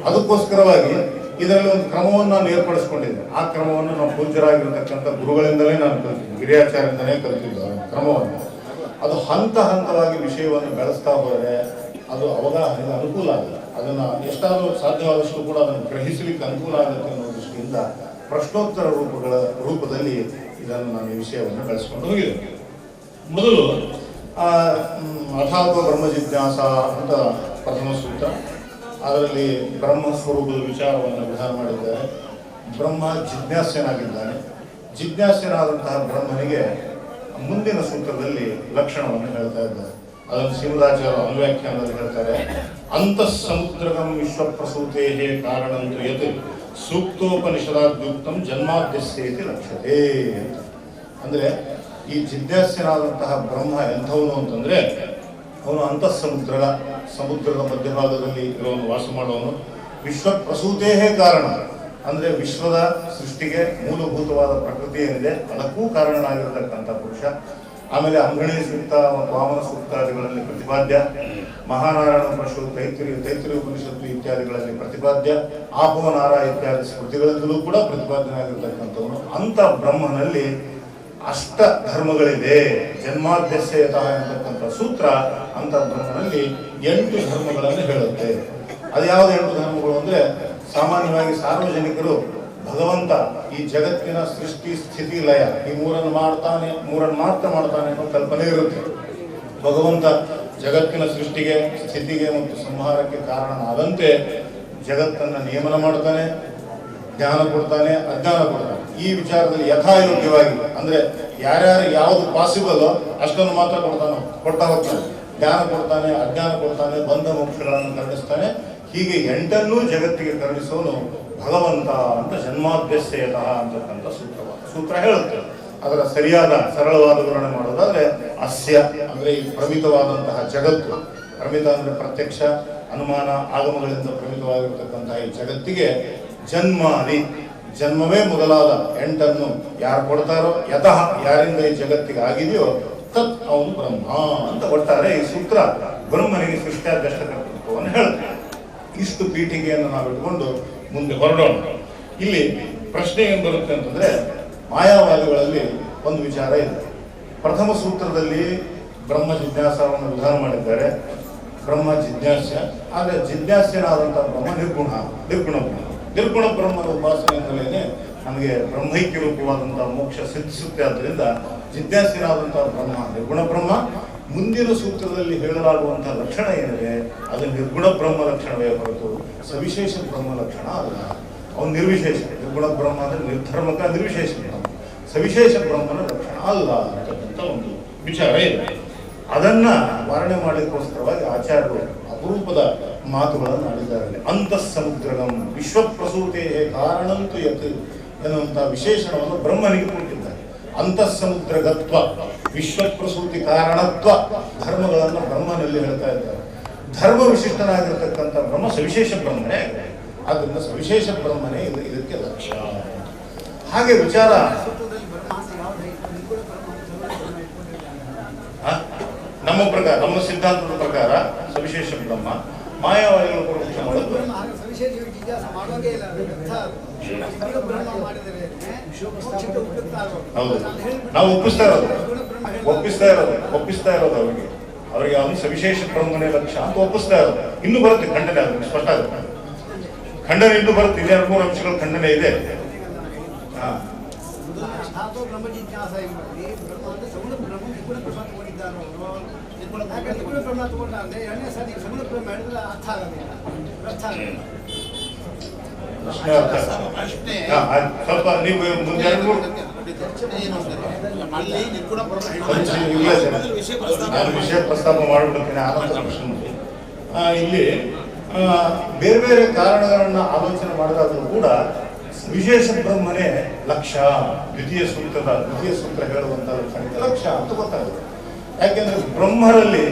ಅದಕ್ಕೋಸ್ಕರವಾಗಿ ಇದರಲ್ಲಿ ಒಂದು ಕ್ರಮವನ್ನು ನಾನು ಏರ್ಪಡಿಸ್ಕೊಂಡಿದ್ದೆ. ಆ ಕ್ರಮವನ್ನು ನಾವು ಪೂಜ್ಯರಾಗಿರ್ತಕ್ಕಂಥ ಗುರುಗಳಿಂದಲೇ ನಾನು ಕಲಿತಿದ್ದೆ, ಗಿರಿಯಾಚಾರ್ಯರಿಂದಲೇ ಕಲಿತಿದ್ದು ಆ ಕ್ರಮವನ್ನು. ಅದು ಹಂತ ಹಂತವಾಗಿ ವಿಷಯವನ್ನು ಬೆಳೆಸ್ತಾ ಹೋದರೆ ಅದು ಅವಗಾಹನೆಗೆ ಅನುಕೂಲ ಆಗಲ್ಲ. ಅದನ್ನು ಎಷ್ಟಾದರೂ ಸಾಧ್ಯವಾದಷ್ಟು ಕೂಡ ಅದನ್ನು ಗ್ರಹಿಸಲಿಕ್ಕೆ ಅನುಕೂಲ ಆಗುತ್ತೆ ಅನ್ನೋ ದೃಷ್ಟಿಯಿಂದ ಪ್ರಶ್ನೋತ್ತರ ರೂಪದಲ್ಲಿ ಇದನ್ನು ನಾನು ಈ ವಿಷಯವನ್ನು ಬೆಳೆಸ್ಕೊಂಡು ಹೋಗಿದೆ. ಮೊದಲು ಅಥಾತ್ವ ಬ್ರಹ್ಮ ಜಿಜ್ಞಾಸ ಅಂತ ಪ್ರಥಮ ಸೂತ್ರ, ಅದರಲ್ಲಿ ಬ್ರಹ್ಮ ಸ್ವರೂಪದ ವಿಚಾರವನ್ನು ವಿಧಾನ ಮಾಡಿದ್ದಾರೆ. ಬ್ರಹ್ಮ ಜಿಜ್ಞಾಸ್ಯನಾಗಿದ್ದಾನೆ. ಜಿಜ್ಞಾಸ್ಯನಾದಂತಹ ಬ್ರಹ್ಮನಿಗೆ ಮುಂದಿನ ಸೂತ್ರದಲ್ಲಿ ಲಕ್ಷಣವನ್ನು ಹೇಳ್ತಾ ಇದ್ದಾರೆ. ಅದನ್ನು ಶ್ರೀಮದಾಚಾರ್ಯ ಅನುವ್ಯಾಖ್ಯಾನದಲ್ಲಿ ಹೇಳ್ತಾರೆ. ಅಂತಃಸಮುದ್ರಗಂ ವಿಶ್ವಪ್ರಸೂತೇ ಕಾರಣಂತು ಯತ್ ಸೂಕ್ತೋಪನಿಷದಾದ್ಯುಕ್ತಂ ಜನ್ಮಾದ್ಯಸ್ಯೇತಿ ಲಕ್ಷ್ಯತೆ ಅಂತ. ಅಂದರೆ ಈ ಜಿಜ್ಞಾಸ್ಯನಾದಂತಹ ಬ್ರಹ್ಮ ಎಂಥವನು ಅಂತಂದರೆ ಅವನು ಸಮುದ್ರದ ಮಧ್ಯಭಾಗದಲ್ಲಿ ಇರೋನು, ವಾಸ ಮಾಡೋನು. ವಿಶ್ವಪ್ರಸೂತೇ ಕಾರಣ ಅಂದರೆ ವಿಶ್ವದ ಸೃಷ್ಟಿಗೆ ಮೂಲಭೂತವಾದ ಪ್ರಕೃತಿ ಏನಿದೆ ಅದಕ್ಕೂ ಕಾರಣನಾಗಿರತಕ್ಕಂಥ ಪುರುಷ. ಆಮೇಲೆ ಅಂಗಣಿ ಸೂಕ್ತ ಮತ್ತು ವಾಮನ ಸೂಕ್ತಾದಿಗಳಲ್ಲಿ ಪ್ರತಿಪಾದ್ಯ, ಮಹಾನಾರಾಯಣ ಉಪನಿಷತ್ತು, ತೈತ್ರಿಯ ಉಪನಿಷತ್ತು ಇತ್ಯಾದಿಗಳಲ್ಲಿ ಪ್ರತಿಪಾದ್ಯ, ಆಪವನಾರ ಇತ್ಯಾದಿ ಸ್ಮೃತಿಗಳಿಂದಲೂ ಕೂಡ ಪ್ರತಿಪಾದ್ಯನಾಗಿರ್ತಕ್ಕಂಥವನು. ಅಂಥ ಬ್ರಹ್ಮನಲ್ಲಿ ಅಷ್ಟ ಧರ್ಮಗಳಿದೆ. ಜನ್ಮಾದ್ಯಸ್ಯತಃ ಎಂತಕ್ಕಂಥ ಸೂತ್ರ ಅಂತ ಬ್ರಹ್ಮನಲ್ಲಿ 8 ಧರ್ಮಗಳನ್ನು ಹೇಳುತ್ತೆ. ಅದು ಯಾವುದು 8 ಧರ್ಮಗಳು ಅಂದರೆ, ಸಾಮಾನ್ಯವಾಗಿ ಸಾರ್ವಜನಿಕರು ಭಗವಂತ ಈ ಜಗತ್ತಿನ ಸೃಷ್ಟಿ ಸ್ಥಿತಿ ಲಯ ಈ ಮೂರನ್ನು ಮಾತ್ರ ಮಾಡ್ತಾನೆ ಅನ್ನೋ ಕಲ್ಪನೆ ಇರುತ್ತೆ. ಭಗವಂತ ಜಗತ್ತಿನ ಸೃಷ್ಟಿಗೆ, ಸ್ಥಿತಿಗೆ ಮತ್ತು ಸಂಹಾರಕ್ಕೆ ಕಾರಣನಾದಂತೆ ಜಗತ್ತನ್ನು ನಿಯಮನ ಮಾಡ್ತಾನೆ, ಜ್ಞಾನ ಕೊಡ್ತಾನೆ, ಅಜ್ಞಾನ ಕೊಡ್ತಾನೆ. ಈ ವಿಚಾರದಲ್ಲಿ ಯಥಾಯೋಗ್ಯವಾಗಿ ಅಂದರೆ ಯಾರ್ಯಾರು ಯಾವುದು ಪಾಸಿಬಲ್ ಅಷ್ಟನ್ನು ಮಾತ್ರ ಕೊಡ್ತಾ ಹೋಗ್ತಾನೆ. ಜ್ಞಾನ ಕೊಡ್ತಾನೆ, ಅಜ್ಞಾನ ಕೊಡ್ತಾನೆ, ಬಂಧ ಮೋಕ್ಷಗಳನ್ನು ಕರುಣಿಸ್ತಾನೆ. ಹೀಗೆ 8 ಜಗತ್ತಿಗೆ ಕರುಣಿಸೋನು ಭಗವಂತ ಅಂತ ಜನ್ಮಾದ್ಯಸ್ಯತಃ ಅಂತಕ್ಕಂಥ ಸೂತ್ರ ಹೇಳುತ್ತೆ. ಅದರ ಸರಿಯಾದ ಸರಳವಾದ ವಿವರಣೆ ಮಾಡೋದಾದ್ರೆ, ಅಸ್ಯ ಅಂದರೆ ಈ ಪ್ರಮಿತವಾದಂತಹ ಜಗತ್ತು, ಪ್ರಮಿತ ಅಂದರೆ ಪ್ರತ್ಯಕ್ಷ, ಅನುಮಾನ, ಆಗಮಗಳಿಂದ ಪ್ರಮಿತವಾಗಿರ್ತಕ್ಕಂತಹ ಈ ಜಗತ್ತಿಗೆ ಜನ್ಮಾದಿ, ಜನ್ಮವೇ ಮೊದಲಾದ 8 ಯಾರು ಕೊಡ್ತಾರೋ, ಯತಃ ಯಾರಿಂದ ಈ ಜಗತ್ತಿಗೆ ಆಗಿದೆಯೋ ತತ್ ಅವನು ಬ್ರಹ್ಮ ಅಂತ ಒಟ್ಟಾರೆ ಈ ಸೂತ್ರ ಬ್ರಹ್ಮನಿಗೆ ಸೃಷ್ಟ್ಯಾದ್ಯಷ್ಟಕರ್ತೃತ್ವವನ್ನು ಹೇಳುತ್ತೆ. ಇಷ್ಟು ಪೀಠಿಗೆಯನ್ನು ನಾವು ಇಟ್ಕೊಂಡು ಮುಂದೆ ಹೊರಡೋಣ. ಇಲ್ಲಿ ಪ್ರಶ್ನೆ ಏನು ಬರುತ್ತೆ ಅಂತಂದ್ರೆ, ಮಾಯಾವಾದಿಗಳಲ್ಲಿ ಒಂದು ವಿಚಾರ ಇದೆ. ಪ್ರಥಮ ಸೂತ್ರದಲ್ಲಿ ಬ್ರಹ್ಮ ಜಿಜ್ಞಾಸವನ್ನು ವಿಧಾನ ಮಾಡಿದ್ದಾರೆ. ಬ್ರಹ್ಮ ಜಿಜ್ಞಾಸ್ಯ, ಆದರೆ ಜಿಜ್ಞಾಸ್ಯನಾದಂಥ ಬ್ರಹ್ಮ ನಿರ್ಗುಣ ಬ್ರಹ್ಮನ ಉಪಾಸನೆಯಿಂದಲೇ ನಮಗೆ ಬ್ರಹ್ಮೈಕ್ಯ ರೂಪವಾದಂಥ ಮೋಕ್ಷ ಸಿದ್ಧಿಸುತ್ತೆ. ಆದ್ದರಿಂದ ಜಿಜ್ಞಾಸ್ಯನಾದಂಥ ಬ್ರಹ್ಮ ನಿರ್ಗುಣ ಬ್ರಹ್ಮ. ಮುಂದಿನ ಸೂತ್ರದಲ್ಲಿ ಹೇಳಲಾಗುವಂತಹ ಲಕ್ಷಣ ಏನಿದೆ ಅದು ನಿರ್ಗುಣ ಬ್ರಹ್ಮ ಲಕ್ಷಣವೇ ಹೊರತು ಸವಿಶೇಷ ಬ್ರಹ್ಮ ಲಕ್ಷಣ ಅಲ್ಲ. ಅವನು ನಿರ್ವಿಶೇಷ. ನಿರ್ಗುಣ ಬ್ರಹ್ಮ ಅಂದರೆ ನಿರ್ಧರ್ಮಕ ನಿರ್ವಿಶೇಷ ಬ್ರಹ್ಮ, ಸವಿಶೇಷ ಬ್ರಹ್ಮನ ಲಕ್ಷಣ ಅಲ್ಲ ಅಂತಕ್ಕಂಥ ಒಂದು ವಿಚಾರ ಇದೆ. ಅದನ್ನ ವರ್ಣನೆ ಮಾಡಲಿಕ್ಕೋಸ್ಕರವಾಗಿ ಆಚಾರ್ಯರು ಅಪರೂಪದ ಮಾತುಗಳನ್ನು ಆಡಿದ್ದಾರೆ. ಅಂತಃಸಮುದ್ರಗಂ ವಿಶ್ವಪ್ರಸೂತೇ ಕಾರಣಂತು ಯತ್ ಎನ್ನುವಂತಹ ವಿಶೇಷಣವನ್ನು ಬ್ರಹ್ಮನಿಗೆ ಕೊಟ್ಟಿದ್ದಾರೆ. ಅಂತಃಸಮುದ್ರಗತ್ವ, ವಿಶ್ವಪ್ರಸೂತಿ ಕಾರಣತ್ವ ಧರ್ಮಗಳನ್ನು ಬ್ರಹ್ಮನಲ್ಲಿ ಹೇಳ್ತಾ ಇದ್ದಾರೆ. ಧರ್ಮ ವಿಶಿಷ್ಟನಾಗಿರ್ತಕ್ಕಂಥ ಬ್ರಹ್ಮ ಸವಿಶೇಷ ಬ್ರಹ್ಮನೇ. ಆದ್ದರಿಂದ ಸವಿಶೇಷ ಬ್ರಹ್ಮನೇ ಇದಕ್ಕೆ ಲಕ್ಷ್ಯ. ಹಾಗೆ ವಿಚಾರ ನಮ್ಮ ಪ್ರಕಾರ, ನಮ್ಮ ಸಿದ್ಧಾಂತದ ಪ್ರಕಾರ ಸವಿಶೇಷ ಬ್ರಹ್ಮ. ಮಾಯಾವಾದಿಗಳು ಪರೀಕ್ಷೆ ಮಾಡೋದು ಹೌದು. ನಾವು ಒಪ್ಪಿಸ್ತಾ ಇರೋದು ಅವರಿಗೆ ಅವನು ಸವಿಶೇಷ ಬ್ರಹ್ಮನೇ ಲಕ್ಷ್ಯ ಅಂತ ಒಪ್ಪಿಸ್ತಾ ಇರೋದು. ಇನ್ನೂ ಬರುತ್ತೆ ಖಂಡನೆ, ಅದು ಸ್ಪಷ್ಟ ಆಗುತ್ತೆ. ಖಂಡನೆ ಇನ್ನೂ ಬರುತ್ತೆ. 2-3 ಅಂಶಗಳ ಖಂಡನೆ ಇದೆ. ಸ್ವಲ್ಪ ನೀವು ಮುಂದೆ 2-3 ವಿಷಯ ಪ್ರಸ್ತಾಪ ಮಾಡಿಬಿಡ್ತೇನೆ. ಆನಂತರ ಪ್ರಶ್ನೆ ಇಲ್ಲಿ ಬೇರೆ ಬೇರೆ ಕಾರಣಗಳನ್ನ ಆಲೋಚನೆ ಮಾಡಿದಾಗಲೂ ಕೂಡ ವಿಶೇಷ ಬ್ರಹ್ಮನೇ ಲಕ್ಷ್ಯ. ದ್ವಿತೀಯ ಸೂತ್ರ ಹೇಳುವಂತ ಲಕ್ಷಣಕ್ಕೆ ಲಕ್ಷ್ಯ ಅಂತ ಗೊತ್ತಾಗುತ್ತೆ. ಯಾಕೆಂದ್ರೆ ಬ್ರಹ್ಮರಲ್ಲಿ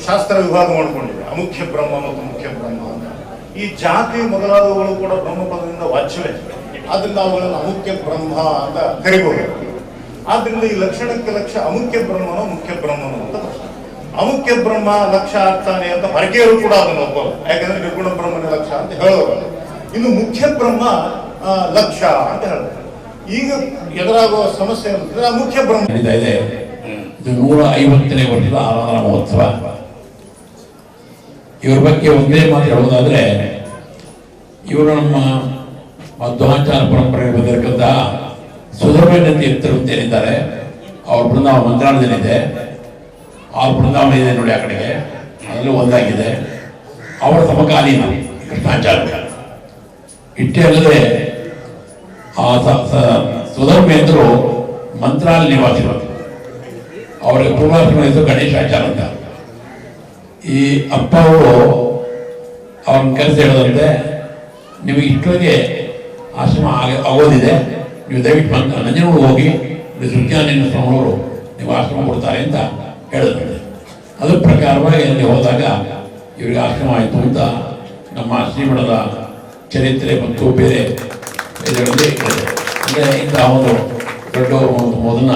ಶಾಸ್ತ್ರ ವಿಭಾಗ ಮಾಡಿಕೊಂಡಿದೆ, ಅಮುಖ್ಯ ಬ್ರಹ್ಮ ಮತ್ತು ಮುಖ್ಯ ಬ್ರಹ್ಮ ಅಂತ. ಈ ಜಾತಿ ಮೊದಲಾದವುಗಳು ಕೂಡ ಬ್ರಹ್ಮಪದದಿಂದ ವಾಚ್ಯವೇ, ಆದ್ರಿಂದ ಅವುಗಳನ್ನು ಅಮುಖ್ಯ ಬ್ರಹ್ಮ ಅಂತ ಕರಿಬಹುದು. ಆದ್ರಿಂದ ಈ ಲಕ್ಷಣಕ್ಕೆ ಲಕ್ಷ್ಯ ಅಮುಖ್ಯ ಬ್ರಹ್ಮನೋ ಮುಖ್ಯ ಬ್ರಹ್ಮನೋ ಅಂತ ಪ್ರಶ್ನೆ. ಅಮುಖ್ಯ ಬ್ರಹ್ಮ ಲಕ್ಷ್ಯ ಆಗ್ತಾನೆ ಅಂತ ಪರಕೆಯರು ಕೂಡ ಅದನ್ನು ಒಪ್ಪೋದು, ಯಾಕಂದ್ರೆ ನಿರ್ಗುಣ ಬ್ರಹ್ಮನೇ ಲಕ್ಷ್ಯ ಅಂತ ಹೇಳೋರು. ಇನ್ನು ಮುಖ್ಯ ಬ್ರಹ್ಮ ಲಕ್ಷ್ಯ ಅಂತ ಹೇಳ್ತಾರೆ. ಈಗ ಎದುರಾಗುವ ಸಮಸ್ಯೆ ಅಂತಂದ್ರೆ ಮುಖ್ಯ ಬ್ರಹ್ಮ ಇದೆ. ಇದು 150ನೇ ವರ್ಷದ ಆರಾಧನಾ ಮಹೋತ್ಸವ. ಇವ್ರ ಬಗ್ಗೆ ಒಂದೇ ಮಾತು ಹೇಳೋದಾದ್ರೆ, ಇವರು ನಮ್ಮ ಮಧ್ವಾಚಾರ ಪರಂಪರೆಗೆ ಬಂದಿರತಕ್ಕಂಥ ಸುಧರ್ಮೇಂದ್ರ ತೀರ್ಥರು ಅಂತ ಏನಿದ್ದಾರೆ, ಅವ್ರ ಬೃಂದಾವನ ಮಂತ್ರಾಲಯದಲ್ಲಿದೆ. ಅವ್ರ ಬೃಂದಾವನ ಇದೆ ನೋಡಿ ಆ ಕಡೆಗೆ, ಅದರಲ್ಲೂ ಒಂದಾಗಿದೆ. ಅವರ ಸಮಕಾಲೀನ ಕೃಷ್ಣಾಚಾರ್ಯ. ಇಷ್ಟೇ ಅಲ್ಲದೆ ಆ ಸುಧರ್ಮೇಂದ್ರರು ಮಂತ್ರಾಲಯ ನಿವಾಸಿಗಳು. ಅವರಿಗೆ ಪೂರ್ವಾಶ್ರಮ ಹೆಸರು ಗಣೇಶಾಚಾರ ಅಂತ. ಈ ಅಪ್ಪ ಅವರು ಅವ್ರನ್ನ ಕೆಲಸ ಹೇಳೋದಂತೆ, ನಿಮಗೆ ಇಷ್ಟೊಂಗೆ ಆಶ್ರಮ ಆಗೋದಿದೆ, ನೀವು ದಯವಿಟ್ಟು ನಂಜನಗೂಡು ಹೋಗಿ ಸುಜ್ಞಾನೇಶ್ವರವರು ನೀವು ಆಶ್ರಮ ಕೊಡ್ತಾರೆ ಅಂತ ಹೇಳಿದಂತೆ. ಅದ್ರ ಪ್ರಕಾರವಾಗಿ ಅಲ್ಲಿ ಹೋದಾಗ ಇವರಿಗೆ ಆಶ್ರಮ ಆಯಿತು ಅಂತ ನಮ್ಮ ಶ್ರೀಮಠದ ಚರಿತ್ರೆ ಮತ್ತು ಬೇರೆ ಇದರಲ್ಲಿ ಅಂದರೆ ಇಂತಹ ಒಂದು ದೊಡ್ಡ ಒಂದು ಮೊದಲನ್ನ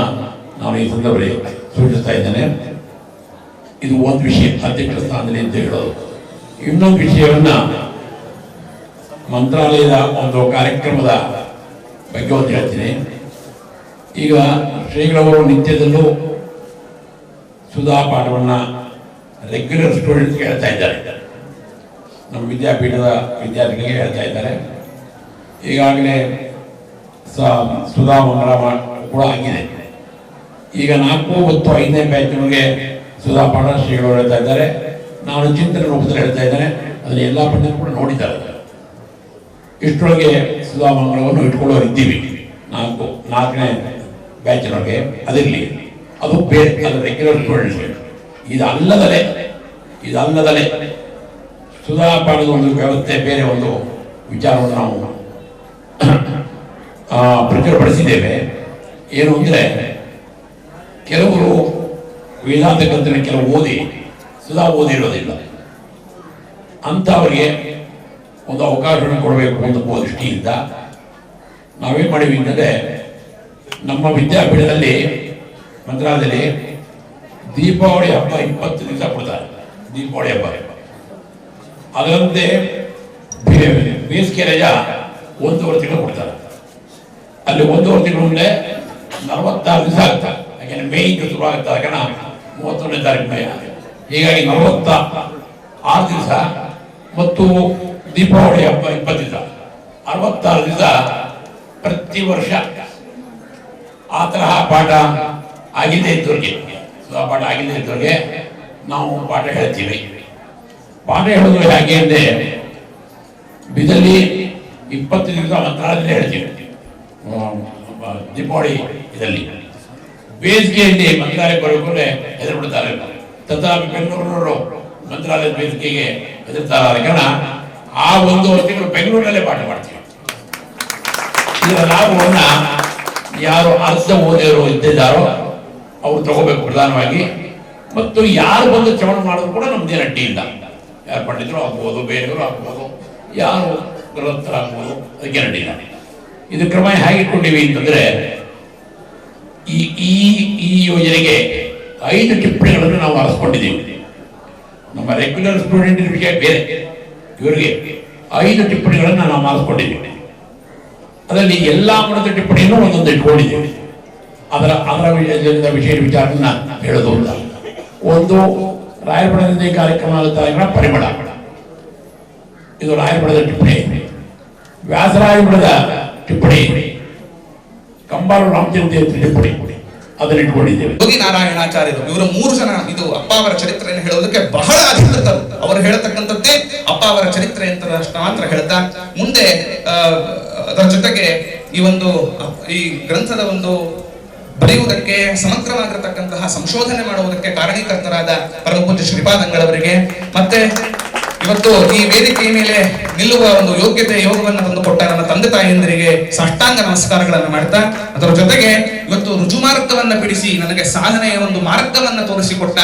ನಾನು ಈ ಸಂದರ್ಭದಲ್ಲಿ ಸೂಚಿಸ್ತಾ ಇದ್ದೇನೆ. ಇದು ಒಂದು ವಿಷಯ, ಅಧ್ಯಕ್ಷ ಸ್ಥಾನದಲ್ಲಿ ಅಂತ ಹೇಳೋದು. ಇನ್ನೊಂದು ವಿಷಯವನ್ನ ಮಂತ್ರಾಲಯದ ಒಂದು ಕಾರ್ಯಕ್ರಮದ ಬಗ್ಗೆ ಒಂದು ಹೇಳ್ತೀನಿ. ಈಗ ಶ್ರೀಗಳವರು ನಿತ್ಯದಲ್ಲೂ ಸುಧಾ ಪಾಠವನ್ನು ರೆಗ್ಯುಲರ್ ಸ್ಟೂಡೆಂಟ್ಸ್ಗೆ ಹೇಳ್ತಾ ಇದ್ದಾರೆ, ನಮ್ಮ ವಿದ್ಯಾಪೀಠದ ವಿದ್ಯಾರ್ಥಿಗಳಿಗೆ ಹೇಳ್ತಾ ಇದ್ದಾರೆ. ಈಗಾಗಲೇ ಸುಧಾ ಮಂಗಳ ಕೂಡ ಆಗಿದೆ. ಈಗ 4 ಮತ್ತು 5ನೇ ಬ್ಯಾಚ್ನವರಿಗೆ ಸುಧಾ ಪಾಠ ಶ್ರೀಗಳು ಹೇಳ್ತಾ ಇದ್ದಾರೆ. ನಾನು ಚಿಂತನೆ ರೂಪದಲ್ಲಿ ಹೇಳ್ತಾ ಇದ್ದೇನೆ, ಅದನ್ನು ಎಲ್ಲ ಪಂಡಿತರು ಕೂಡ ನೋಡಿದ್ದಾರೆ. ಇಷ್ಟರೊಳಗೆ ಸುಧಾ ಮಂಗಳವನ್ನು ಇಟ್ಕೊಳ್ಳೋರಿದ್ದೀವಿ 4ನೇ ಬ್ಯಾಚ್ನವರಿಗೆ. ಅದಿರಲಿ, ಅದು ಬೇರೆ, ಅದು ರೆಗ್ಯುಲರ್ ಸ್ಟೂಡೆಂಟ್ಸ್ಗೆ. ಇದಲ್ಲದಲೇ ಸುಧಾ ಪಾಠದ ಒಂದು ವ್ಯವಸ್ಥೆ, ಬೇರೆ ಒಂದು ವಿಚಾರವನ್ನು ನಾವು ಪ್ರಚುರಪಡಿಸಿದ್ದೇವೆ. ಏನು ಅಂದರೆ, ಕೆಲವರು ವೇದಾಂತ ಗ್ರಂಥನ ಕೆಲವು ಓದಿ ಸುಧಾ ಓದಿರೋದಿಲ್ಲ, ಅಂಥವರಿಗೆ ಒಂದು ಅವಕಾಶವನ್ನು ಕೊಡಬೇಕು ಅಂತ ದೃಷ್ಟಿಯಿಂದ ನಾವೇನು ಮಾಡಿವಿ ಅಂತಂದರೆ, ನಮ್ಮ ವಿದ್ಯಾಪೀಠದಲ್ಲಿ ಮಂತ್ರಾಲಯದಲ್ಲಿ ದೀಪಾವಳಿ ಹಬ್ಬ 20 ದಿವಸ ಕೊಡ್ತಾರೆ. ದೀಪಾವಳಿ ಹಬ್ಬ ಅದರಂತೆ ಬೇಸಿಗೆ ರಜಾ 1.5 ತಿಂಗಳು ಕೊಡ್ತಾರೆ. ಅಲ್ಲಿ 1.5 ತಿಂಗಳು ಮುಂದೆ 46 ದಿವಸ ಆಗ್ತಾರೆ. ಯಾಕೆಂದ್ರೆ ಮೇಯಿಂದ ಶುರು ಆಗ್ತದೆ, ಯಾಕಂದ್ರೆ 31ನೇ ತಾರೀಕು ಮೇ. ಹೀಗಾಗಿ 46 ದಿವಸ ಮತ್ತು ದೀಪಾವಳಿ ಹಬ್ಬ 20 ದಿವಸ, 66 ದಿವಸ ಪ್ರತಿ ವರ್ಷ ಆ ತರಹ ಪಾಠ ಆಗಿದ್ದೇ ಇದ್ದವ್ರಿಗೆ, ಪಾಠ ಆಗಿದ್ದೇ ಇದ್ದವ್ರಿಗೆ ನಾವು ಪಾಠ ಹೇಳ್ತೀವಿ. ಪಾಠ ಹೇಳೋದು ಹೇಗೆ ಅಂದರೆ, ಬಿದಲ್ಲಿ 20 ದಿವಸ ಮಂತ್ರಾಲಯದಲ್ಲಿ ಹೇಳ್ತೀವಿ ದೀಪಾವಳಿ ಇದರಲ್ಲಿ. ಬೇಸಿಗೆಯಲ್ಲಿ ಮಂತ್ರಾಲಯ ಬರೋಕೆ ಹೆದರು ಬಿಡ್ತಾರೆ. ತಥಾಪಿ ಬೆಂಗಳೂರಿನವರು ಮಂತ್ರಾಲಯದ ಬೇಸಿಗೆಗೆ ಹೆದರ್ತಾರೆ. ಕಾರಣ ಆ 1.5 ತಿಂಗಳು ಬೆಂಗಳೂರಿನಲ್ಲೇ ಪಾಠ ಮಾಡ್ತೀವಿ. ಇದರ ಲಾಭವನ್ನು ಯಾರು ಅರ್ಧ ಓದಿರೋ ಇದ್ದಾರೋ ಅವರು ತಗೋಬೇಕು ಪ್ರಧಾನವಾಗಿ. ಮತ್ತು ಯಾರು ಬಂದು ಶ್ರವಣ ಮಾಡೋದು ಕೂಡ ನಮ್ದೇನು ಅಡ್ಡಿ ಇಲ್ಲ. ಯಾರು ಪಂಡಿತರು ಆಗ್ಬೋದು, ಬೇರೆಯವರು ಆಗ್ಬೋದು, ಯಾರು ಗೃಹಸ್ಥರು ಆಗ್ಬೋದು, ಅದಕ್ಕೆ ಅಡ್ಡಿ ಇಲ್ಲ. ಇದು ಕ್ರಮ ಹೇಗೆ ಇಟ್ಕೊಂಡಿವಿ ಅಂತಂದ್ರೆ, ಈ ಯೋಜನೆಗೆ 5 ಟಿಪ್ಪಣಿಗಳನ್ನು ನಾವು ಆರಿಸ್ಕೊಂಡಿದ್ದೀವಿ. ನಮ್ಮ ರೆಗ್ಯುಲರ್ ಸ್ಟೂಡೆಂಟ್ ವಿಷಯ ಬೇರೆ, ಇವರಿಗೆ 5 ಟಿಪ್ಪಣಿಗಳನ್ನು ನಾವು ಆರಿಸ್ಕೊಂಡಿದ್ದೀವಿ. ಅದರಲ್ಲಿ ಎಲ್ಲ ಮಠದ ಟಿಪ್ಪಣಿಯನ್ನು ಒಂದೊಂದು ಇಟ್ಕೊಂಡಿದ್ದೀವಿ. ಅದರ ವಿಷಯ ವಿಚಾರವನ್ನ ಹೇಳೋದು ಅಂತ. ಒಂದು ರಾಯರಮಠದಿಂದ ಈ ಕಾರ್ಯಕ್ರಮ ಆಗುತ್ತಾ ಪರಿಮಳ, ಇದು ರಾಯರಮಠದ ಟಿಪ್ಪಣಿ. ವ್ಯಾಸರಾಯಮಠದ ಟಿಪ್ಪಣಿ, ಕಂಬಾರು ರಾಮಚಂದ್ರ ಟಿಪ್ಪಣಿ, ಅದನ್ನು ಇಟ್ಕೊಂಡಿದ್ದೇವೆ. ಯೋಗಿ ನಾರಾಯಣಾಚಾರ್ಯರು ಇವರ 3 ಜನ ಇದು ಅಪ್ಪ ಅವರ ಚರಿತ್ರೆಯನ್ನು ಹೇಳೋದಕ್ಕೆ ಬಹಳ ಅಧಿಕೃತರು. ಅವರು ಹೇಳತಕ್ಕಂಥದ್ದೇ ಅಪ್ಪ ಅವರ ಚರಿತ್ರೆ ಅಂತ ಮಾತ್ರ ಹೇಳ್ತಾ, ಮುಂದೆ ಅದರ ಜೊತೆಗೆ ಈ ಗ್ರಂಥದ ಒಂದು ಬರೆಯುವುದಕ್ಕೆ, ಸಮಗ್ರವಾಗಿರತಕ್ಕಂತಹ ಸಂಶೋಧನೆ ಮಾಡುವುದಕ್ಕೆ ಕಾರಣೀಕರ್ತರಾದ ಪರಮಪೂಜ್ಯ ಶ್ರೀಪಾದಂಗಳವರಿಗೆ, ಮತ್ತೆ ಇವತ್ತು ಈ ವೇದಿಕೆಯ ಮೇಲೆ ನಿಲ್ಲುವ ಒಂದು ಯೋಗ್ಯತೆ ಯೋಗವನ್ನು ತಂದುಕೊಟ್ಟ ನನ್ನ ತಂದೆ ತಾಯಿಯಂದರಿಗೆ ಸಾಷ್ಟಾಂಗ ನಮಸ್ಕಾರಗಳನ್ನು ಮಾಡ್ತಾ, ಅದರ ಜೊತೆಗೆ ಇವತ್ತು ರುಜುಮಾರ್ಗವನ್ನ ಬಿಡಿಸಿ ನನಗೆ ಸಾಧನೆಯ ಒಂದು ಮಾರ್ಗವನ್ನ ತೋರಿಸಿಕೊಟ್ಟ,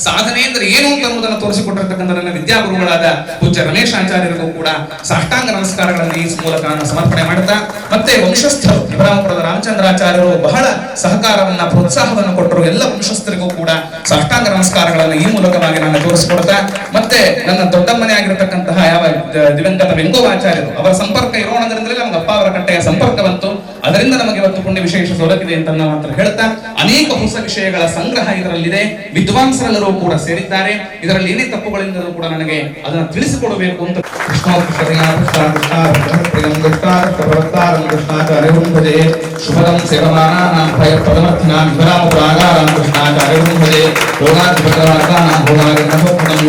ಸಾಧನೆ ಅಂದ್ರೆ ಏನು ಅಂತ ಅನ್ನೋದನ್ನು ತೋರಿಸಿಕೊಟ್ಟಿರ್ತಕ್ಕಂಥ ನನ್ನ ವಿದ್ಯಾಗುರುಗಳಾದ ಪೂಜ್ಯ ರಮೇಶ್ ಆಚಾರ್ಯರಿಗೂ ಕೂಡ ಸಾಷ್ಟಾಂಗ ನಮಸ್ಕಾರಗಳನ್ನು ಈ ಮೂಲಕ ನಾನು ಸಮರ್ಪಣೆ ಮಾಡ್ತಾ, ಮತ್ತೆ ವಂಶಸ್ಥರು ಇಬ್ರಾಹಿಂಪುರದ ರಾಮಚಂದ್ರಾಚಾರ್ಯರು ಬಹಳ ಸಹಕಾರವನ್ನ ಪ್ರೋತ್ಸಾಹವನ್ನು ಕೊಟ್ಟರು. ಎಲ್ಲ ವಂಶಸ್ಥರಿಗೂ ಕೂಡ ಸಾಷ್ಟಾಂಗ ನಮಸ್ಕಾರಗಳನ್ನು ಈ ಮೂಲಕವಾಗಿ ನಾನು ತೋರಿಸಿಕೊಡ್ತಾ, ಮತ್ತೆ ನನ್ನ ದೊಡ್ಡಮ್ಮನೆ ಆಗಿರತಕ್ಕಂತಹ ಯಾವ ದಿವಂಗತ ವೆಂಗೋವಾಚಾರ್ಯರು ಅವರ ಸಂಪರ್ಕ ಇರೋಣದ್ರಿಂದಲೇ ನಮಗೆ ಅಪ್ಪ ಅವರ ಕಟ್ಟೆಯ ಸಂಪರ್ಕ ಬಂತು. ಅದರಿಂದ ನಮಗೆ ಇವತ್ತು ಪುಣ್ಯ ವಿಶೇಷ ದೊರಕಿದೆ ಅಂತ ನಾವು ಮಾತ್ರ ಹೇಳ್ತಾ, ಅನೇಕ ಹೊಸ ವಿಷಯಗಳ ಸಂಗ್ರಹ ಇದರಲ್ಲಿದೆ. ವಿದ್ವಾಂಸರೆಲ್ಲರೂ ಕೂಡ ಸೇರಿದ್ದಾರೆ. ಇದರಲ್ಲಿ ಏನೇ ತಪ್ಪುಗಳಿಂದಲೂ ಕೂಡ ನನಗೆ ಅದನ್ನು ತಿಳಿಸಿಕೊಡಬೇಕು ಅಂತ ಶುಭದಂ ಸೇವಮಾನಾನಾಂ ಭಯಪದಮರ್ಥಿನಾಂ ವಿಭರಾಮ ಪ್ರಾಗಾರಾಂ ಕೃಷ್ಣಾಚಾರ್ಯಂ ಭಜೆ ಯೋಗಾಧಿಪತವಾರ್ತಾನಾಂ ಭೋಗಾರ್ಯಂ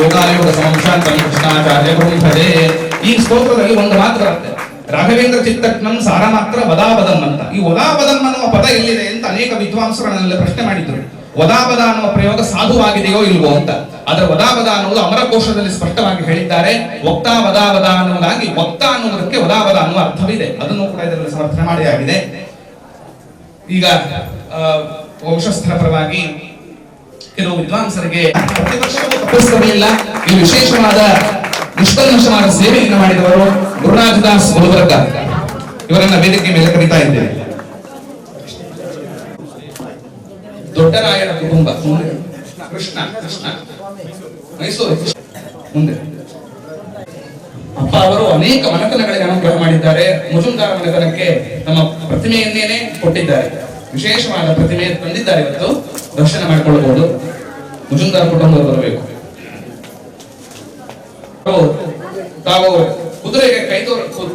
ಯೋಗಾಯೋಗ ಸಮಂ ಶಾಂತಂ ಕೃಷ್ಣಾಚಾರ್ಯಂ ಭಜೆ. ಈ ಸ್ತೋತ್ರದಲ್ಲಿ ಒಂದು ಮಾತು ಬರುತ್ತೆ, ರಾಘವೇಂದ್ರ ಚಿತ್ತಕ್ನಂ ಸಾರ ಮಾತ್ರ ವದಾಪದಂ ಅಂತ. ಈ ವದಾಪದಂ ಅನ್ನುವ ಪದ ಎಲ್ಲಿದೆ ಅಂತ ಅನೇಕ ವಿದ್ವಾಂಸರನ್ನೆಲ್ಲ ಪ್ರಶ್ನೆ ಮಾಡಿದ್ರು. ವದಾಪದ ಅನ್ನುವ ಪ್ರಯೋಗ ಸಾಧುವಾಗಿದೆಯೋ ಇಲ್ವೋ ಅಂತ. ಅದರ ವದಾಪದ ಅನ್ನುವುದು ಅಮರಕೋಶದಲ್ಲಿ ಸ್ಪಷ್ಟವಾಗಿ ಹೇಳಿದ್ದಾರೆ. ವಕ್ತಾ ವದಾವದ ಅನ್ನುವುದಾಗಿ ವಕ್ತ ಅನ್ನುವುದಕ್ಕೆ ವದಾವದ ಅನ್ನುವ ಅರ್ಥವಿದೆ. ಅದನ್ನು ಕೂಡ ಇದರಲ್ಲಿ ಸಮರ್ಥನೆ ಮಾಡಿಯಾಗಿದೆ. ಈಗ ವಂಶಸ್ಥರ ಪರವಾಗಿ ಕೆಲವು ವಿದ್ವಾಂಸರಿಗೆ ಪ್ರತಿ ವರ್ಷವೂ ತಪ್ಪಿಸಲಿಲ್ಲ ಈ ವಿಶೇಷವಾದ ನಿಷ್ಕಲ್ಮಶವಾದ ಸೇವೆಯನ್ನು ಮಾಡಿದವರು ಗುರುರಾಜದಾಸ್ ಗುಲ್ಬರ್ಗ, ಇವರನ್ನ ವೇದಿಕೆ ಮೇಲೆ ಕರೀತಾ ಇದ್ದೇವೆ. ದೊಡ್ಡರಾಯರ ಕುಟುಂಬ ಕೃಷ್ಣ ಮೈಸೂರು ಮುಂದೆ ಅಪ್ಪ ಅವರು ಅನೇಕ ಮನೆತನಗಳಿಗೆ ಅನುಗ್ರಹ ಮಾಡಿದ್ದಾರೆ. ಮುಜುಂದಾರ ಮನೆತನಕ್ಕೆ ನಮ್ಮ ಪ್ರತಿಮೆಯನ್ನೇನೆ ಕೊಟ್ಟಿದ್ದಾರೆ. ವಿಶೇಷವಾದ ಪ್ರತಿಮೆ ತಂದಿದ್ದಾರೆ. ಇವತ್ತು ದರ್ಶನ ಮಾಡಿಕೊಳ್ಳಬಹುದು. ಮುಜುಂದಾರ ಕುಟುಂಬದವರು ಬರಬೇಕು. ತಾವು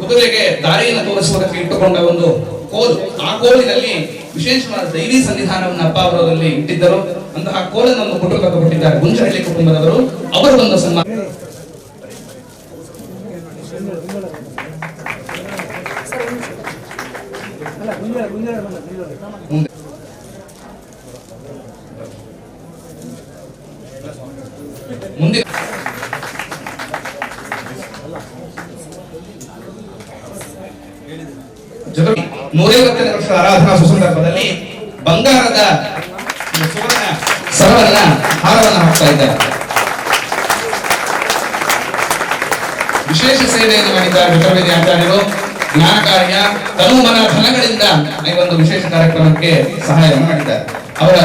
ಕುದುರೆಗೆ ದಾರಿಯನ್ನು ತೋರಿಸುವುದಕ್ಕೆ ಇಟ್ಟುಕೊಂಡ ಒಂದು ಕೋಲು, ಆ ಕೋಲಿನಲ್ಲಿ ವಿಶೇಷವಾದ ದೈವಿ ಸನ್ನಿಧಾನವನ್ನು ಅಪ್ಪ ಅವರಲ್ಲಿ ಇಟ್ಟಿದ್ದರು. ಅಂತಹ ಕೋಲನ್ನು ಕುಟುಂಬಕ್ಕೆ ಕೊಟ್ಟಿದ್ದಾರೆ ಗುಂಜಹಳ್ಳಿ ಕುಟುಂಬದವರು. ಅವರು ಒಂದು ಸನ್ಮಾನ ಮುಂದೆ ಜೊತೆಗೆ 150ನೇ ವರ್ಷದ ಆರಾಧನಾ ಸುಸಂದರ್ಭದಲ್ಲಿ ಬಂಗಾರದ ಸುವರ್ಣ ಸರವನ್ನ ಹಾರವನ್ನು ಹಾಕ್ತಾ ಇದ್ದಾರೆ. ವಿಶೇಷ ಸೇವೆಯನ್ನು ಮಾಡಿದ್ದಾರೆ ಚತುರ್ವೇದಿ ಆಚಾರ್ಯರು. ಜ್ಞಾನ ಕಾರ್ಯ ತನು ಮನ ಧನಗಳಿಂದ ಈ ಒಂದು ವಿಶೇಷ ಕಾರ್ಯಕ್ರಮಕ್ಕೆ ಸಹಾಯವನ್ನು ಮಾಡಿದ್ದಾರೆ. ಅವರ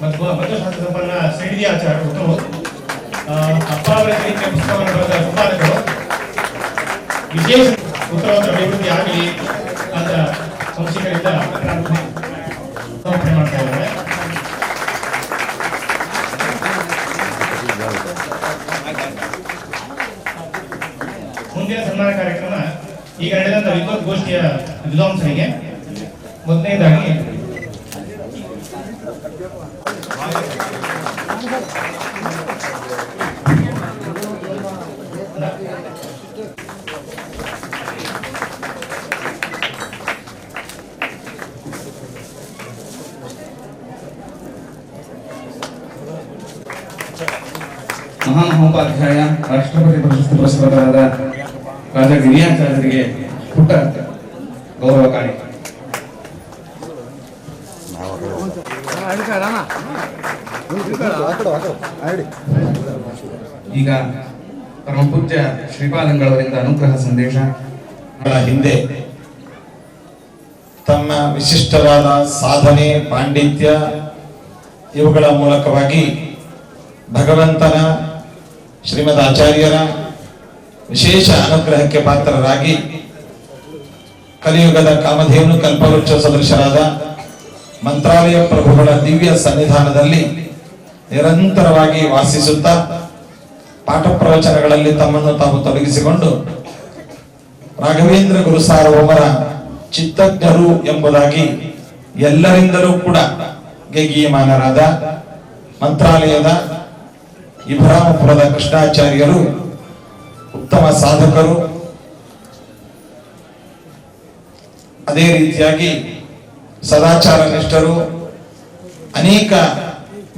ಮಧ್ವಶಾಸ್ತ್ರ ಸಂಪನ್ನ ಸೇಡಿದಿ ಆಚಾರ್ಯರು ಅಪ್ಪ ಅವರ ರೀತಿಯ ಪುಸ್ತಕವನ್ನು ಬರೆದ ಸಂಪಾದಕರು. ವಿಶೇಷ ಉತ್ತರೋತ್ತರ ಅಭಿವೃದ್ಧಿ ಆಗಲಿ ಅಂತ ಸಂಸ್ಥೆಗಳಿಂದ ಸಮರ್ಪಣೆ ಮಾಡ್ತಾ ಇದ್ದಾರೆ. ಮುಂದಿನ ಸನ್ಮಾನ ಕಾರ್ಯಕ್ರಮ ಈಗ ನಡೆದಂತ ವಿದ್ವತ್ ಗೋಷ್ಠಿಯ ವಿದ್ವಾಂಸರಿಗೆ ಮೊದಲನೇದಾಗಿ ಮಹಾಮಹೋಪಾಧ್ಯಾಯ ರಾಷ್ಟ್ರಪತಿ ಪ್ರಶಸ್ತಿ ಪುರಸ್ಕೃತರಾದ ರಾಜಾ ಗಿರಿಯಾಚಾರ್ಯರಿಗೆ ಪುಟ್ಟ ಗೌರವ ಕಾರ್ಯ. ಈಗ ಪರಮ ಪೂಜ್ಯ ಶ್ರೀಪಾದಂಗಳವರಿಂದ ಅನುಗ್ರಹ ಸಂದೇಶ. ಹಿಂದೆ ತಮ್ಮ ವಿಶಿಷ್ಟವಾದ ಸಾಧನೆ, ಪಾಂಡಿತ್ಯ ಇವುಗಳ ಮೂಲಕವಾಗಿ ಭಗವಂತನ ಶ್ರೀಮದ್ ಆಚಾರ್ಯರ ವಿಶೇಷ ಅನುಗ್ರಹಕ್ಕೆ ಪಾತ್ರರಾಗಿ ಕಲಿಯುಗದ ಕಾಮಧೇನು ಕಲ್ಪವೃಕ್ಷ ಸದೃಶರಾದ ಮಂತ್ರಾಲಯ ಪ್ರಭುಗಳ ದಿವ್ಯ ಸನ್ನಿಧಾನದಲ್ಲಿ ನಿರಂತರವಾಗಿ ವಾಸಿಸುತ್ತಾ ಪಾಠ ಪ್ರವಚನಗಳಲ್ಲಿ ತಮ್ಮನ್ನು ತಾವು ತೊಡಗಿಸಿಕೊಂಡು ರಾಘವೇಂದ್ರ ಗುರು ಸಾರ್ವಭೌಮರ ಚಿತ್ತಜ್ಞರು ಎಂಬುದಾಗಿ ಎಲ್ಲರಿಂದಲೂ ಕೂಡ ಗೆಗೀಯಮಾನರಾದ ಮಂತ್ರಾಲಯದ ಇಬ್ರಾಮಪುರದ ಕೃಷ್ಣಾಚಾರ್ಯರು ಉತ್ತಮ ಸಾಧಕರು. ಅದೇ ರೀತಿಯಾಗಿ ಸದಾಚಾರ ನಿಷ್ಠರು. ಅನೇಕ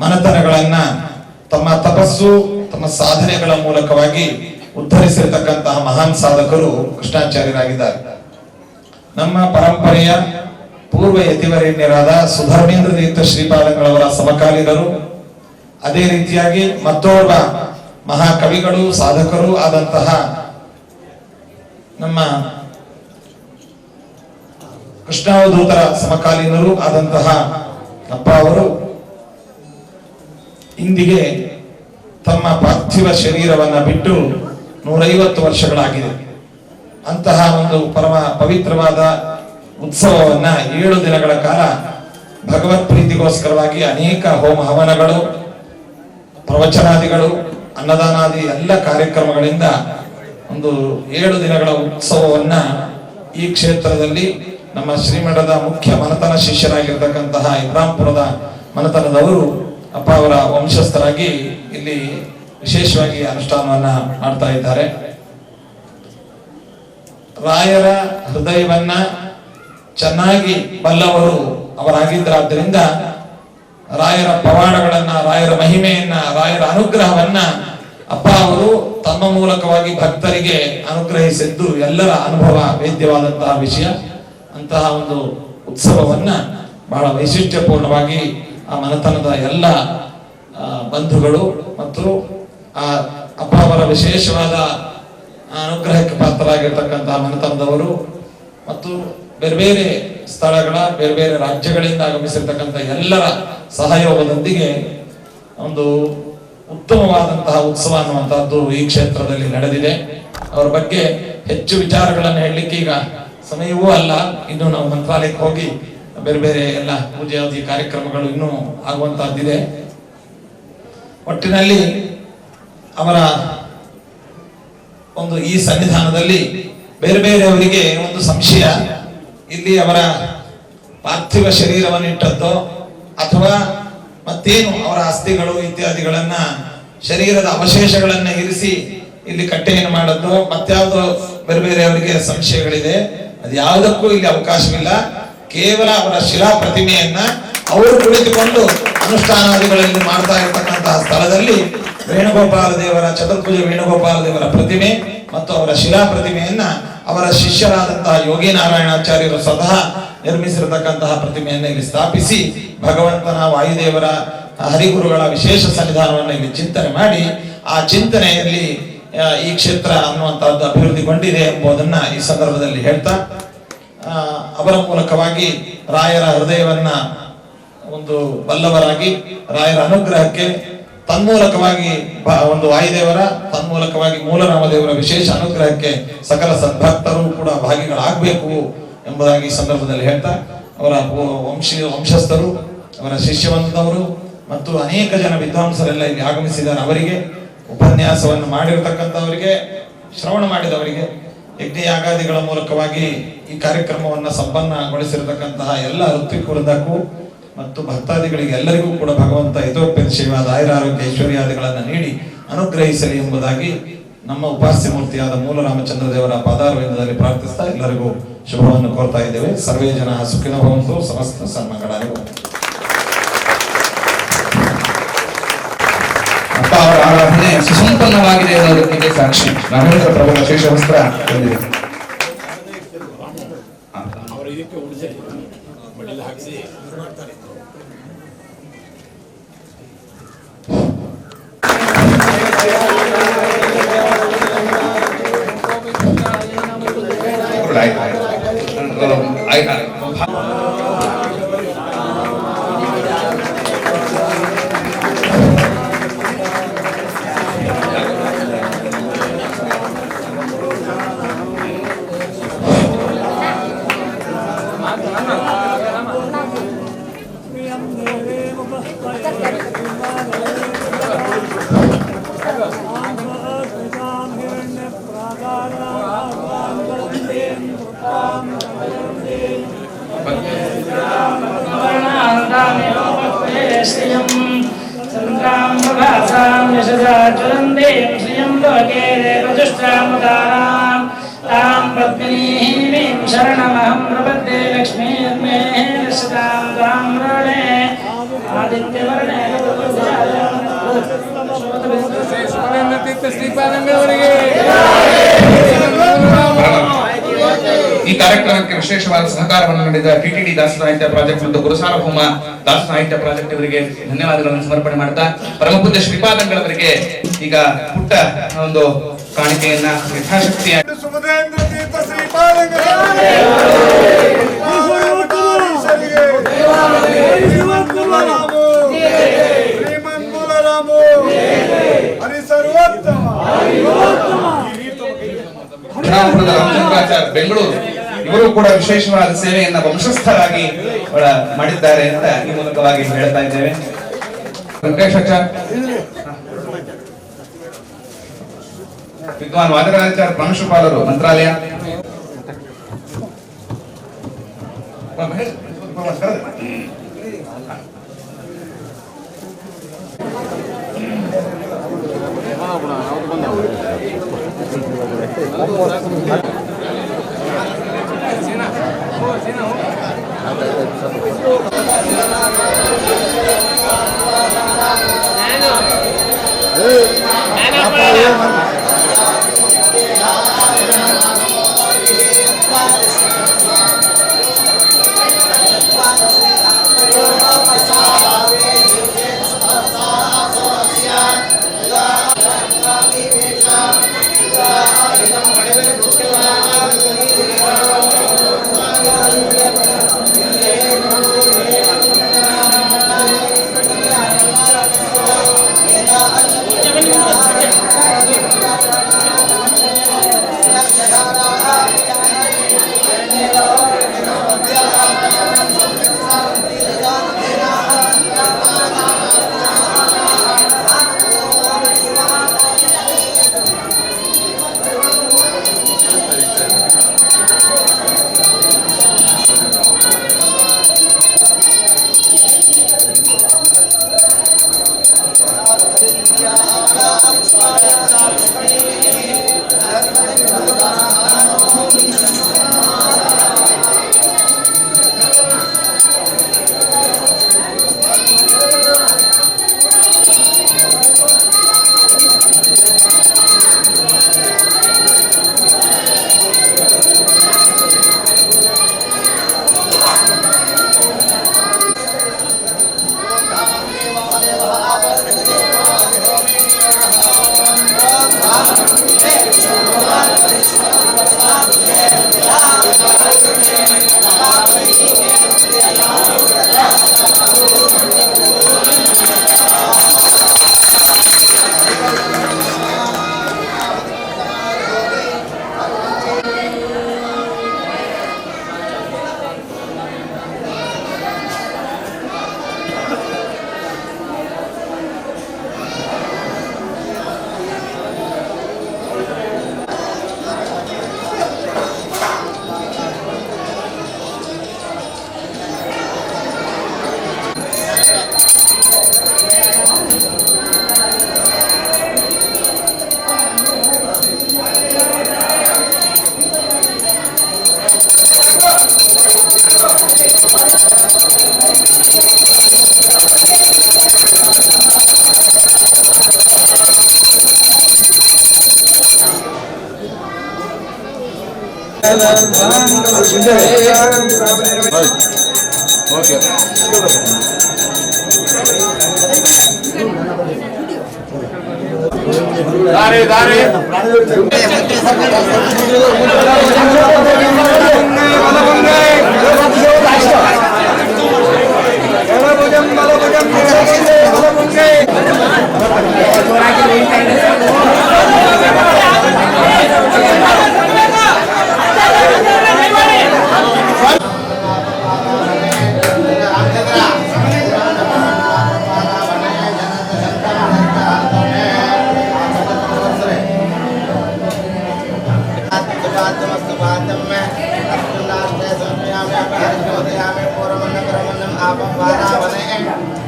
ಮನೆತನಗಳನ್ನ ತಮ್ಮ ತಪಸ್ಸು ತಮ್ಮ ಸಾಧನೆಗಳ ಮೂಲಕವಾಗಿ ಉದ್ಧರಿಸಿರ್ತಕ್ಕಂತಹ ಮಹಾನ್ ಸಾಧಕರು ಕೃಷ್ಣಾಚಾರ್ಯರಾಗಿದ್ದಾರೆ. ನಮ್ಮ ಪರಂಪರೆಯ ಪೂರ್ವ ಯತಿವರೇಣ್ಯರಾದ ಸುಧರ್ಮೇಂದ್ರ ತೀರ್ಥ ಶ್ರೀಪಾದಂಗಳವರ ಸಮಕಾಲೀನರು. ಅದೇ ರೀತಿಯಾಗಿ ಮತ್ತೋರ್ವ ಮಹಾಕವಿಗಳು ಸಾಧಕರು ಆದಂತಹ ನಮ್ಮ ಕೃಷ್ಣಾವಧೂತರ ಸಮಕಾಲೀನರು ಆದಂತಹ ಅಪ್ಪ ಅವರು ಇಂದಿಗೆ ತಮ್ಮ ಪಾರ್ಥಿವ ಶರೀರವನ್ನ ಬಿಟ್ಟು 150 ವರ್ಷಗಳಾಗಿದೆ. ಅಂತಹ ಒಂದು ಪರಮ ಪವಿತ್ರವಾದ ಉತ್ಸವವನ್ನ 7 ದಿನಗಳ ಕಾಲ ಭಗವತ್ ಪ್ರೀತಿಗೋಸ್ಕರವಾಗಿ ಅನೇಕ ಹೋಮ ಹವನಗಳು, ಪ್ರವಚನಾದಿಗಳು, ಅನ್ನದಾನಾದಿ ಎಲ್ಲ ಕಾರ್ಯಕ್ರಮಗಳಿಂದ ಒಂದು 7 ದಿನಗಳ ಉತ್ಸವವನ್ನ ಈ ಕ್ಷೇತ್ರದಲ್ಲಿ ನಮ್ಮ ಶ್ರೀಮಠದ ಮುಖ್ಯ ಮನತನ ಶಿಷ್ಯರಾಗಿರ್ತಕ್ಕಂತಹ ಇಬ್ರಾಂಪುರದ ಮನತನದವರು ಅಪ್ಪ ಅವರ ವಂಶಸ್ಥರಾಗಿ ಇಲ್ಲಿ ವಿಶೇಷವಾಗಿ ಅನುಷ್ಠಾನವನ್ನ ಮಾಡ್ತಾ ಇದ್ದಾರೆ. ರಾಯರ ಹೃದಯವನ್ನ ಚೆನ್ನಾಗಿ ಬಲ್ಲವರು ಅವರಾಗಿದ್ದರಾದ್ದರಿಂದ ರಾಯರ ಪವಾಡಗಳನ್ನ, ರಾಯರ ಮಹಿಮೆಯನ್ನ, ರಾಯರ ಅನುಗ್ರಹವನ್ನ ಅಪ್ಪ ಅವರು ತಮ್ಮ ಮೂಲಕವಾಗಿ ಭಕ್ತರಿಗೆ ಅನುಗ್ರಹಿಸಿದ್ದು ಎಲ್ಲರ ಅನುಭವ ವೇದ್ಯವಾದಂತಹ ವಿಷಯ. ಅಂತಹ ಒಂದು ಉತ್ಸವವನ್ನ ಬಹಳ ವೈಶಿಷ್ಟ್ಯಪೂರ್ಣವಾಗಿ ಆ ಮನೆತನದ ಎಲ್ಲ ಬಂಧುಗಳು ಮತ್ತು ಆ ಅಪ್ಪ ಅವರ ವಿಶೇಷವಾದ ಅನುಗ್ರಹಕ್ಕೆ ಪಾತ್ರರಾಗಿರ್ತಕ್ಕಂತಹ ಮನೆತನದವರು ಮತ್ತು ಬೇರೆ ಬೇರೆ ಸ್ಥಳಗಳ ಬೇರೆ ಬೇರೆ ರಾಜ್ಯಗಳಿಂದ ಆಗಮಿಸಿರ್ತಕ್ಕಂಥ ಎಲ್ಲರ ಸಹಯೋಗದೊಂದಿಗೆ ಒಂದು ಉತ್ತಮವಾದಂತಹ ಉತ್ಸವ ಅನ್ನುವಂತಹದ್ದು ಈ ಕ್ಷೇತ್ರದಲ್ಲಿ ನಡೆದಿದೆ. ಅವರ ಬಗ್ಗೆ ಹೆಚ್ಚು ವಿಚಾರಗಳನ್ನು ಹೇಳಲಿಕ್ಕೆ ಈಗ ಸಮಯವೂ ಅಲ್ಲ. ಇನ್ನು ನಾವು ಮಂತ್ರಾಲಯಕ್ಕೆ ಹೋಗಿ ಬೇರೆ ಬೇರೆ ಎಲ್ಲ ಪೂಜಾದಿ ಕಾರ್ಯಕ್ರಮಗಳು ಇನ್ನೂ ಆಗುವಂತಹದ್ದಿದೆ. ಒಟ್ಟಿನಲ್ಲಿ ಅವರ ಒಂದು ಈ ಸನ್ನಿಧಾನದಲ್ಲಿ ಬೇರೆ ಬೇರೆಯವರಿಗೆ ಒಂದು ಸಂಶಯ, ಇಲ್ಲಿ ಅವರ ಪಾರ್ಥಿವ ಶರೀರವನ್ನು ಇಟ್ಟದ್ದೋ ಅಥವಾ ಮತ್ತೇನು ಅವರ ಅಸ್ಥಿಗಳು ಇತ್ಯಾದಿಗಳನ್ನ ಶರೀರದ ಅವಶೇಷಗಳನ್ನ ಇರಿಸಿ ಇಲ್ಲಿ ಕಟ್ಟೆಯನ್ನು ಮಾಡದ್ದು ಮತ್ಯಾವುದೋ ಬೇರೆ ಬೇರೆಯವರಿಗೆ ಸಂಶಯಗಳಿದೆ. ಅದು ಯಾವುದಕ್ಕೂ ಇಲ್ಲಿ ಅವಕಾಶವಿಲ್ಲ. ಕೇವಲ ಅವರ ಶಿಲಾ ಪ್ರತಿಮೆಯನ್ನ ಅವರು ಕುಳಿತುಕೊಂಡು ಅನುಷ್ಠಾನಾದಿಗಳಲ್ಲಿ ಮಾಡ್ತಾ ಇರತಕ್ಕಂತಹ ಸ್ಥಳದಲ್ಲಿ ವೇಣುಗೋಪಾಲ ದೇವರ ಚತುರ್ಭುಜ ವೇಣುಗೋಪಾಲ ದೇವರ ಪ್ರತಿಮೆ ಮತ್ತು ಅವರ ಶಿಲಾ ಪ್ರತಿಮೆಯನ್ನ ಅವರ ಶಿಷ್ಯರಾದಂತಹ ಯೋಗಿ ನಾರಾಯಣಾಚಾರ್ಯರು ಸ್ವತಃ ನಿರ್ಮಿಸಿರತಕ್ಕಂತಹ ಪ್ರತಿಮೆಯನ್ನ ಇಲ್ಲಿ ಸ್ಥಾಪಿಸಿ ಭಗವಂತನ ವಾಯುದೇವರ ಹರಿಗುರುಗಳ ವಿಶೇಷ ಸನ್ನಿಧಾನವನ್ನು ಇಲ್ಲಿ ಚಿಂತನೆ ಮಾಡಿ ಆ ಚಿಂತನೆಯಲ್ಲಿ ಈ ಕ್ಷೇತ್ರ ಅನ್ನುವಂತಹದ್ದು ಅಭಿವೃದ್ಧಿಗೊಂಡಿದೆ ಎಂಬುದನ್ನ ಈ ಸಂದರ್ಭದಲ್ಲಿ ಹೇಳ್ತಾ ಅವರ ಮೂಲಕವಾಗಿ ರಾಯರ ಹೃದಯವನ್ನ ಒಂದು ಬಲ್ಲವರಾಗಿ ರಾಯರ ಅನುಗ್ರಹಕ್ಕೆ ತನ್ಮೂಲಕವಾಗಿ ಒಂದು ವಾಯುದೇವರ ತನ್ಮೂಲಕವಾಗಿ ಮೂಲರಾಮದೇವರ ವಿಶೇಷ ಅನುಗ್ರಹಕ್ಕೆ ಸಕಲ ಸದ್ಭಕ್ತರು ಕೂಡ ಭಾಗಿಗಳಾಗಬೇಕು ಎಂಬುದಾಗಿ ಈ ಸಂದರ್ಭದಲ್ಲಿ ಹೇಳ್ತಾ ಅವರ ವಂಶಸ್ಥರು ಅವರ ಶಿಷ್ಯವರ್ಗದವರು ಮತ್ತು ಅನೇಕ ಜನ ವಿದ್ವಾಂಸರೆಲ್ಲ ಇಲ್ಲಿ ಆಗಮಿಸಿದ್ದಾರೆ. ಅವರಿಗೆ ಉಪನ್ಯಾಸವನ್ನು ಮಾಡಿರತಕ್ಕಂಥವರಿಗೆ, ಶ್ರವಣ ಮಾಡಿದವರಿಗೆ, ಯಜ್ಞಯಾಗಾದಿಗಳ ಮೂಲಕವಾಗಿ ಈ ಕಾರ್ಯಕ್ರಮವನ್ನು ಸಂಪನ್ನಗೊಳಿಸಿರತಕ್ಕಂತಹ ಎಲ್ಲ ಋತ್ವಿಕ್ ವೃಂದಕ್ಕೂ ಮತ್ತು ಭಕ್ತಾದಿಗಳಿಗೆ ಎಲ್ಲರಿಗೂ ಕೂಡ ಭಗವಂತ ಯಥೋಪೇಕ್ಷವಾದ ಆಯುರಾರೋಗ್ಯ ಐಶ್ವರ್ಯಾದಿಗಳನ್ನು ನೀಡಿ ಅನುಗ್ರಹಿಸಲಿ ಎಂಬುದಾಗಿ ನಮ್ಮ ಉಪಾಸ್ಯ ಮೂರ್ತಿಯಾದ ಮೂಲರಾಮಚಂದ್ರ ದೇವರ ಪಾದಾರವಿಂದದಲ್ಲಿ ಪ್ರಾರ್ಥಿಸ್ತಾ ಎಲ್ಲರಿಗೂ ಶುಭವನ್ನು ಕೋರ್ತಾ ಇದ್ದೇವೆ. ಸರ್ವೇ ಜನ ಸುಖಿನೋ ಭವಂತು, ಸಮಸ್ತ ಸನ್ಮಂಗಳಾಗಲಿ. ಅಪ್ಪ ಅವರ ಆರಾಧನೆ ಸುಸಂಪನ್ನವಾಗಿದೆ ಅನ್ನೋದಕ್ಕೆ ಸಾಕ್ಷಿ ರಾಘವೇಂದ್ರ ಪ್ರಭುಗಳ ಶೇಷ ವಸ್ತ್ರ ಬಂದಿದೆ. चन्द्रां प्रभासां यशदा लोके देवजुष्टामुदारां तां पद्मिनीं शरणमहं प्रपद्ये लक्ष्मीर्मे सदां त्वां वृणे आदित्यवर्णे ಈ ಕಾರ್ಯಕ್ರಮಕ್ಕೆ ವಿಶೇಷವಾದ ಸಹಕಾರವನ್ನು ನೀಡಿದ ಟಿಟಿಡಿ ದಾಸ ಸಾಹಿತ್ಯ ಪ್ರಾಜೆಕ್ಟ್ ಮತ್ತು ಗುರುಸಾರ್ವಭೌಮ ದಾಸ ಸಾಹಿತ್ಯ ಪ್ರಾಜೆಕ್ಟ್ ಇವರಿಗೆ ಧನ್ಯವಾದಗಳನ್ನು ಸಮರ್ಪಣೆ ಮಾಡ್ತಾ ಪರಮಪೂಜ್ಯ ಶ್ರೀಪಾದಂಗಳವರಿಗೆ ಈಗ ಪುಟ್ಟ ಒಂದು ಕಾಣಿಕೆಯನ್ನ ಯಥಾಶಕ್ತಿ ಬೆಂಗಳೂರು ಇವರು ಕೂಡ ವಿಶೇಷವಾದ ಸೇವೆಯನ್ನ ವಂಶಸ್ಥರಾಗಿ ಮಾಡಿದ್ದಾರೆ ಅಂತ ಈ ಮೂಲಕವಾಗಿ ಹೇಳ್ತಾ ಇದ್ದೇವೆ. ವಿದ್ವಾನ್ ವಾದರಾಚಾರ್ಯ ಪ್ರಾಂಶುಪಾಲರು ಮಂತ್ರಾಲಯ.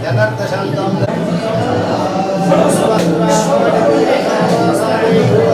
जनर्दशंतम Thank you.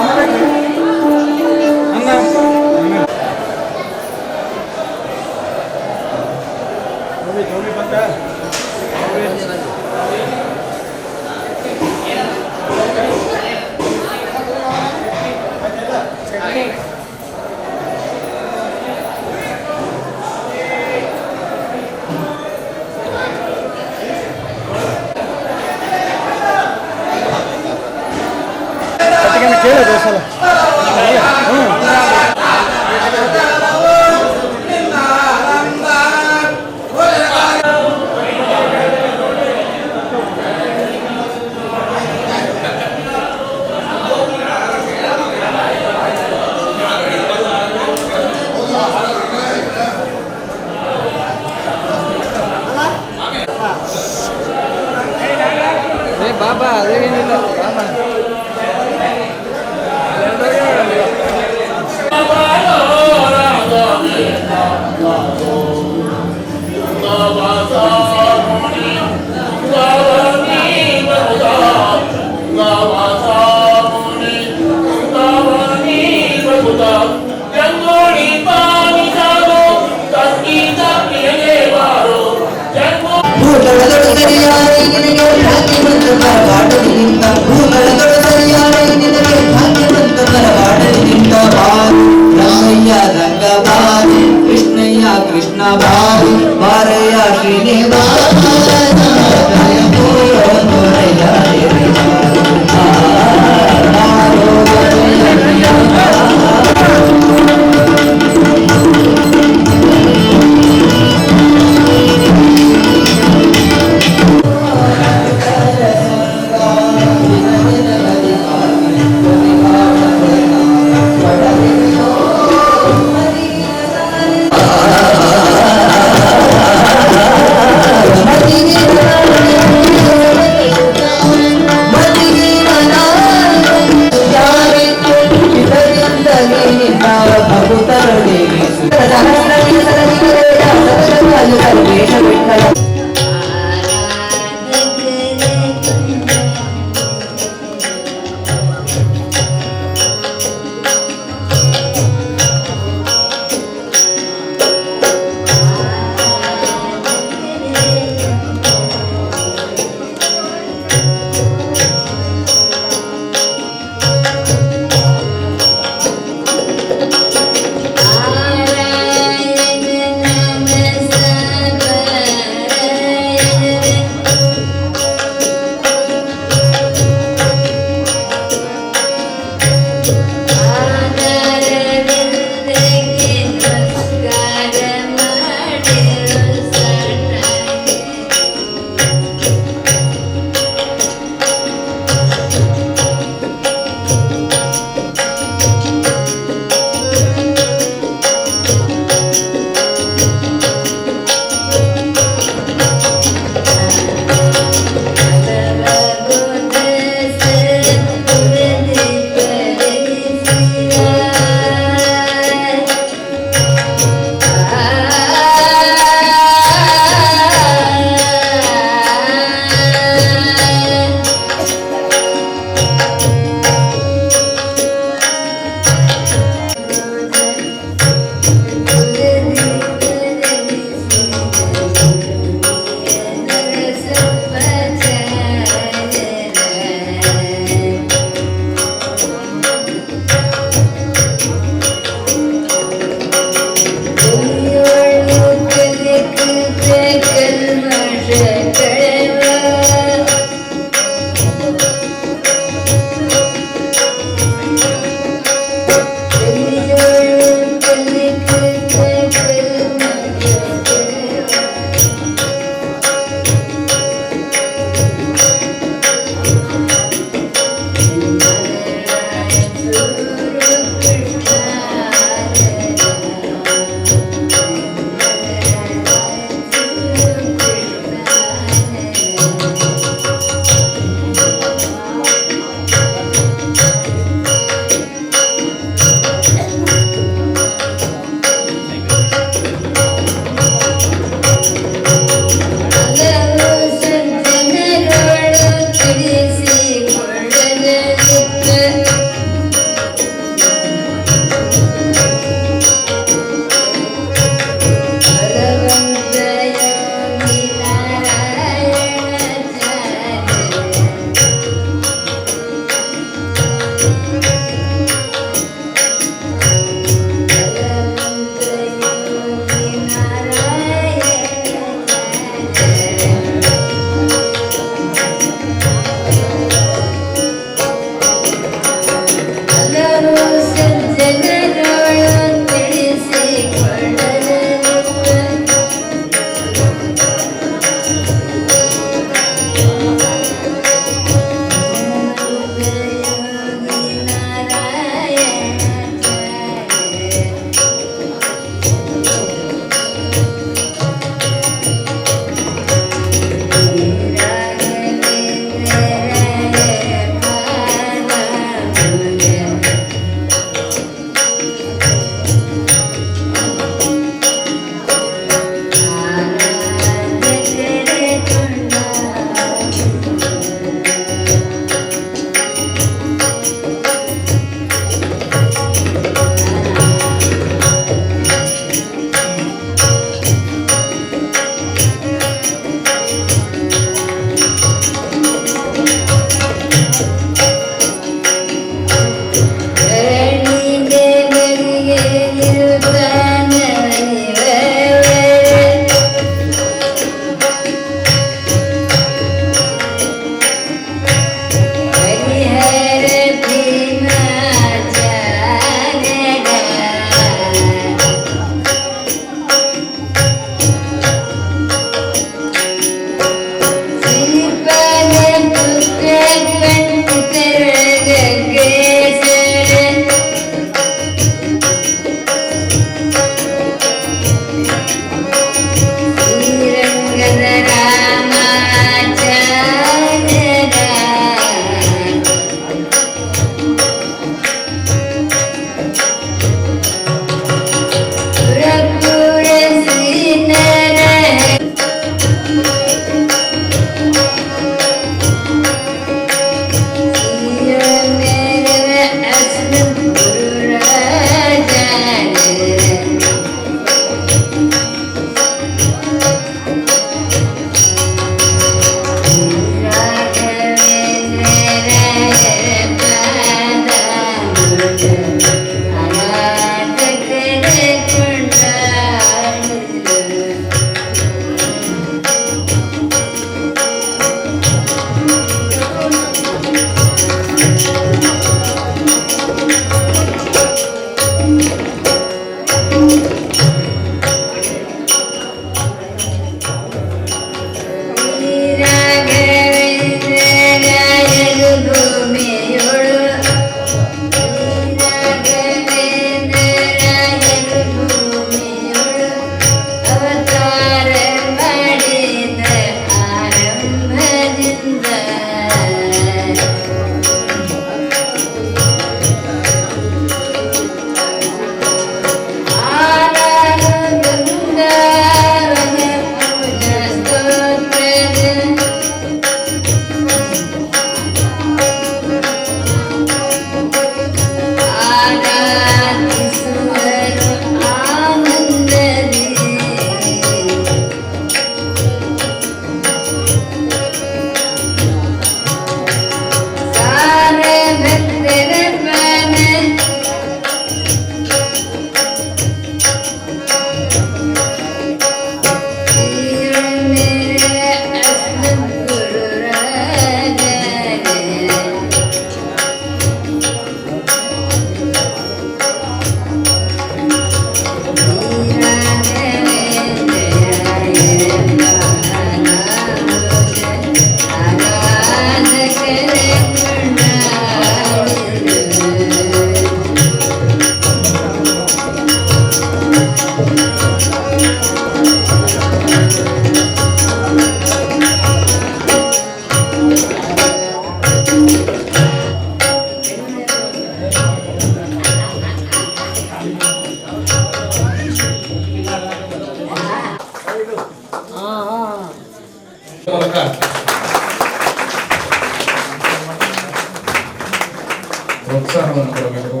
ಪ್ರೋತ್ಸಾಹವನ್ನು ಕೊಡಬೇಕು.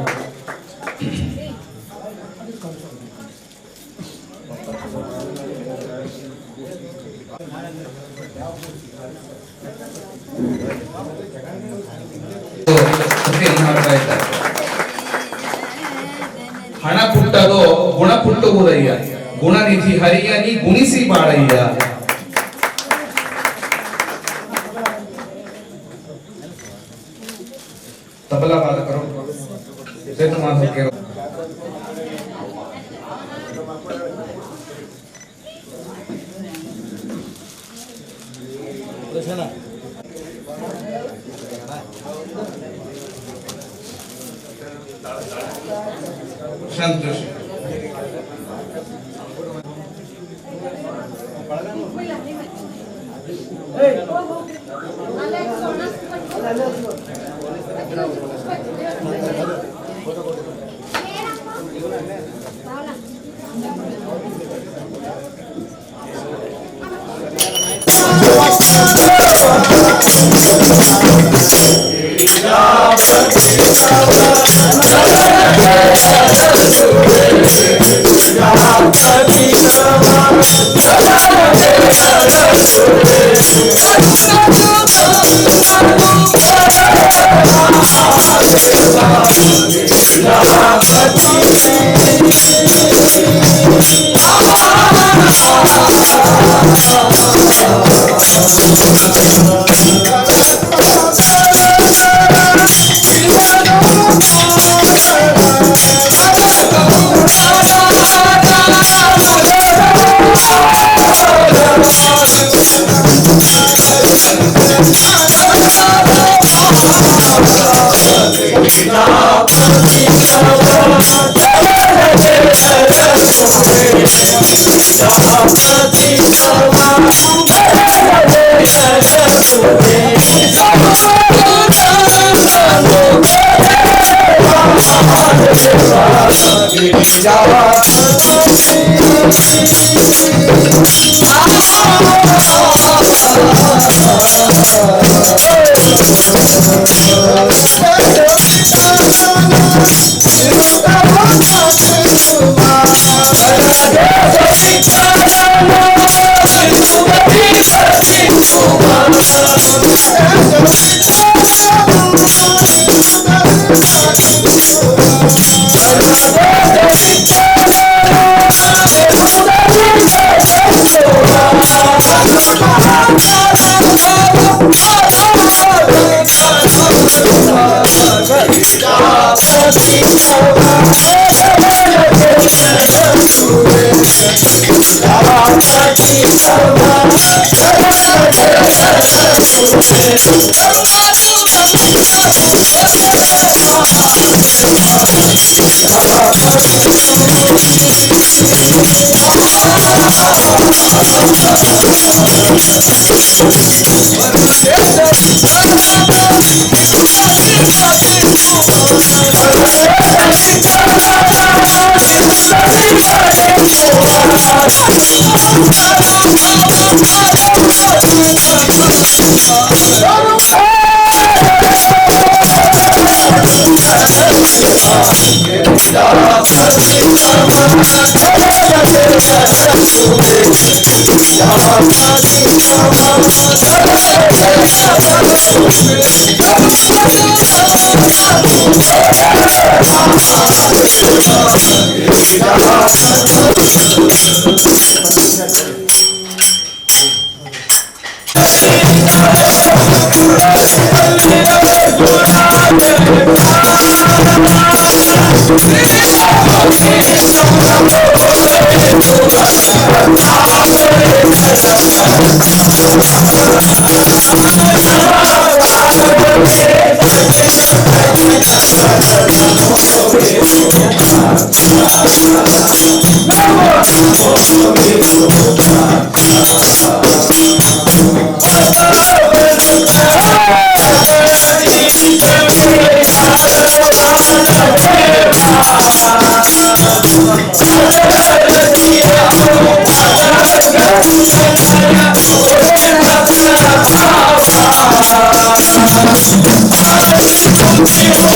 ಹಣ ಪುಟ್ಟದೋ ಗುಣ ಪುಟ್ಟುವುದಯ್ಯ, ಗುಣನಿಧಿ ಹರಿಯ ನೀ ಗುಣಿಸಿ Balayya. Tabla ವಾದಕರು ಸೇತುಮಾಧವಕ್ಕೆ Prashant Joshi.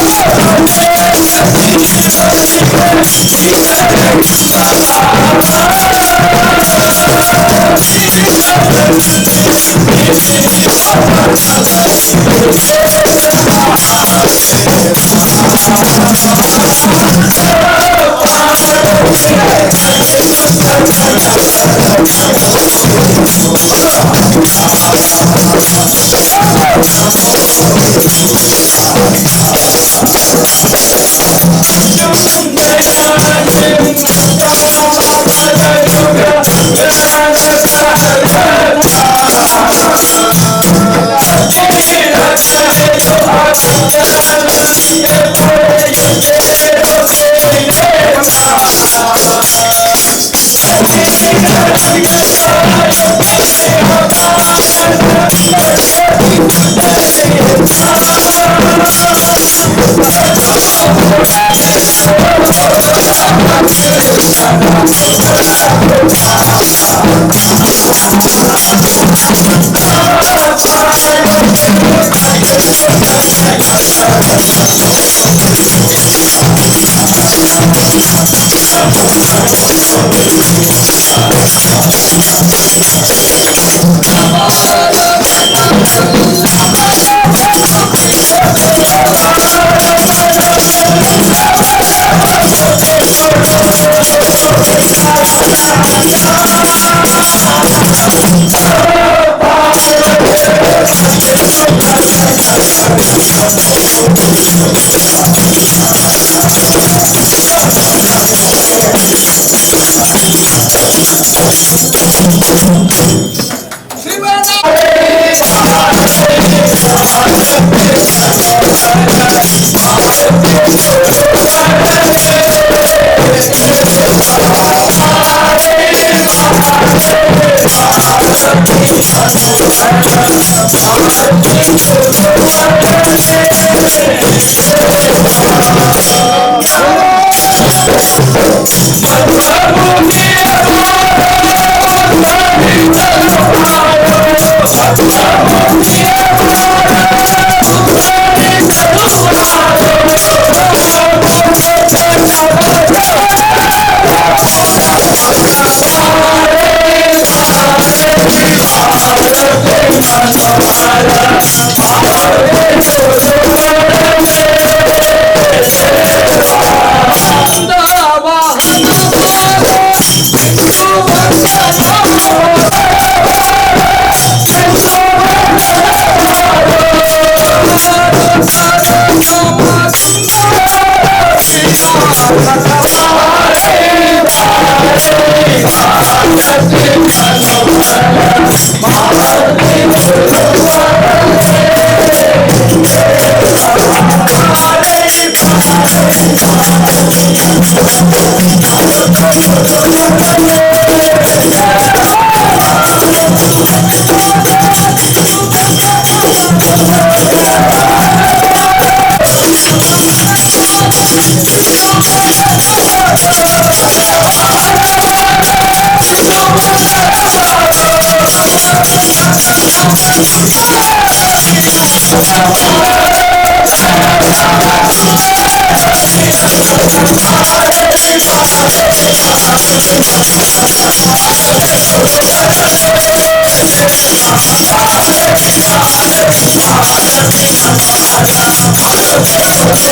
Oh,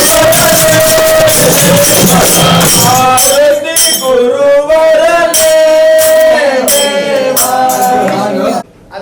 Thank you.